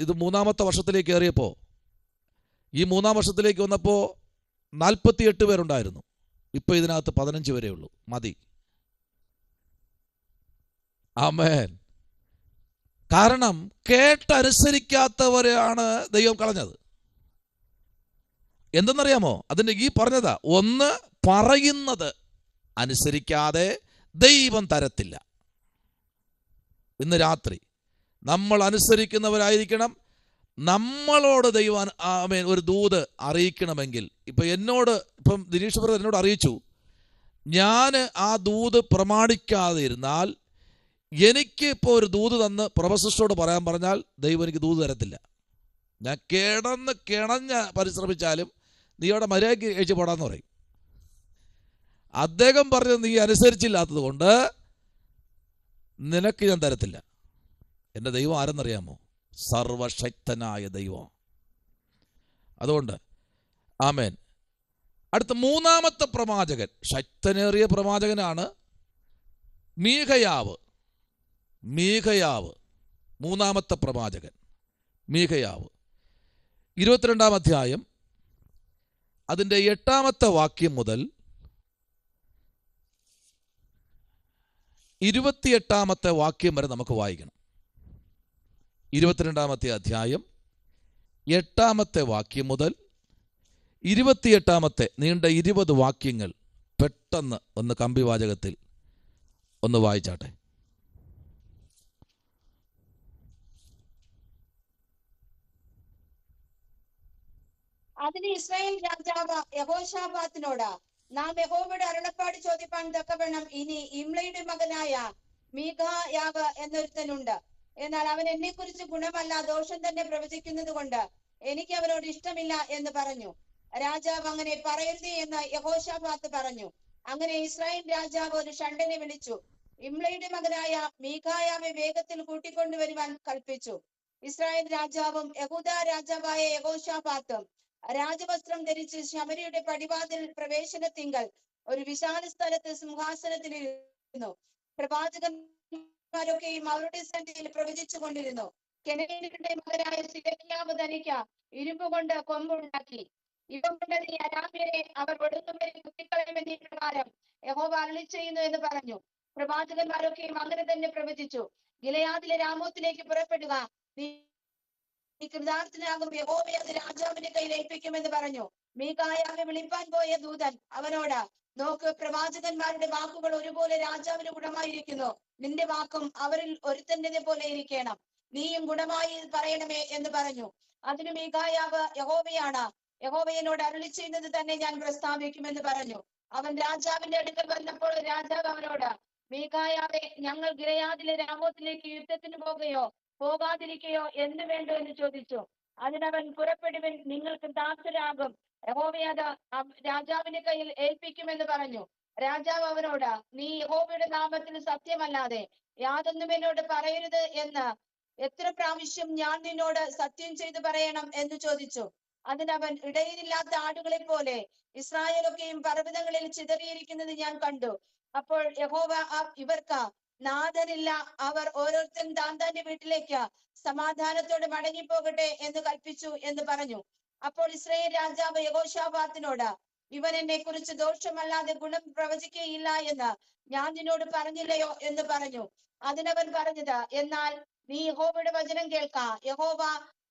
ഇത് 3-ാമത്തെ വർഷത്തിലേക്ക് കയറിയപ്പോൾ, ഈ 3-ാം വർഷത്തിലേക്ക് വന്നപ്പോൾ 48 പേരുണ്ടായിരുന്നു. ഇപ്പം ഇതിനകത്ത് 15 വരെ ഉള്ളൂ. മതി. ആമേൻ. കാരണം കേട്ടനുസരിക്കാത്തവരെയാണ് ദൈവം കളഞ്ഞത്. എന്തെന്നറിയാമോ? അതിൻ്റെ ഈ പറഞ്ഞതാ, 1, പറയുന്നത് അനുസരിക്കാതെ ദൈവം തരത്തില്ല. ഇന്ന് രാത്രി നമ്മൾ അനുസരിക്കുന്നവരായിരിക്കണം. നമ്മളോട് ദൈവം ഒരു ദൂത് അറിയിക്കണമെങ്കിൽ, ഇപ്പം ദിനീഷ് ബ്രദർ എന്നോട് അറിയിച്ചു, ഞാൻ ആ ദൂത് പ്രമാണിക്കാതെ ഇരുന്നാൽ എനിക്ക് ഇപ്പോൾ ഒരു ദൂത് തന്ന് പ്രൊഫസറോട് പറയാൻ പറഞ്ഞാൽ ദൈവം എനിക്ക് ദൂത് തരത്തില്ല. ഞാൻ കിണഞ്ഞ് പരിശ്രമിച്ചാലും നീ അവിടെ മര്യാദയ്ക്ക് കഴിച്ച് പോടാന്ന് പറയും. അദ്ദേഹം പറഞ്ഞത് നീ അനുസരിച്ചില്ലാത്തത് കൊണ്ട് നിനക്ക് ഞാൻ തരത്തില്ല. എൻ്റെ ദൈവം ആരെന്നറിയാമോ? സർവശക്തനായ ദൈവം. അതുകൊണ്ട് ആമേൻ. അടുത്ത മൂന്നാമത്തെ പ്രവാചകൻ, ശക്തനേറിയ പ്രവാചകനാണ് മീഖയാവ്. മൂന്നാമത്തെ പ്രവാചകൻ മീഖയാവ്. 22-ാം അധ്യായം അതിൻ്റെ 8-ാമത്തെ വാക്യം മുതൽ 28-ാമത്തെ വാക്യം വരെ നമുക്ക് വായിക്കണം. 22-ാമത്തെ അധ്യായം 8-ാമത്തെ വാക്യം മുതൽ 28-ാമത്തെ നീണ്ട 20 വാക്യങ്ങൾ പെട്ടെന്ന് ഒന്ന് കമ്പിവാചകത്തിൽ ഒന്ന് വായിച്ചാട്ടെ. അതിന് ഇസ്രായേൽ രാജാവ് യഹോശാഫാത്തിനോട്, നാം യഹോവയുടെ അരുളപ്പാട് ചോദിപ്പാൻ തക്കവണ്ണം ഇനി ഇമ്ലയുടെ മകനായ മീഖയാവ് എന്നൊരുത്തനുണ്ട്. എന്നാൽ അവൻ എന്നെ കുറിച്ച് ഗുണമല്ല ദോഷം തന്നെ പ്രവചിക്കുന്നത് കൊണ്ട് എനിക്ക് അവനോട് ഇഷ്ടമില്ല എന്ന് പറഞ്ഞു. രാജാവ് അങ്ങനെ പറയരുതേ എന്ന് യഹോശാഫാത്ത് പറഞ്ഞു. അങ്ങനെ ഇസ്രായേൽ രാജാവ് ഒരു ഷണ്ഡനെ വിളിച്ചു ഇമ്ലയുടെ മകനായ മീഖായാവെ വേഗത്തിൽ കൂട്ടിക്കൊണ്ടുവരുവാൻ കൽപ്പിച്ചു. ഇസ്രായേൽ രാജാവും യഹൂദ രാജാവായ യഹോശാഫാത്തും രാജവസ്ത്രം ധരിച്ച് ശമരിയുടെ പടിവാതിൽ പ്രവേശനത്തിങ്കൽ ഒരു വിശാല സ്ഥലത്ത് സിംഹാസനത്തിലിരുന്നു. പ്രവാചകന്മാരൊക്കെയും അവരുടെ സന്നിധിയിൽ പ്രവചിച്ചു കൊണ്ടിരുന്നു. കെനേനയുടെ മകനായ സിദെക്കീയാവ് തനിക്ക് ഇരുമ്പ് കൊണ്ട് കൊമ്പുണ്ടാക്കി. ഇവ കൊണ്ട് നീ അരാമ്യരെ അവർ ഒടുക്കം വരെ കുത്തിക്കളയുമെന്നീ പ്രകാരം യഹോവ അരുളിച്ചെയ്യുന്നു എന്ന് പറഞ്ഞു. പ്രവാചകന്മാരൊക്കെയും അങ്ങനെ തന്നെ പ്രവചിച്ചു. ഗിലെയാദിലെ രാമോത്തിലേക്ക് പുറപ്പെടുക, നീ കൃതാർത്ഥനാകും, യഹോവയെ അത് രാജാവിന്റെ കയ്യിൽ ഏൽപ്പിക്കുമെന്ന് പറഞ്ഞു. മീഖായാവെ വിളിപ്പാൻ പോയ ദൂതൻ അവനോട്, നോക്ക്, പ്രവാചകന്മാരുടെ വാക്കുകൾ ഒരുപോലെ രാജാവിന് ഗുണമായിരിക്കുന്നു. നിന്റെ വാക്കും അവരിൽ ഒരുത്തന്റെ പോലെ ഇരിക്കണം. നീയും ഗുണമായി പറയണമേ എന്ന് പറഞ്ഞു. അതിന് മീഖായാവ്, യഹോവയാണ്, യഹോവയോട് അരുളി ചെയ്യുന്നത് തന്നെ ഞാൻ പ്രസ്താവിക്കുമെന്ന് പറഞ്ഞു. അവൻ രാജാവിന്റെ അടുക്കൽ വന്നപ്പോൾ രാജാവ് അവനോട്, മീഖായാവെ, ഞങ്ങൾ ഗിലെയാദിലെ രാമോത്തിലേക്ക് യുദ്ധത്തിന് പോകാതിരിക്കയോ എന്ന് വേണ്ടോ എന്ന് ചോദിച്ചു. അതിനവൻ, പുറപ്പെടുവിൻ, നിങ്ങൾക്ക് ദാസരാകും, യഹോവയെ അത് രാജാവിന്റെ കയ്യിൽ ഏൽപ്പിക്കുമെന്ന് പറഞ്ഞു. രാജാവ് അവനോട്, നീ യഹോവയുടെ നാമത്തിൽ സത്യമല്ലാതെ യാതൊന്നും എന്നോട് പറയരുത് എന്ന് എത്ര പ്രാവശ്യം ഞാൻ നിന്നോട് സത്യം ചെയ്തു പറയണം എന്ന് ചോദിച്ചു. അതിനവൻ, ഇടയിലില്ലാത്ത ആടുകളെ പോലെ ഇസ്രായേലൊക്കെയും പർവ്വതങ്ങളിൽ ചിതറിയിരിക്കുന്നത് ഞാൻ കണ്ടു. അപ്പോൾ യഹോവ, ഇവർക്ക് നാഥനില്ല, അവർ ഓരോരുത്തരും താന്താന്റെ വീട്ടിലേക്ക് സമാധാനത്തോടെ മടങ്ങിപ്പോകട്ടെ എന്ന് കൽപ്പിച്ചു എന്ന് പറഞ്ഞു. അപ്പോൾ ഇസ്രായേൽ രാജാവ് യഹോശാഫാത്തിനോട്, ഇവൻ എന്നെ കുറിച്ച് ദോഷമല്ലാതെ ഗുണം പ്രവചിക്കുകയില്ല എന്ന് ഞാൻ നിന്നോട് പറഞ്ഞില്ലയോ എന്ന് പറഞ്ഞു. അതിനവൻ പറഞ്ഞത്, എന്നാൽ നീ യഹോവയുടെ വചനം കേൾക്ക. യഹോവ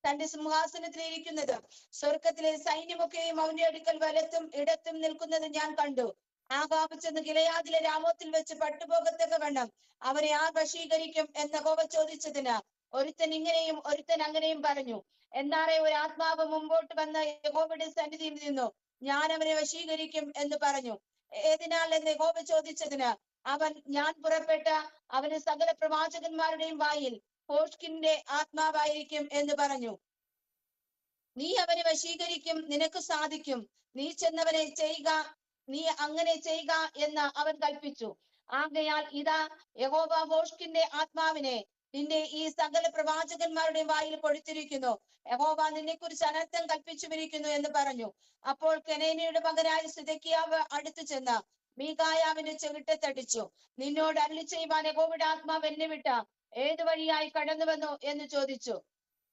തന്റെ സിംഹാസനത്തിൽ ഇരിക്കുന്നത് സ്വർഗത്തിലെ സൈന്യമൊക്കെയും അവന്റെ അടുക്കൽ വലത്തും ഇടത്തും നിൽക്കുന്നത് ഞാൻ കണ്ടു. ആഹാബ് ചെന്ന് ഗിലെയാദിലെ രാമോത്തിൽ വെച്ച് പട്ടുപോകത്തക്കവണ്ണം അവരെ ആർ വശീകരിക്കും എന്ന് യഹോവ ചോദിച്ചതിന് ഒരുത്തൻ ഇങ്ങനെയും ഒരുത്തൻ അങ്ങനെയും പറഞ്ഞു. എന്നാറെ ഒരു ആത്മാവ് മുമ്പോട്ട് വന്ന യഹോവയുടെ സന്നിധിയിൽ നിന്നു, ഞാൻ അവനെ വശീകരിക്കും എന്ന് പറഞ്ഞു. ഏതിനാൽ എന്ന് യഹോവ ചോദിച്ചതിന് അവൻ, ഞാൻ പുറപ്പെട്ട അവന് സകല പ്രവാചകന്മാരുടെയും വായിൽ ഹോഷ്കിന്റെ ആത്മാവായിരിക്കും എന്ന് പറഞ്ഞു. നീ അവനെ വശീകരിക്കും, നിനക്ക് സാധിക്കും, നീ ചെന്നവനെ ചെയ്യുക, നീ അങ്ങനെ ചെയ്യുക എന്ന് അവൻ കൽപ്പിച്ചു. ആകയാൽ ഇതാ, യഹോവ ഹോഷ്കിന്റെ ആത്മാവിനെ നിന്റെ ഈ സകല പ്രവാചകന്മാരുടെ വായിൽ കൊടുത്തിരിക്കുന്നു. യഹോവ നിന്നെ കുറിച്ച് അനർത്ഥം കൽപ്പിച്ചുമിരിക്കുന്നു എന്ന് പറഞ്ഞു. അപ്പോൾ കെനേനയുടെ മകനായ സിദെക്കീയാവ് അടുത്തു ചെന്ന് മീഖായാവിന്റെ ചെവിട്ടത്തടിച്ചു. നിന്നോട് അരുളി ചെയ്യുവാൻ യഹോവയുടെ ആത്മാവ് എന്നെ വിട്ട ഏതു വഴിയായി കടന്നു വന്നു എന്ന് ചോദിച്ചു.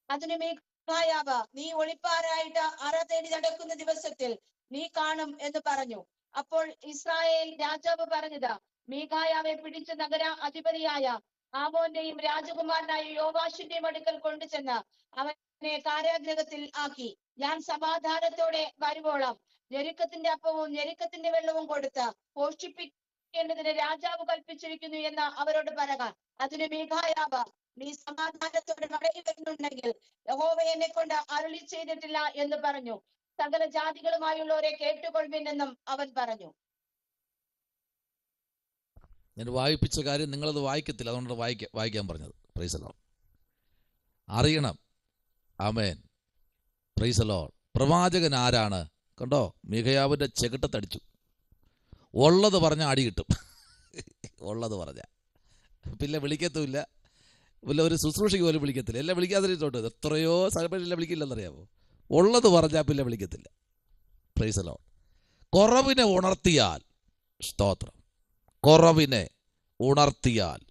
അതിന് മീഖായാവ്, നീ ഒളിപ്പാറായിട്ട് അറ തേടി നടക്കുന്ന ദിവസത്തിൽ നീ കാണും എന്ന് പറഞ്ഞു. അപ്പോൾ ഇസ്രായേൽ രാജാവ് പറഞ്ഞത്, മീഖായാവെ പിടിച്ച് നഗര അധിപതിയായ ആമോന്റെയും രാജകുമാരനായ യോവാശിന്റെയും അടുക്കൽ കൊണ്ടുചെന്ന് അവനെ കാരാഗൃഹത്തിൽ ആക്കി. ഞാൻ സമാധാനത്തോടെ വരുവോളം ഞെരുക്കത്തിന്റെ അപ്പവും ഞെരുക്കത്തിന്റെ വെള്ളവും കൊടുത്ത് പോഷിപ്പിക്കേണ്ടതിന് രാജാവ് കൽപ്പിച്ചിരിക്കുന്നു എന്ന് അവരോട് പറക. അതിന് മീഖായാവ്, നീ സമാധാനത്തോടെ മടങ്ങി വരുന്നുണ്ടെങ്കിൽ യഹോവ എന്നെ കൊണ്ട് അരുളി ചെയ്തിട്ടില്ല എന്ന് പറഞ്ഞു. സകല ജാതികളുമായുള്ളവരെ കേട്ടുകൊള്ളുവിൻ എന്നും അവൻ പറഞ്ഞു. ഞാൻ വായിപ്പിച്ച കാര്യം നിങ്ങളത് വായിക്കത്തില്ല, അതുകൊണ്ട് വായിക്കാൻ പറഞ്ഞത്. Praise the Lord. അറിയണം. ആമേൻ. Praise the Lord. പ്രവാചകൻ ആരാണ്? കണ്ടോ, മിഖയാവിൻ്റെ ചെകിട്ടത്തടിച്ചു. ഉള്ളത് പറഞ്ഞാൽ അടി കിട്ടും. ഉള്ളത് പറഞ്ഞാൽ പിന്നെ വിളിക്കത്തുമില്ല, പിന്നെ ഒരു ശുശ്രൂഷയ്ക്ക് പോലും വിളിക്കത്തില്ല. എല്ലാം വിളിക്കാതിരിച്ചോട്ട് എത്രയോ സ്ഥലപ്പെട്ടില്ല വിളിക്കില്ലെന്നറിയാമോ. ഉള്ളത് പറഞ്ഞാൽ പിന്നെ വിളിക്കത്തില്ല. Praise the Lord. കുറവിനെ ഉണർത്തിയാൽ, സ്തോത്രം, കുറവിനെ ഉണർത്തിയാൽ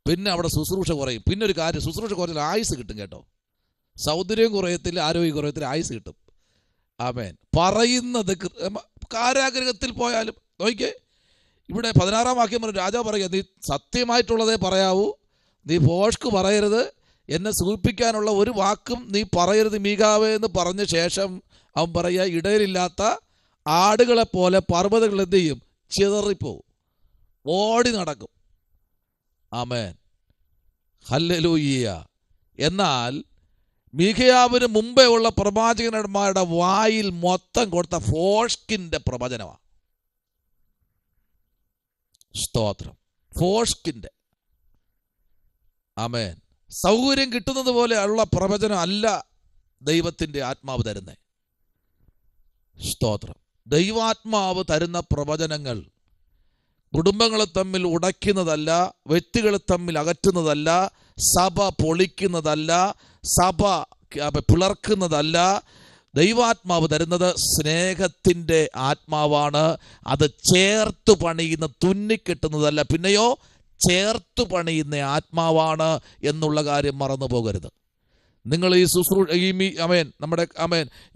പിന്നെ അവിടെ ശുശ്രൂഷ കുറയും. പിന്നെ ഒരു കാര്യം, ശുശ്രൂഷ കുറച്ചാൽ ആയുസ് കിട്ടും കേട്ടോ. സൗന്ദര്യം കുറയത്തില്ല, ആരോഗ്യം കുറയത്തില്ല, ആയുസ് കിട്ടും. ആമേൻ. പറയുന്നത് കാരാഗ്രഹത്തിൽ പോയാലും നോക്കിക്കേ, ഇവിടെ 16-ാം വാക്യം പറഞ്ഞു, രാജാവ് പറയുക, നീ സത്യമായിട്ടുള്ളതേ പറയാവൂ, നീ ഭോഷ്ക് പറയരുത്, എന്നെ സൂചിപ്പിക്കാനുള്ള ഒരു വാക്കും നീ പറയരുത് മീഖാവേ എന്ന് പറഞ്ഞ ശേഷം അവൻ പറയുക, ഇടയിലില്ലാത്ത ആടുകളെപ്പോലെ പർവ്വതങ്ങൾ എന്ത് ചെയ്യും? ചിതറിപ്പോവും, ഓടി നടക്കും. ആമേൻ. ഹല്ലേലൂയ്യ. എന്നാൽ മീഖയാവിന് മുമ്പേ ഉള്ള പ്രവാചകന്മാരുടെ വായിൽ മൊത്തം കൊടുത്ത ഭോഷ്കിന്റെ പ്രവചനമാണ്. സ്തോത്രം. ഭോഷ്കിന്റെ. ആമേൻ. സൗകര്യം കിട്ടുന്നത് പോലെ ഉള്ള പ്രവചനം അല്ല ദൈവത്തിൻ്റെ ആത്മാവ് തരുന്നേ. സ്തോത്രം. ദൈവാത്മാവ് തരുന്ന പ്രവചനങ്ങൾ കുടുംബങ്ങളെ തമ്മിൽ ഉടയ്ക്കുന്നതല്ല, വ്യക്തികളെ തമ്മിൽ അകറ്റുന്നതല്ല, സഭ പൊളിക്കുന്നതല്ല, സഭ പിളർക്കുന്നതല്ല. ദൈവാത്മാവ് തരുന്നത് സ്നേഹത്തിൻ്റെ ആത്മാവാണ്. അത് ചേർത്ത് പണിയുന്ന, തുന്നിക്കെട്ടുന്നതല്ല, പിന്നെയോ ചേർത്ത് പണിയുന്ന ആത്മാവാണ് എന്നുള്ള കാര്യം മറന്നു പോകരുത്. നിങ്ങൾ ഈ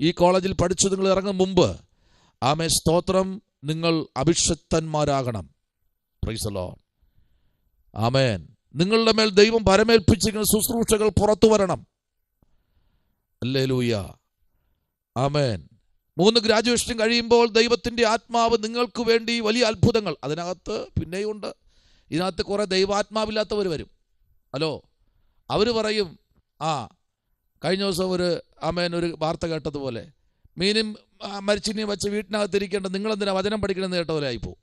ഈ കോളേജിൽ പഠിച്ചു നിങ്ങൾ ഇറങ്ങും മുമ്പ്, ആമേൻ, സ്തോത്രം, നിങ്ങൾ അഭിഷിക്തന്മാരാകണം. Praise the Lord. ആമേൻ. നിങ്ങളുടെ മേൽ ദൈവം പരമേൽപ്പിച്ചിരിക്കുന്ന ശുശ്രൂഷകൾ പുറത്തു വരണം. ഹല്ലേലൂയ. ആമേൻ. 3 ഗ്രാജുവേഷൻ കഴിയുമ്പോൾ ദൈവത്തിൻ്റെ ആത്മാവ് നിങ്ങൾക്ക് വേണ്ടി വലിയ അത്ഭുതങ്ങൾ. അതിനകത്ത് പിന്നെയുണ്ട്, ഇതിനകത്ത് കുറേ ദൈവാത്മാവില്ലാത്തവർ വരും. ഹലോ, അവർ പറയും, കഴിഞ്ഞ ദിവസം ഒരു വാർത്ത കേട്ടതുപോലെ, മീനും മരിച്ചിനെയും വെച്ച് വീട്ടിനകത്തിരിക്കേണ്ട നിങ്ങളെന്തിനാ വചനം പഠിക്കണമെന്ന് കേട്ട പോലെ ആയിപ്പോ.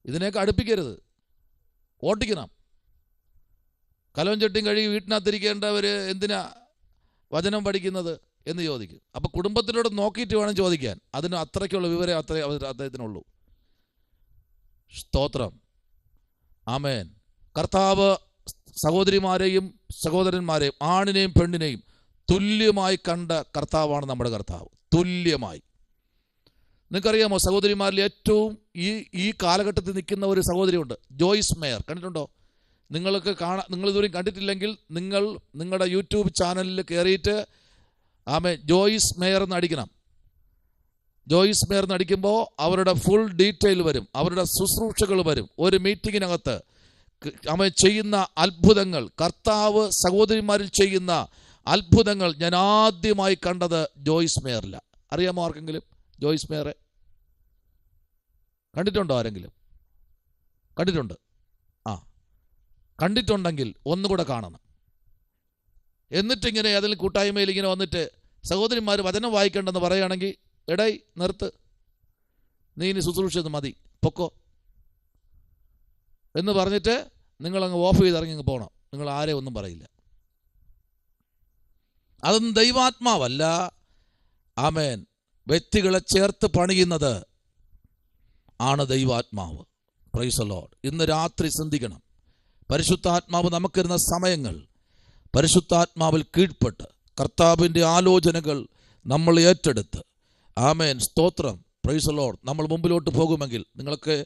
ഇതിനെയൊക്കെ അടുപ്പിക്കരുത്, ഓട്ടിക്കണം. കലവും ചട്ടിയും കഴുകി വീട്ടിനകത്തിരിക്കേണ്ടവർ എന്തിനാ വചനം പഠിക്കുന്നത് എന്ന് ചോദിക്കും. അപ്പോൾ കുടുംബത്തിനോട് നോക്കിയിട്ട് വേണം ചോദിക്കാൻ. അതിന് അത്രയ്ക്കുള്ള വിവരം അദ്ദേഹത്തിനുള്ളൂ. സ്തോത്രം. ആമേൻ. കർത്താവ് സഹോദരിമാരെയും സഹോദരന്മാരെയും ആണിനെയും പെണ്ണിനെയും തുല്യമായി കണ്ട കർത്താവാണ് നമ്മുടെ കർത്താവ്. തുല്യമായി. നിങ്ങൾക്കറിയാമോ, സഹോദരിമാരിൽ ഏറ്റവും ഈ കാലഘട്ടത്തിൽ നിൽക്കുന്ന ഒരു സഹോദരിയുണ്ട്, ജോയ്സ് മേയർ. കണ്ടിട്ടുണ്ടോ? നിങ്ങൾ ഇതുവരെയും കണ്ടിട്ടില്ലെങ്കിൽ നിങ്ങളുടെ യൂട്യൂബ് ചാനലിൽ കയറിയിട്ട് ജോയ്സ് മേയർ എന്ന് അടിക്കണം. ജോയ്സ് മേയർ എന്ന് അടിക്കുമ്പോൾ അവരുടെ ഫുൾ ഡീറ്റെയിൽ വരും, അവരുടെ ശുശ്രൂഷകൾ വരും. ഒരു മീറ്റിങ്ങിനകത്ത് ചെയ്യുന്ന അത്ഭുതങ്ങൾ, കർത്താവ് സഹോദരിമാരിൽ ചെയ്യുന്ന അത്ഭുതങ്ങൾ ഞാൻ ആദ്യമായി കണ്ടത് ജോയ്സ് മേയറില്ല. അറിയാമോ ആർക്കെങ്കിലും ജോയ്സ് മേയറെ? കണ്ടിട്ടുണ്ടോ? ആരെങ്കിലും കണ്ടിട്ടുണ്ട്? കണ്ടിട്ടുണ്ടെങ്കിൽ ഒന്നുകൂടെ കാണണം. എന്നിട്ടിങ്ങനെ ഏതെങ്കിലും കൂട്ടായ്മയിൽ ഇങ്ങനെ വന്നിട്ട് സഹോദരിമാർ വചനം വായിക്കേണ്ടെന്ന് പറയുകയാണെങ്കിൽ, എടായി നിർത്ത്, നീ ഇനി ശുശ്രൂഷത് മതി, പൊക്കോ എന്ന് പറഞ്ഞിട്ട് നിങ്ങളങ്ങ് ഓഫ് ചെയ്ത് ഇറങ്ങി പോകണം. നിങ്ങൾ ആരെ ഒന്നും പറയില്ല. അതൊന്നും ദൈവാത്മാവല്ല. ആമേൻ. വ്യക്തികളെ ചേർത്ത് പണിയുന്നത് ആണ് ദൈവാത്മാവ്. Price the Lord. ഇന്ന് രാത്രി ചിന്തിക്കണം, പരിശുദ്ധാത്മാവ് നമുക്കിരുന്ന സമയങ്ങൾ പരിശുദ്ധാത്മാവിൽ കീഴ്പ്പെട്ട് കർത്താവിൻ്റെ ആലോചനകൾ നമ്മൾ ഏറ്റെടുത്ത്, ആമേൻ, സ്തോത്രം, പ്രൈസ് ദി ലോർഡ്, നമ്മൾ മുമ്പിലോട്ട് പോകുമെങ്കിൽ, നിങ്ങൾക്ക്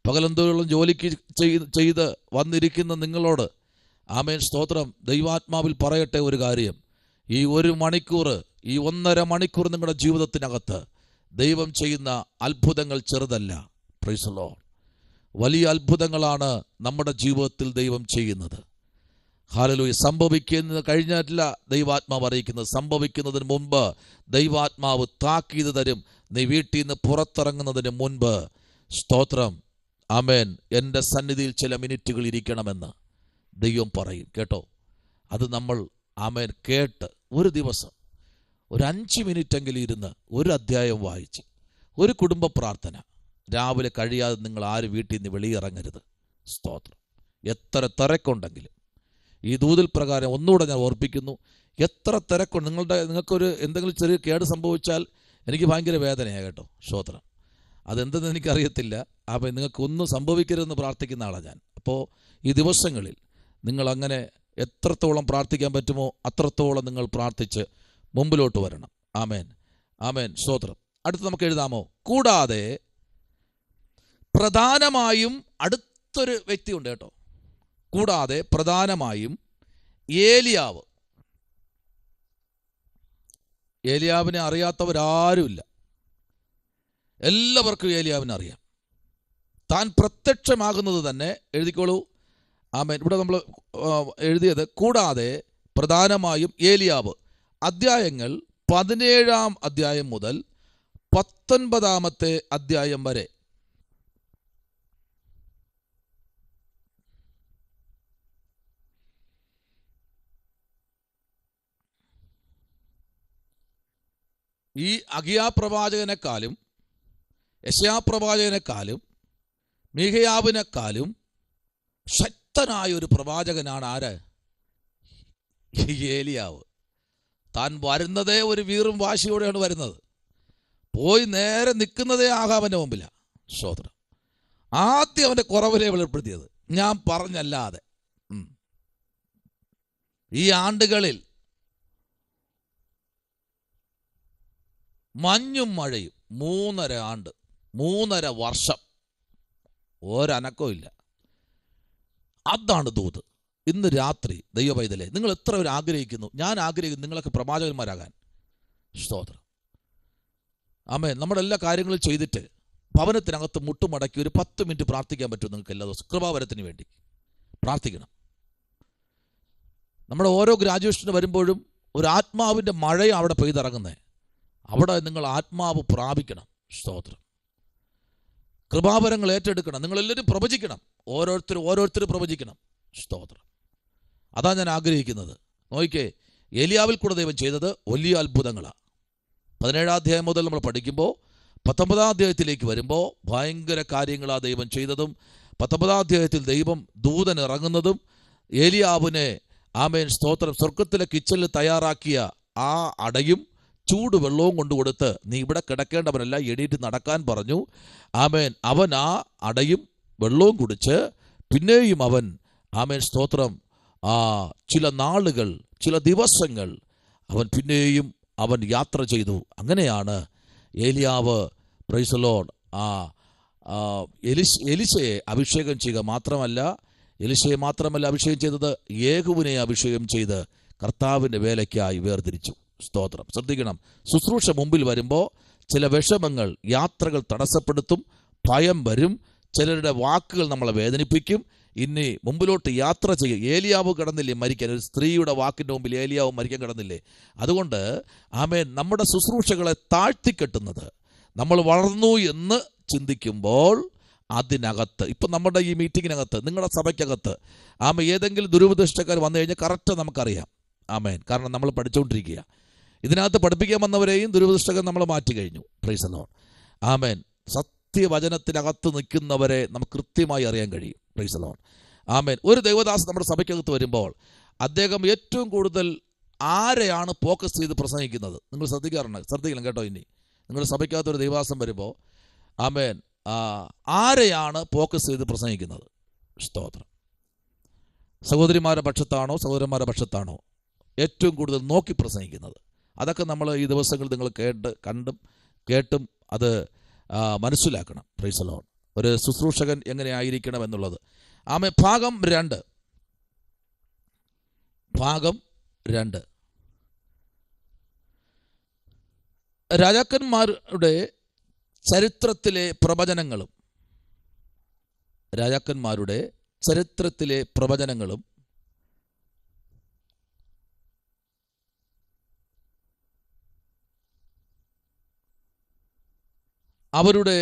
പകലന്തോളം ജോലിക്ക് ചെയ്ത് വന്നിരിക്കുന്ന നിങ്ങളോട്, ആമേൻ, സ്തോത്രം, ദൈവാത്മാവിൽ പറയട്ടെ ഒരു കാര്യം. ഈ 1 മണിക്കൂർ, ഈ 1.5 മണിക്കൂർ നിങ്ങളുടെ ജീവിതത്തിനകത്ത് ദൈവം ചെയ്യുന്ന അത്ഭുതങ്ങൾ ചെറുതല്ല. Price the Lord. വലിയ അത്ഭുതങ്ങളാണ് നമ്മുടെ ജീവിതത്തിൽ ദൈവം ചെയ്യുന്നത്. ഹല്ലേലൂയ. സംഭവിക്കുന്നത് കഴിഞ്ഞിട്ടില്ല ദൈവാത്മാവ് അറിയിക്കുന്നത്. സംഭവിക്കുന്നതിന് മുമ്പ് ദൈവാത്മാവ് താക്കീത് തരും. നീ വീട്ടിൽ നിന്ന് പുറത്തിറങ്ങുന്നതിന് മുൻപ്, സ്തോത്രം, ആമേൻ, എൻ്റെ സന്നിധിയിൽ ചില മിനിറ്റുകൾ ഇരിക്കണമെന്ന് ദൈവം പറയും. കേട്ടോ? അത് നമ്മൾ, ആമേൻ, കേട്ട് ഒരു ദിവസം ഒരു 5 മിനിറ്റെങ്കിലും ഇരുന്ന് ഒരു അധ്യായം വായിച്ച് ഒരു കുടുംബ പ്രാർത്ഥന. രാവിലെ കഴിയാതെ നിങ്ങൾ ആരും വീട്ടിൽ നിന്ന് വെളിയിറങ്ങരുത്. സ്തോത്രം. എത്ര തിരക്കുണ്ടെങ്കിലും ഈ ദൂതിൽ പ്രകാരം ഒന്നുകൂടെ ഞാൻ ഓർപ്പിക്കുന്നു, എത്ര തിരക്കുണ്ട് നിങ്ങൾക്കൊരു എന്തെങ്കിലും ചെറിയ കേട് സംഭവിച്ചാൽ എനിക്ക് ഭയങ്കര വേദനയാണ് കേട്ടോ. സ്തോത്രം. അതെന്തെന്ന് എനിക്കറിയത്തില്ല. അപ്പം നിങ്ങൾക്കൊന്നും സംഭവിക്കരുതെന്ന് പ്രാർത്ഥിക്കുന്ന ആളാണ് ഞാൻ. അപ്പോൾ ഈ ദിവസങ്ങളിൽ നിങ്ങളങ്ങനെ എത്രത്തോളം പ്രാർത്ഥിക്കാൻ പറ്റുമോ അത്രത്തോളം നിങ്ങൾ പ്രാർത്ഥിച്ച് മുമ്പിലോട്ട് വരണം. ആമേൻ, ആമേൻ, സ്തോത്രം. അടുത്ത് നമുക്ക് എഴുതാമോ? കൂടാതെ പ്രധാനമായും അടുത്തൊരു വ്യക്തിയുണ്ട് കേട്ടോ. കൂടാതെ പ്രധാനമായും ഏലിയാവിനെ അറിയാത്തവരാരുമില്ല. എല്ലാവർക്കും ഏലിയാവിനെ അറിയാം. താൻ പ്രത്യക്ഷമാകുന്നത് തന്നെ, എഴുതിക്കോളൂ, ആമേൻ. ഇവിടെ നമ്മൾ എഴുതിയത് കൂടാതെ പ്രധാനമായും ഏലിയാവ്. അധ്യായങ്ങൾ 17-ാം അധ്യായം മുതൽ 19-ാമത്തെ അധ്യായം വരെ. ഈ അഗിയാ പ്രവാചകനെക്കാളും യെശയ്യാ പ്രവാചകനെക്കാളും മീഖയാവിനെക്കാളും ശക്തനായ ഒരു പ്രവാചകനാണ് ആര്? ഏലിയാവ്. താൻ വരുന്നതേ ഒരു വീറും വാശിയോടെയാണ് വരുന്നത്. പോയി നേരെ നിൽക്കുന്നതേ ആഹാബിൻ്റെ മുമ്പിലാണ്. സ്തോത്രം. ആദ്യം അവൻ്റെ കുറവിനെ വെളിപ്പെടുത്തിയത് ഞാൻ പറഞ്ഞല്ലാതെ. ഈ ആണ്ടുകളിൽ മഞ്ഞും മഴയും 3.5 ആണ്ട്, 3.5 വർഷം ഒരനക്കവും ഇല്ല. അതാണ് ദൂത്. ഇന്ന് രാത്രി ദൈവപൈതലേ, നിങ്ങൾ എത്ര പേർ ആഗ്രഹിക്കുന്നു? ഞാൻ ആഗ്രഹിക്കുന്നു നിങ്ങളൊക്കെ പ്രവാചകന്മാരാകാൻ. സ്തോത്രം. ആമേൻ. നമ്മുടെ എല്ലാ കാര്യങ്ങളും ചെയ്തിട്ട് ഭവനത്തിനകത്ത് മുട്ടുമടക്കി ഒരു 10 മിനിറ്റ് പ്രാർത്ഥിക്കാൻ പറ്റും നിങ്ങൾക്ക് എല്ലാ ദിവസവും. കൃപാവരത്തിന് വേണ്ടി പ്രാർത്ഥിക്കണം. നമ്മുടെ ഓരോ ഗ്രാജുവേഷന് വരുമ്പോഴും ഒരു ആത്മാവിൻ്റെ മഴ അവിടെ പെയ്തിറങ്ങുന്നത്. അവിടെ നിങ്ങൾ ആത്മാവ് പ്രാപിക്കണം. സ്തോത്രം. കൃപാവരങ്ങൾ ഏറ്റെടുക്കണം. നിങ്ങളെല്ലാവരും പ്രവചിക്കണം. ഓരോരുത്തരും പ്രവചിക്കണം. സ്തോത്രം. അതാ ഞാൻ ആഗ്രഹിക്കുന്നത്. നോക്കിക്കേ, ഏലിയാവിൽ കൂടെ ദൈവം ചെയ്തത് വലിയ അത്ഭുതങ്ങളാണ്. 17-ാം അധ്യായം മുതൽ നമ്മൾ പഠിക്കുമ്പോൾ 19-ാം അധ്യായത്തിലേക്ക് വരുമ്പോൾ ഭയങ്കര കാര്യങ്ങളാണ് ദൈവം ചെയ്തതും. 19-ാം അധ്യായത്തിൽ ദൈവം ദൂതൻ ഇറങ്ങുന്നതും ഏലിയാവിനെ, ആമേൻ, സ്തോത്രം, സ്വർഗത്തിലെ കിച്ചണിൽ തയ്യാറാക്കിയ ആ അടയും ചൂടുവെള്ളവും കൊണ്ടുകൊടുത്ത് നീ ഇവിടെ കിടക്കേണ്ടവനല്ല, എണീറ്റ് നടക്കാൻ പറഞ്ഞു. ആമേൻ. അവൻ ആ അടയും വെള്ളവും കുടിച്ച് പിന്നെയും അവൻ, ആമേൻ, സ്തോത്രം, ചില നാളുകൾ, ചില ദിവസങ്ങൾ അവൻ പിന്നെയും അവൻ യാത്ര ചെയ്തു. അങ്ങനെയാണ് ഏലിയാവ്, പ്രൈസ് ദി ലോർഡ്, എലിശയെ അഭിഷേകം ചെയ്യുക മാത്രമല്ല, എലിശയെ മാത്രമല്ല അഭിഷേകം ചെയ്തത്, യേഹൂവിനെ അഭിഷേകം ചെയ്ത് കർത്താവിൻ്റെ വേലയ്ക്കായി വേർതിരിച്ചു. സ്തോത്രം. ശ്രദ്ധിക്കണം, ശുശ്രൂഷ മുമ്പിൽ വരുമ്പോൾ ചില വിഷമങ്ങൾ, യാത്രകൾ തടസ്സപ്പെടുത്തും, ഭയം വരും, ചിലരുടെ വാക്കുകൾ നമ്മളെ വേദനിപ്പിക്കും. ഇനി മുമ്പിലോട്ട് യാത്ര ചെയ്യും. ഏലിയാവ് കിടന്നില്ലേ മരിക്കാൻ? ഒരു സ്ത്രീയുടെ വാക്കിൻ്റെ മുമ്പിൽ ഏലിയാവ് മരിക്കാൻ കിടന്നില്ലേ? അതുകൊണ്ട് ആമേൻ, നമ്മുടെ ശുശ്രൂഷകളെ താഴ്ത്തിക്കെട്ടുന്നത് നമ്മൾ വളർന്നു എന്ന് ചിന്തിക്കുമ്പോൾ അതിനകത്ത്, ഇപ്പം നമ്മുടെ ഈ മീറ്റിങ്ങിനകത്ത്, നിങ്ങളുടെ സഭയ്ക്കകത്ത് ഏതെങ്കിലും ദുരുപദിഷ്ടക്കാർ വന്നു കഴിഞ്ഞാൽ കറക്റ്റ് നമുക്കറിയാം. ആമേൻ. കാരണം നമ്മൾ പഠിച്ചുകൊണ്ടിരിക്കുക. ഇതിനകത്ത് പഠിപ്പിക്കാൻ വന്നവരെയും ദുരുപദിഷ്ടകർ നമ്മൾ മാറ്റി കഴിഞ്ഞു. Praise the Lord. ആമേൻ. സത്യവചനത്തിനകത്ത് നിൽക്കുന്നവരെ നമുക്ക് കൃത്യമായി അറിയാൻ കഴിയും. Praise the Lord. ആമേൻ. ഒരു ദൈവദാസൻ നമ്മുടെ സഭയ്ക്കകത്ത് വരുമ്പോൾ അദ്ദേഹം ഏറ്റവും കൂടുതൽ ആരെയാണ് ഫോക്കസ് ചെയ്ത് പ്രസംഗിക്കുന്നത്? നിങ്ങൾ ശ്രദ്ധിക്കണം കേട്ടോ. ഇനി നിങ്ങളുടെ സഭയ്ക്കകത്ത് ഒരു ദൈവദാസൻ വരുമ്പോൾ ആമേൻ, ആരെയാണ് ഫോക്കസ് ചെയ്ത് പ്രസംഗിക്കുന്നത്? സ്തോത്രം. സഹോദരിമാരുടെ പക്ഷത്താണോ സഹോദരന്മാരുടെ പക്ഷത്താണോ ഏറ്റവും കൂടുതൽ നോക്കി പ്രസംഗിക്കുന്നത്? അതൊക്കെ നമ്മൾ ഈ ദിവസങ്ങൾ നിങ്ങൾ കേട്ടും അത് മനസ്സിലാക്കണം. Price the Lord. ഒരു ശുശ്രൂഷകൻ എങ്ങനെ ആയിരിക്കണം എന്നുള്ളത്. ഭാഗം 2. രാജാക്കന്മാരുടെ ചരിത്രത്തിലെ പ്രവചനങ്ങളും അവരുടെ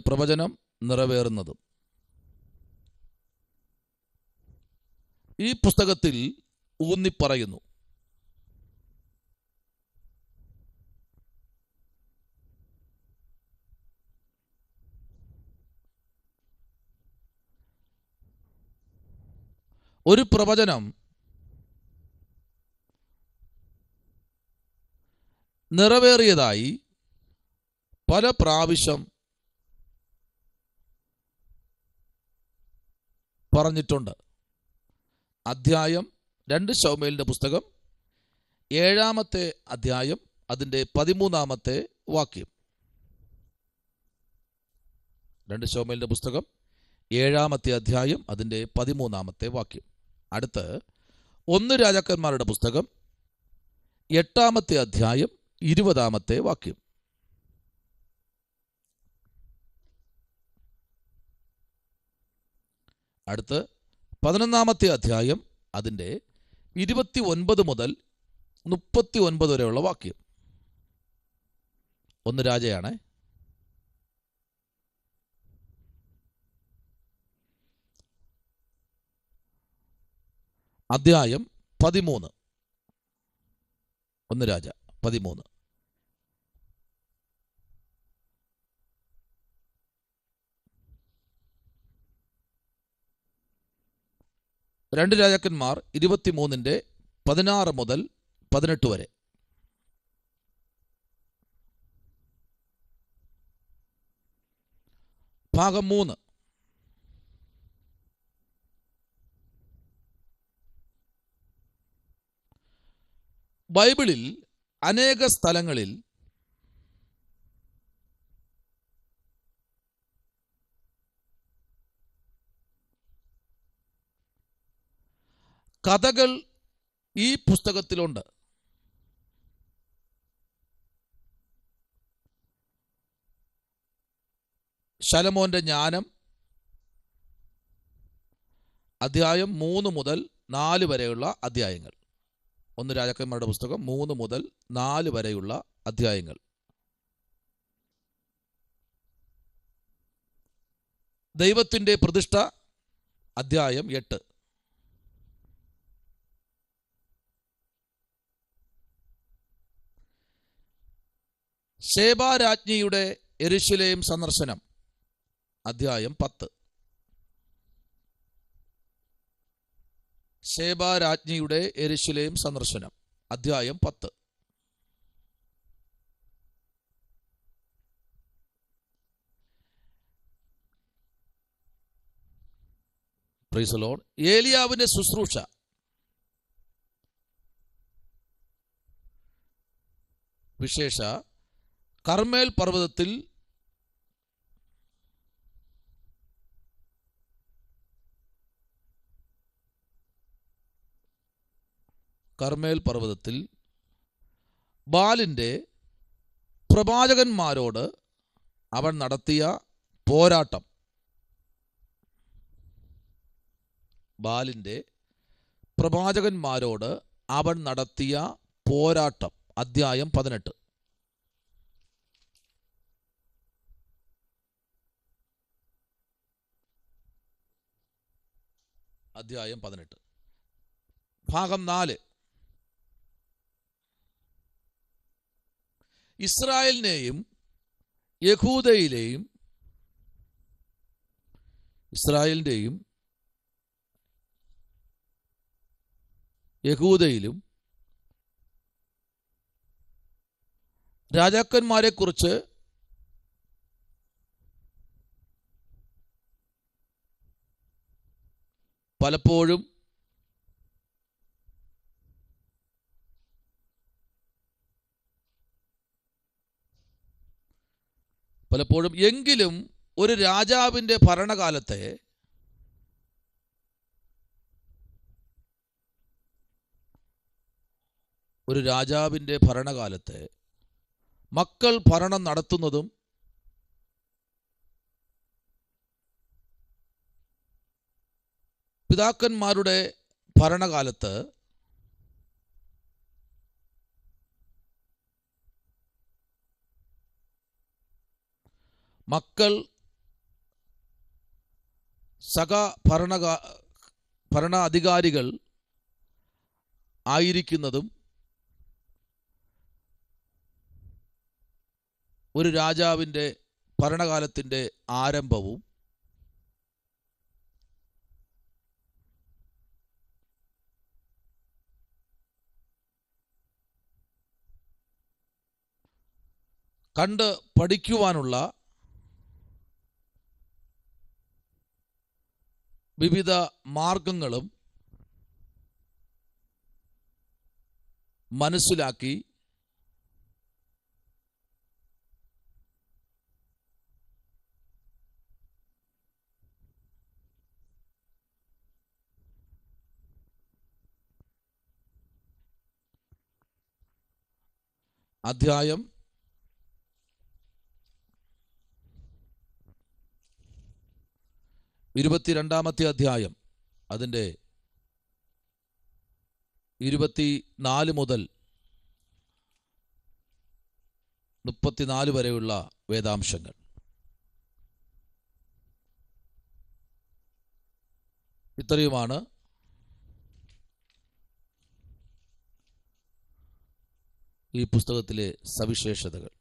പ്രവചനം നിറവേറുന്നതും ഈ പുസ്തകത്തിൽ ഊന്നിപ്പറയുന്നു. ഒരു പ്രവചനം നിറവേറിയതായി പല പ്രാവശ്യം പറഞ്ഞിട്ടുണ്ട്. അധ്യായം 2 ശമൂവേലിന്റെ പുസ്തകം 7-ാമത്തെ അധ്യായം അതിൻ്റെ 13-ാമത്തെ വാക്യം. 2 ശമൂവേലിന്റെ പുസ്തകം 7-ാമത്തെ അധ്യായം അതിൻ്റെ 13-ാമത്തെ വാക്യം. അടുത്ത് 1 രാജാക്കന്മാരുടെ പുസ്തകം 8-ാമത്തെ അധ്യായം 20-ാമത്തെ വാക്യം. അടുത്ത് 11-ാമത്തെ അധ്യായം അതിൻ്റെ 29 മുതൽ 39 വരെയുള്ള വാക്യം. 1 രാജയാണ്. അധ്യായം 13. 1 രാജ 13. രണ്ട് രാജാക്കന്മാർ 23-ന്റെ 16 മുതൽ 18 വരെ. ഭാഗം 3. ബൈബിളിൽ അനേക സ്ഥലങ്ങളിൽ കഥകൾ ഈ പുസ്തകത്തിലുണ്ട്. ശലോമോന്റെ ജ്ഞാനം അധ്യായം 3 മുതൽ 4 വരെയുള്ള അധ്യായങ്ങൾ. 1 രാജാക്കന്മാരുടെ പുസ്തകം 3 മുതൽ 4 വരെയുള്ള അധ്യായങ്ങൾ. ദൈവത്തിൻ്റെ പ്രതിഷ്ഠ അധ്യായം 8. ശേബാ രാജ്ഞിയുടെ യെരൂശലേം സന്ദർശനം അധ്യായം 10. ശേബാ രാജ്ഞിയുടെ യെരൂശലേം സന്ദർശനം അധ്യായം 10. Price the Lord. ഏലിയാവിന്റെ ശുശ്രൂഷ വിശേഷ കർമ്മേൽ പർവ്വതത്തിൽ ബാലിന്റെ പ്രവാചകന്മാരോട് അവൻ നടത്തിയ പോരാട്ടം. ബാലിന്റെ പ്രവാചകന്മാരോട് അവൻ നടത്തിയ പോരാട്ടം അധ്യായം 18. അധ്യായം 18. ഭാഗം 4. ഇസ്രായേലിനെയും യഹൂദയിലെയും യഹൂദയിലും രാജാക്കന്മാരെക്കുറിച്ച് പലപ്പോഴും എങ്കിലും ഒരു രാജാവിൻ്റെ ഭരണകാലത്തെ മക്കൾ ഭരണം നടത്തുന്നതും പിതാക്കന്മാരുടെ ഭരണകാലത്ത് മക്കൾ ഭരണാധികാരികൾ ആയിരിക്കുന്നതും ഒരു രാജാവിൻ്റെ ഭരണകാലത്തിൻ്റെ ആരംഭവും കണ്ട് പഠിക്കുവാനുള്ള വിവിധ മാർഗങ്ങളും മനസ്സിലാക്കി അധ്യായം 22 അധ്യായം അതിൻ്റെ 24 മുതൽ 34 വരെയുള്ള വേദാംശങ്ങൾ. ഇത്രയുമാണ് ഈ പുസ്തകത്തിലെ സവിശേഷതകൾ.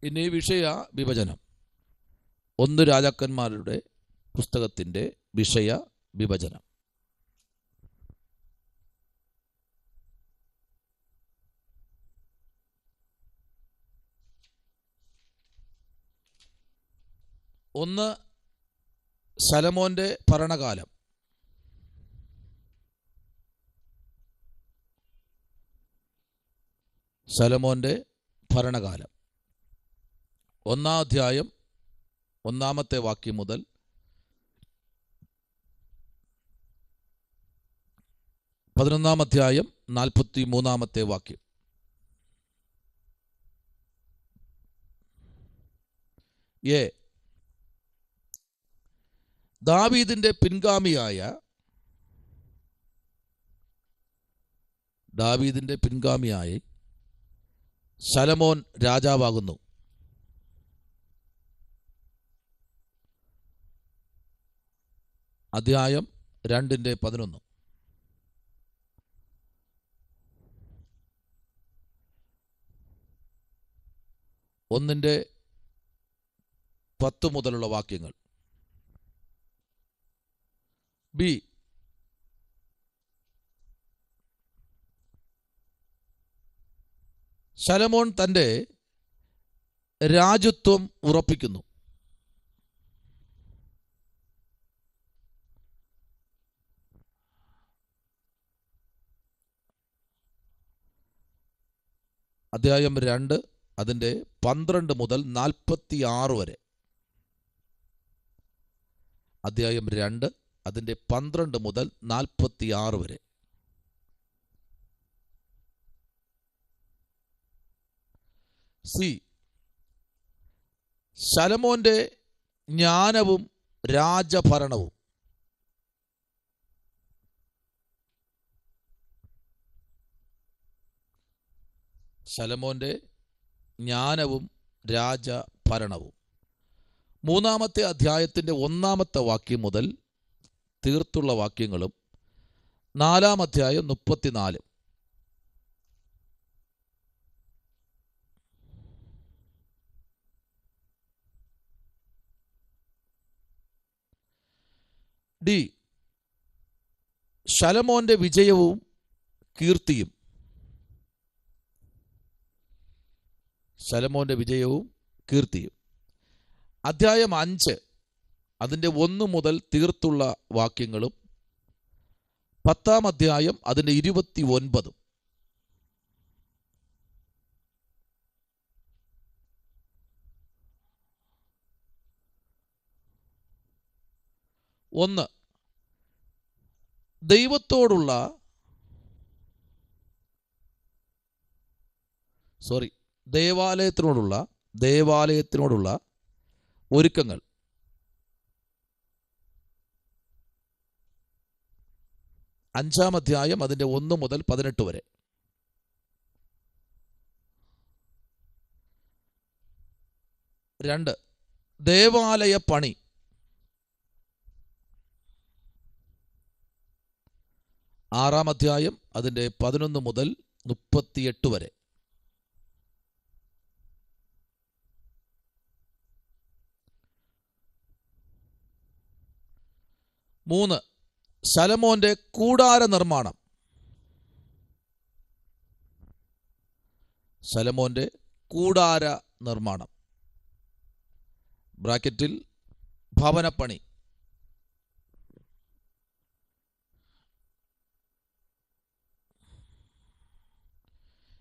ഇനി വിഷയ വിഭജനം. 1 രാജാക്കന്മാരുടെ പുസ്തകത്തിൻ്റെ വിഷയ വിഭജനം. ഒന്ന്, ശലോമോന്റെ ഭരണകാലം. ശലോമോന്റെ ഭരണകാലം 1-ാം അധ്യായം 1-ാമത്തെ വാക്യം മുതൽ 11-ാം അധ്യായം 43-ാമത്തെ വാക്യം. ദാവീദിന്റെ പിൻഗാമിയായി ശലോമോൻ രാജാവാകുന്നു. അധ്യായം 2:11. ഒന്നിൻ്റെ 10 മുതലുള്ള വാക്യങ്ങൾ. ബി, ശലോമോൻ തൻ്റെ രാജത്വം ഉറപ്പിക്കുന്നു. അധ്യായം 2 അതിൻ്റെ 12 മുതൽ 46 വരെ. അധ്യായം 2 അതിൻ്റെ 12 മുതൽ 46 വരെ. സി, ശലോമോന്റെ ജ്ഞാനവും രാജഭരണവും. ശലോമോന്റെ ജ്ഞാനവും രാജഭരണവും. 3-ാമത്തെ അധ്യായത്തിൻ്റെ 1-ാമത്തെ വാക്യം മുതൽ തീർത്തുള്ള വാക്യങ്ങളും 4-ാം അധ്യായം 34. ഡി, ശലോമോന്റെ വിജയവും കീർത്തിയും. ശലോമോന്റെ വിജയവും കീർത്തിയും. അധ്യായം 5 അതിൻ്റെ 1 മുതൽ തീർത്തുള്ള വാക്യങ്ങളും 10-ാം അധ്യായം അതിൻ്റെ 29. ഒന്ന്, ദേവാലയത്തിനോടുള്ള ഒരുക്കങ്ങൾ. അഞ്ചാം അധ്യായം അതിൻ്റെ 1 മുതൽ 18 വരെ. 2, ദേവാലയ പണി. 6-ാം അധ്യായം അതിൻ്റെ 11 മുതൽ 38 വരെ. 3, ശലോമോന്റെ കൂടാര നിർമ്മാണം. ശലോമോന്റെ കൂടാര നിർമ്മാണം ബ്രാക്കറ്റിൽ ഭവനപ്പണി.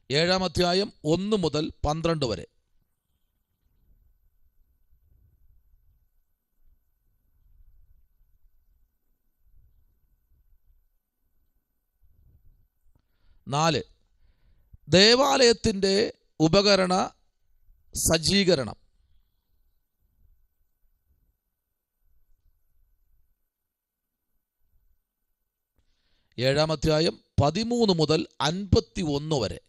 7-ാം അധ്യായം 1 മുതൽ 12 വരെ. നാല്, ദേവാലയത്തിൻ്റെ ഉപകരണ സജ്ജീകരണം. 7-ാം അധ്യായം 13 മുതൽ 51 വരെ.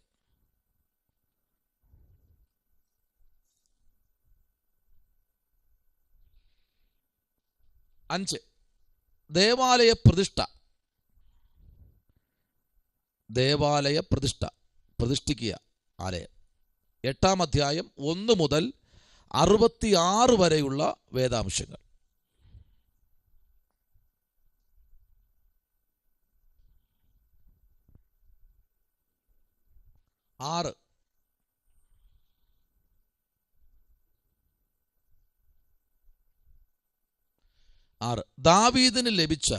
5, ദേവാലയ പ്രതിഷ്ഠ. ദേവാലയ പ്രതിഷ്ഠ, പ്രതിഷ്ഠിക്കുക ആലയം. 8-ാം അധ്യായം 1 മുതൽ 66 വരെയുള്ള വേദാംശങ്ങൾ. 6, ദാവീദിന് ലഭിച്ച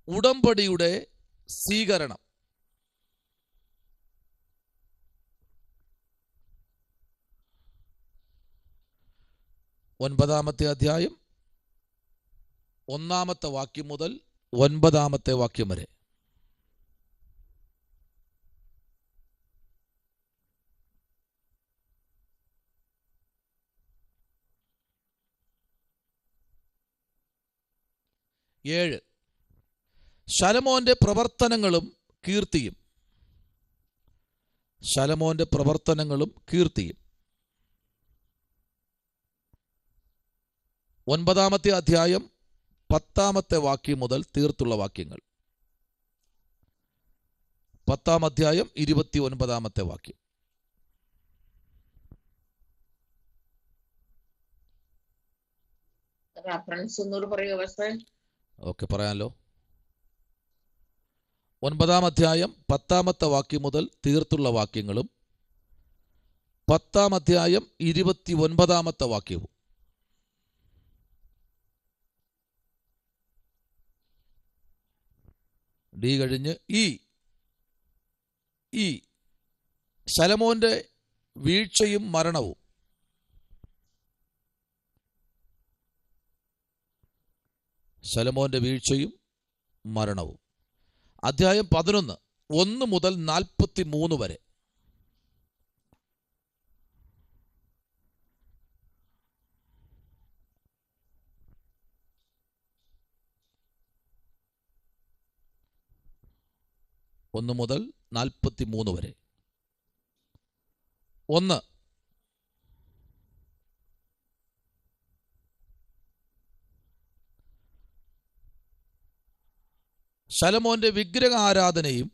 ഉടമ്പടിയുടെ സ്വീകരണം. 9-ാമത്തെ അധ്യായം 1-ാമത്തെ വാക്യം മുതൽ 9-ാമത്തെ വാക്യം വരെ. 7, ശലോമോന്റെ പ്രവർത്തനങ്ങളും കീർത്തിയും. ശലോമോന്റെ പ്രവർത്തനങ്ങളും കീർത്തിയും. 9-ാമത്തെ അധ്യായം 10-ാമത്തെ വാക്യം മുതൽ തീർത്തുള്ള വാക്യങ്ങൾ. 10-ാം അധ്യായം 29-ാമത്തെ വാക്യം. ഓക്കെ, പറയാമല്ലോ. 9-ാം അധ്യായം 10-ാമത്തെ വാക്യം മുതൽ തീർത്തുള്ള വാക്യങ്ങളും 10-ാം അധ്യായം 29-ാമത്തെ വാക്യവും. ഡി കഴിഞ്ഞ് ഈ ശലോമോന്റെ വീഴ്ചയും മരണവും. ശലോമോന്റെ വീഴ്ചയും മരണവും. അധ്യായം 11 1 മുതൽ 43 വരെ. 1 മുതൽ 43 വരെ. 1, ശലോമോന്റെ വിഗ്രഹ ആരാധനയും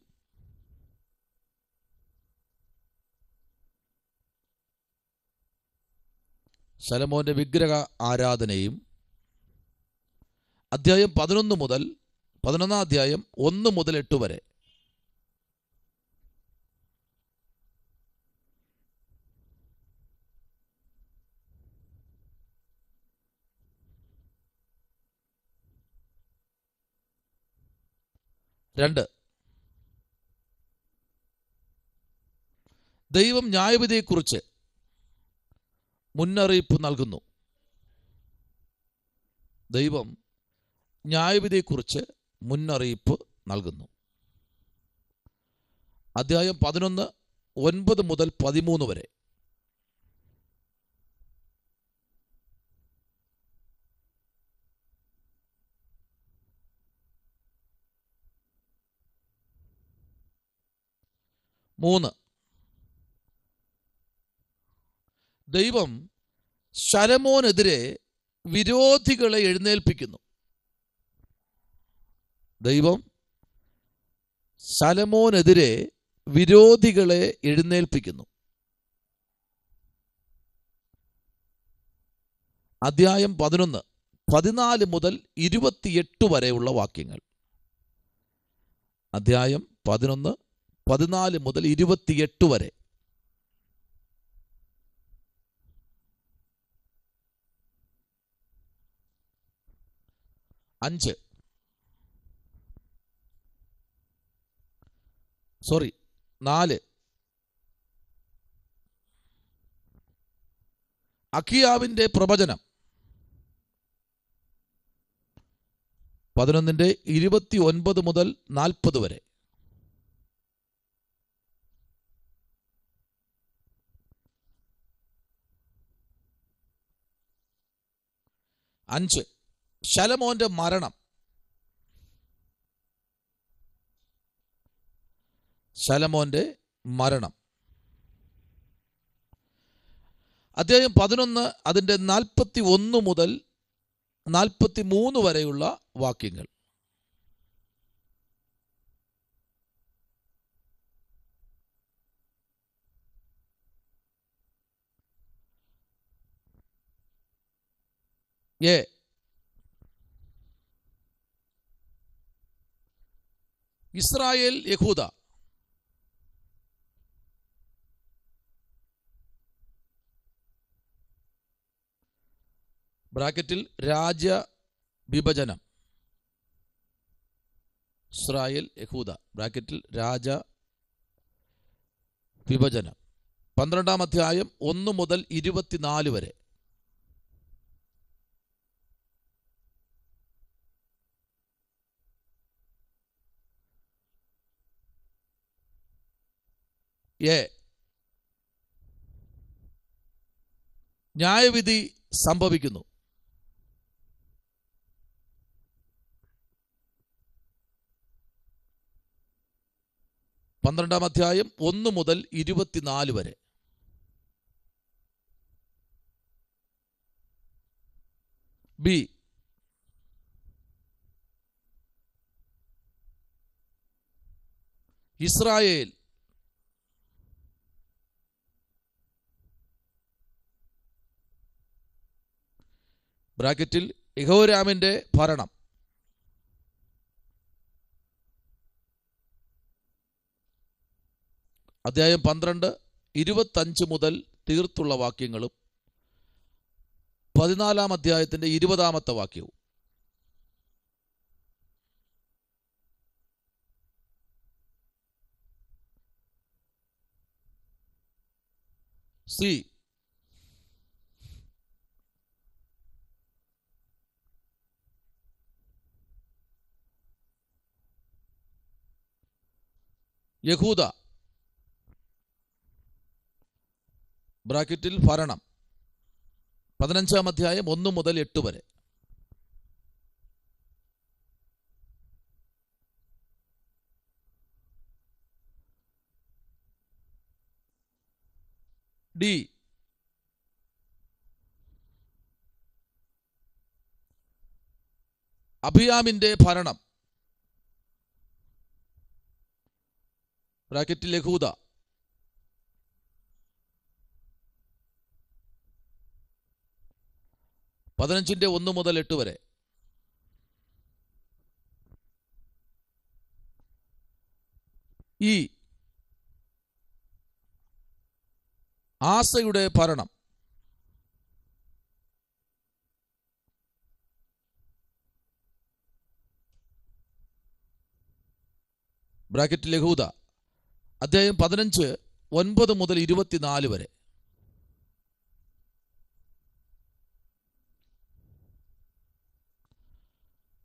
അധ്യായം 11 മുതൽ 11-ാം അധ്യായം 1 മുതൽ 8 വരെ. 2, ദൈവം ന്യായവിധിയെക്കുറിച്ച് മുന്നറിയിപ്പ് നൽകുന്നു. ദൈവം ന്യായവിധിയെക്കുറിച്ച് മുന്നറിയിപ്പ് നൽകുന്നു. അധ്യായം 11 9 മുതൽ 13 വരെ. 3, ദൈവം ശലോമോനെതിരെ വിരോധികളെ എഴുന്നേൽപ്പിക്കുന്നു. ദൈവം ശലോമോനെതിരെ വിരോധികളെ എഴുന്നേൽപ്പിക്കുന്നു. അധ്യായം 11 14 മുതൽ 28 വരെയുള്ള വാക്യങ്ങൾ. അധ്യായം 11 14 മുതൽ 28 വരെ. 4 അഖിയാവിന്റെ പ്രവചനം 11:29 മുതൽ 40 വരെ. 5 ശലോമോന്റെ മരണം. അധ്യായം 11 അതിൻ്റെ 41 മുതൽ 43 വരെയുള്ള വാക്യങ്ങൾ. ഇസ്രായേൽ യഹൂദ. ബ്രാക്കറ്റിൽ രാജവിഭജനം. ഇസ്രായേൽ യഹൂദ ബ്രാക്കറ്റിൽ രാജവിഭജനം. 12-ാം അധ്യായം 1 മുതൽ 24 വരെ. ന്യായവിധി സംഭവിക്കുന്നു. 12-ാം അധ്യായം 1 മുതൽ 24 വരെ. B Israel. ബ്രാക്കറ്റിൽ യഹോരാമിന്റെ ഭരണം. അധ്യായം 12 25 മുതൽ തീർത്തുള്ള വാക്യങ്ങളും 14-ാം അധ്യായത്തിന്റെ 20-ാമത്തെ വാക്യവും. സി യഹൂദ. ബ്രാക്കറ്റിൽ ഭരണം. 15-ാം അധ്യായം 1 മുതൽ 8 വരെ. ഡി അഭിയാമിന്റെ ഭരണം. ബ്രാക്കറ്റിൽ യഹൂദ. 15-1 മുതൽ 8 വരെ. ഈ ആസയുടെ ഭരണം. ബ്രാക്കറ്റിൽ യഹൂദ. അധ്യായം 15 9 മുതൽ 24 വരെ.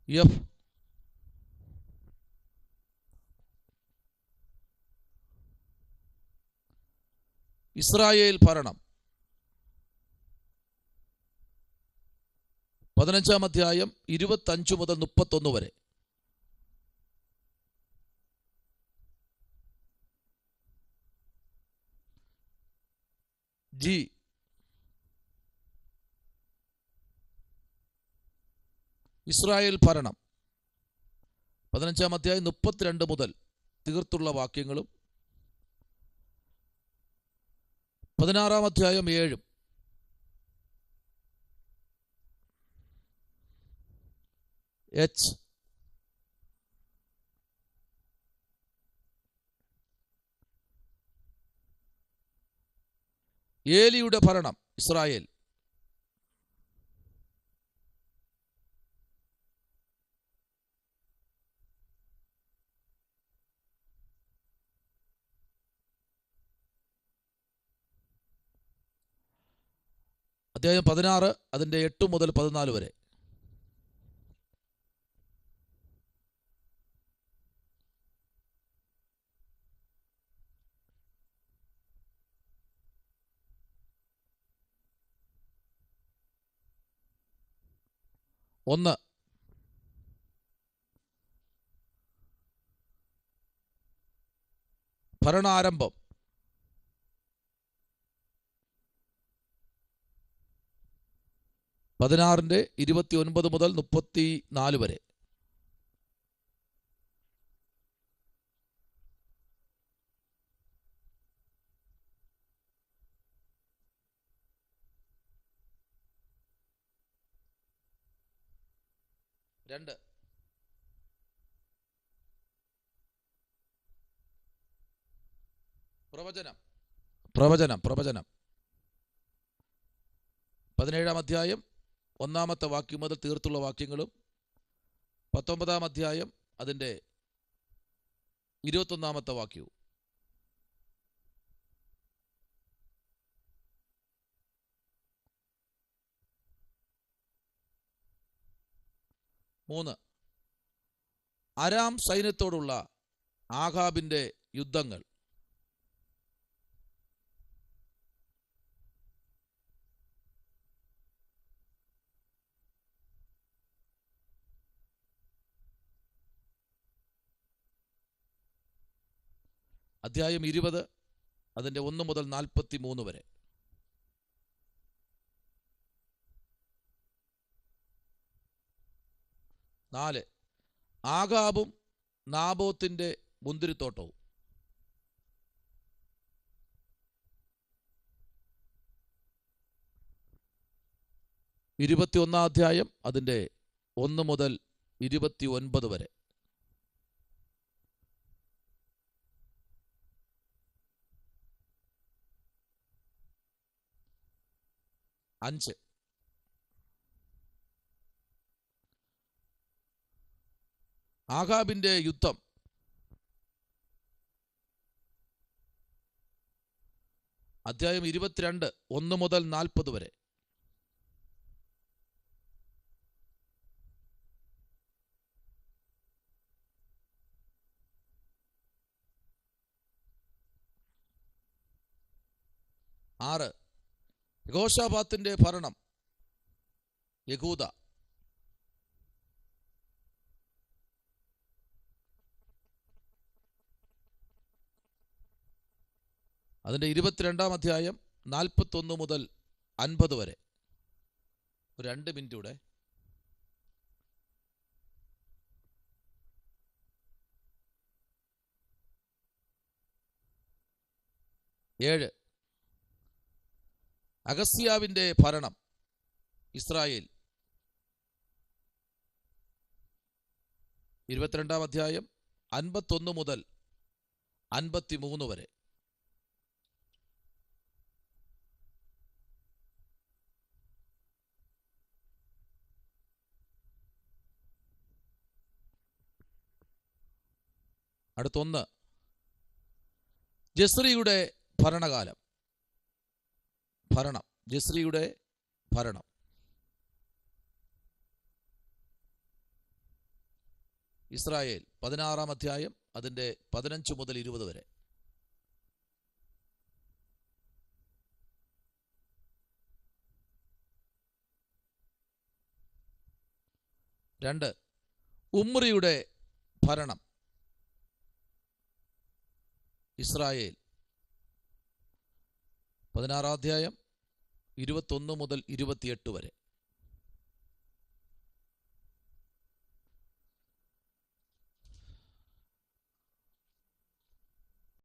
എഫ് ഇസ്രായേൽ ഭരണം. 15-ാം അധ്യായം 25 മുതൽ 31 വരെ. ജി ഇസ്രായേൽ ഭരണം. 15-ാം അധ്യായം 32 മുതൽ തീർത്തുള്ള വാക്യങ്ങളും 16-ാം അധ്യായം 7. എച്ച് ഏലിയുടെ ഭരണം. ഇസ്രായേൽ. അധ്യായം 16 അതിൻ്റെ 8 മുതൽ 14 വരെ. ഒന്ന്, ഭരണാരംഭം. 16 29 മുതൽ 34 വരെ. രണ്ട്, പ്രവചനം. 17-ാം അധ്യായം 1-ാമത്തെ വാക്യം മുതൽ തീർത്തുള്ള വാക്യങ്ങളും 19-ാം അധ്യായം അതിൻ്റെ 21-ാമത്തെ വാക്യവും. മൂന്ന്, അരാം സൈന്യത്തോടുള്ള ആഹാബിന്റെ യുദ്ധങ്ങൾ. അധ്യായം 20 അതിൻ്റെ 1 മുതൽ 43 വരെ. 4, ആഹാബും നാബോത്തിന്റെ മുന്തിരിത്തോട്ടവും. 21-ാം അധ്യായം അതിൻ്റെ 1 മുതൽ 29 വരെ. 5, ആഹാബിന്റെ യുദ്ധം. അധ്യായം 22 1 മുതൽ 40 വരെ. 6, യഹോശാഫാത്തിന്റെ ഭരണം, യഹൂദ. 22-ാം അധ്യായം 41 മുതൽ 50 വരെ. 2 മിനിറ്റ് കൂടെ. 7, അഗസ്യാവിന്റെ ഭരണം, ഇസ്രായേൽ. 22-ാം അധ്യായം 51 മുതൽ 53 വരെ. 1, ജസ്രിയുടെ ഭരണകാലം, ജസ്രിയുടെ ഭരണം. ഇസ്രായേൽ 16-ാം അധ്യായം അതിൻ്റെ 15 മുതൽ 20 വരെ. 2, ഉമ്രിയുടെ ഭരണം, ഇസ്രായേൽ. 16-ാം അധ്യായം 21 മുതൽ 28 വരെ.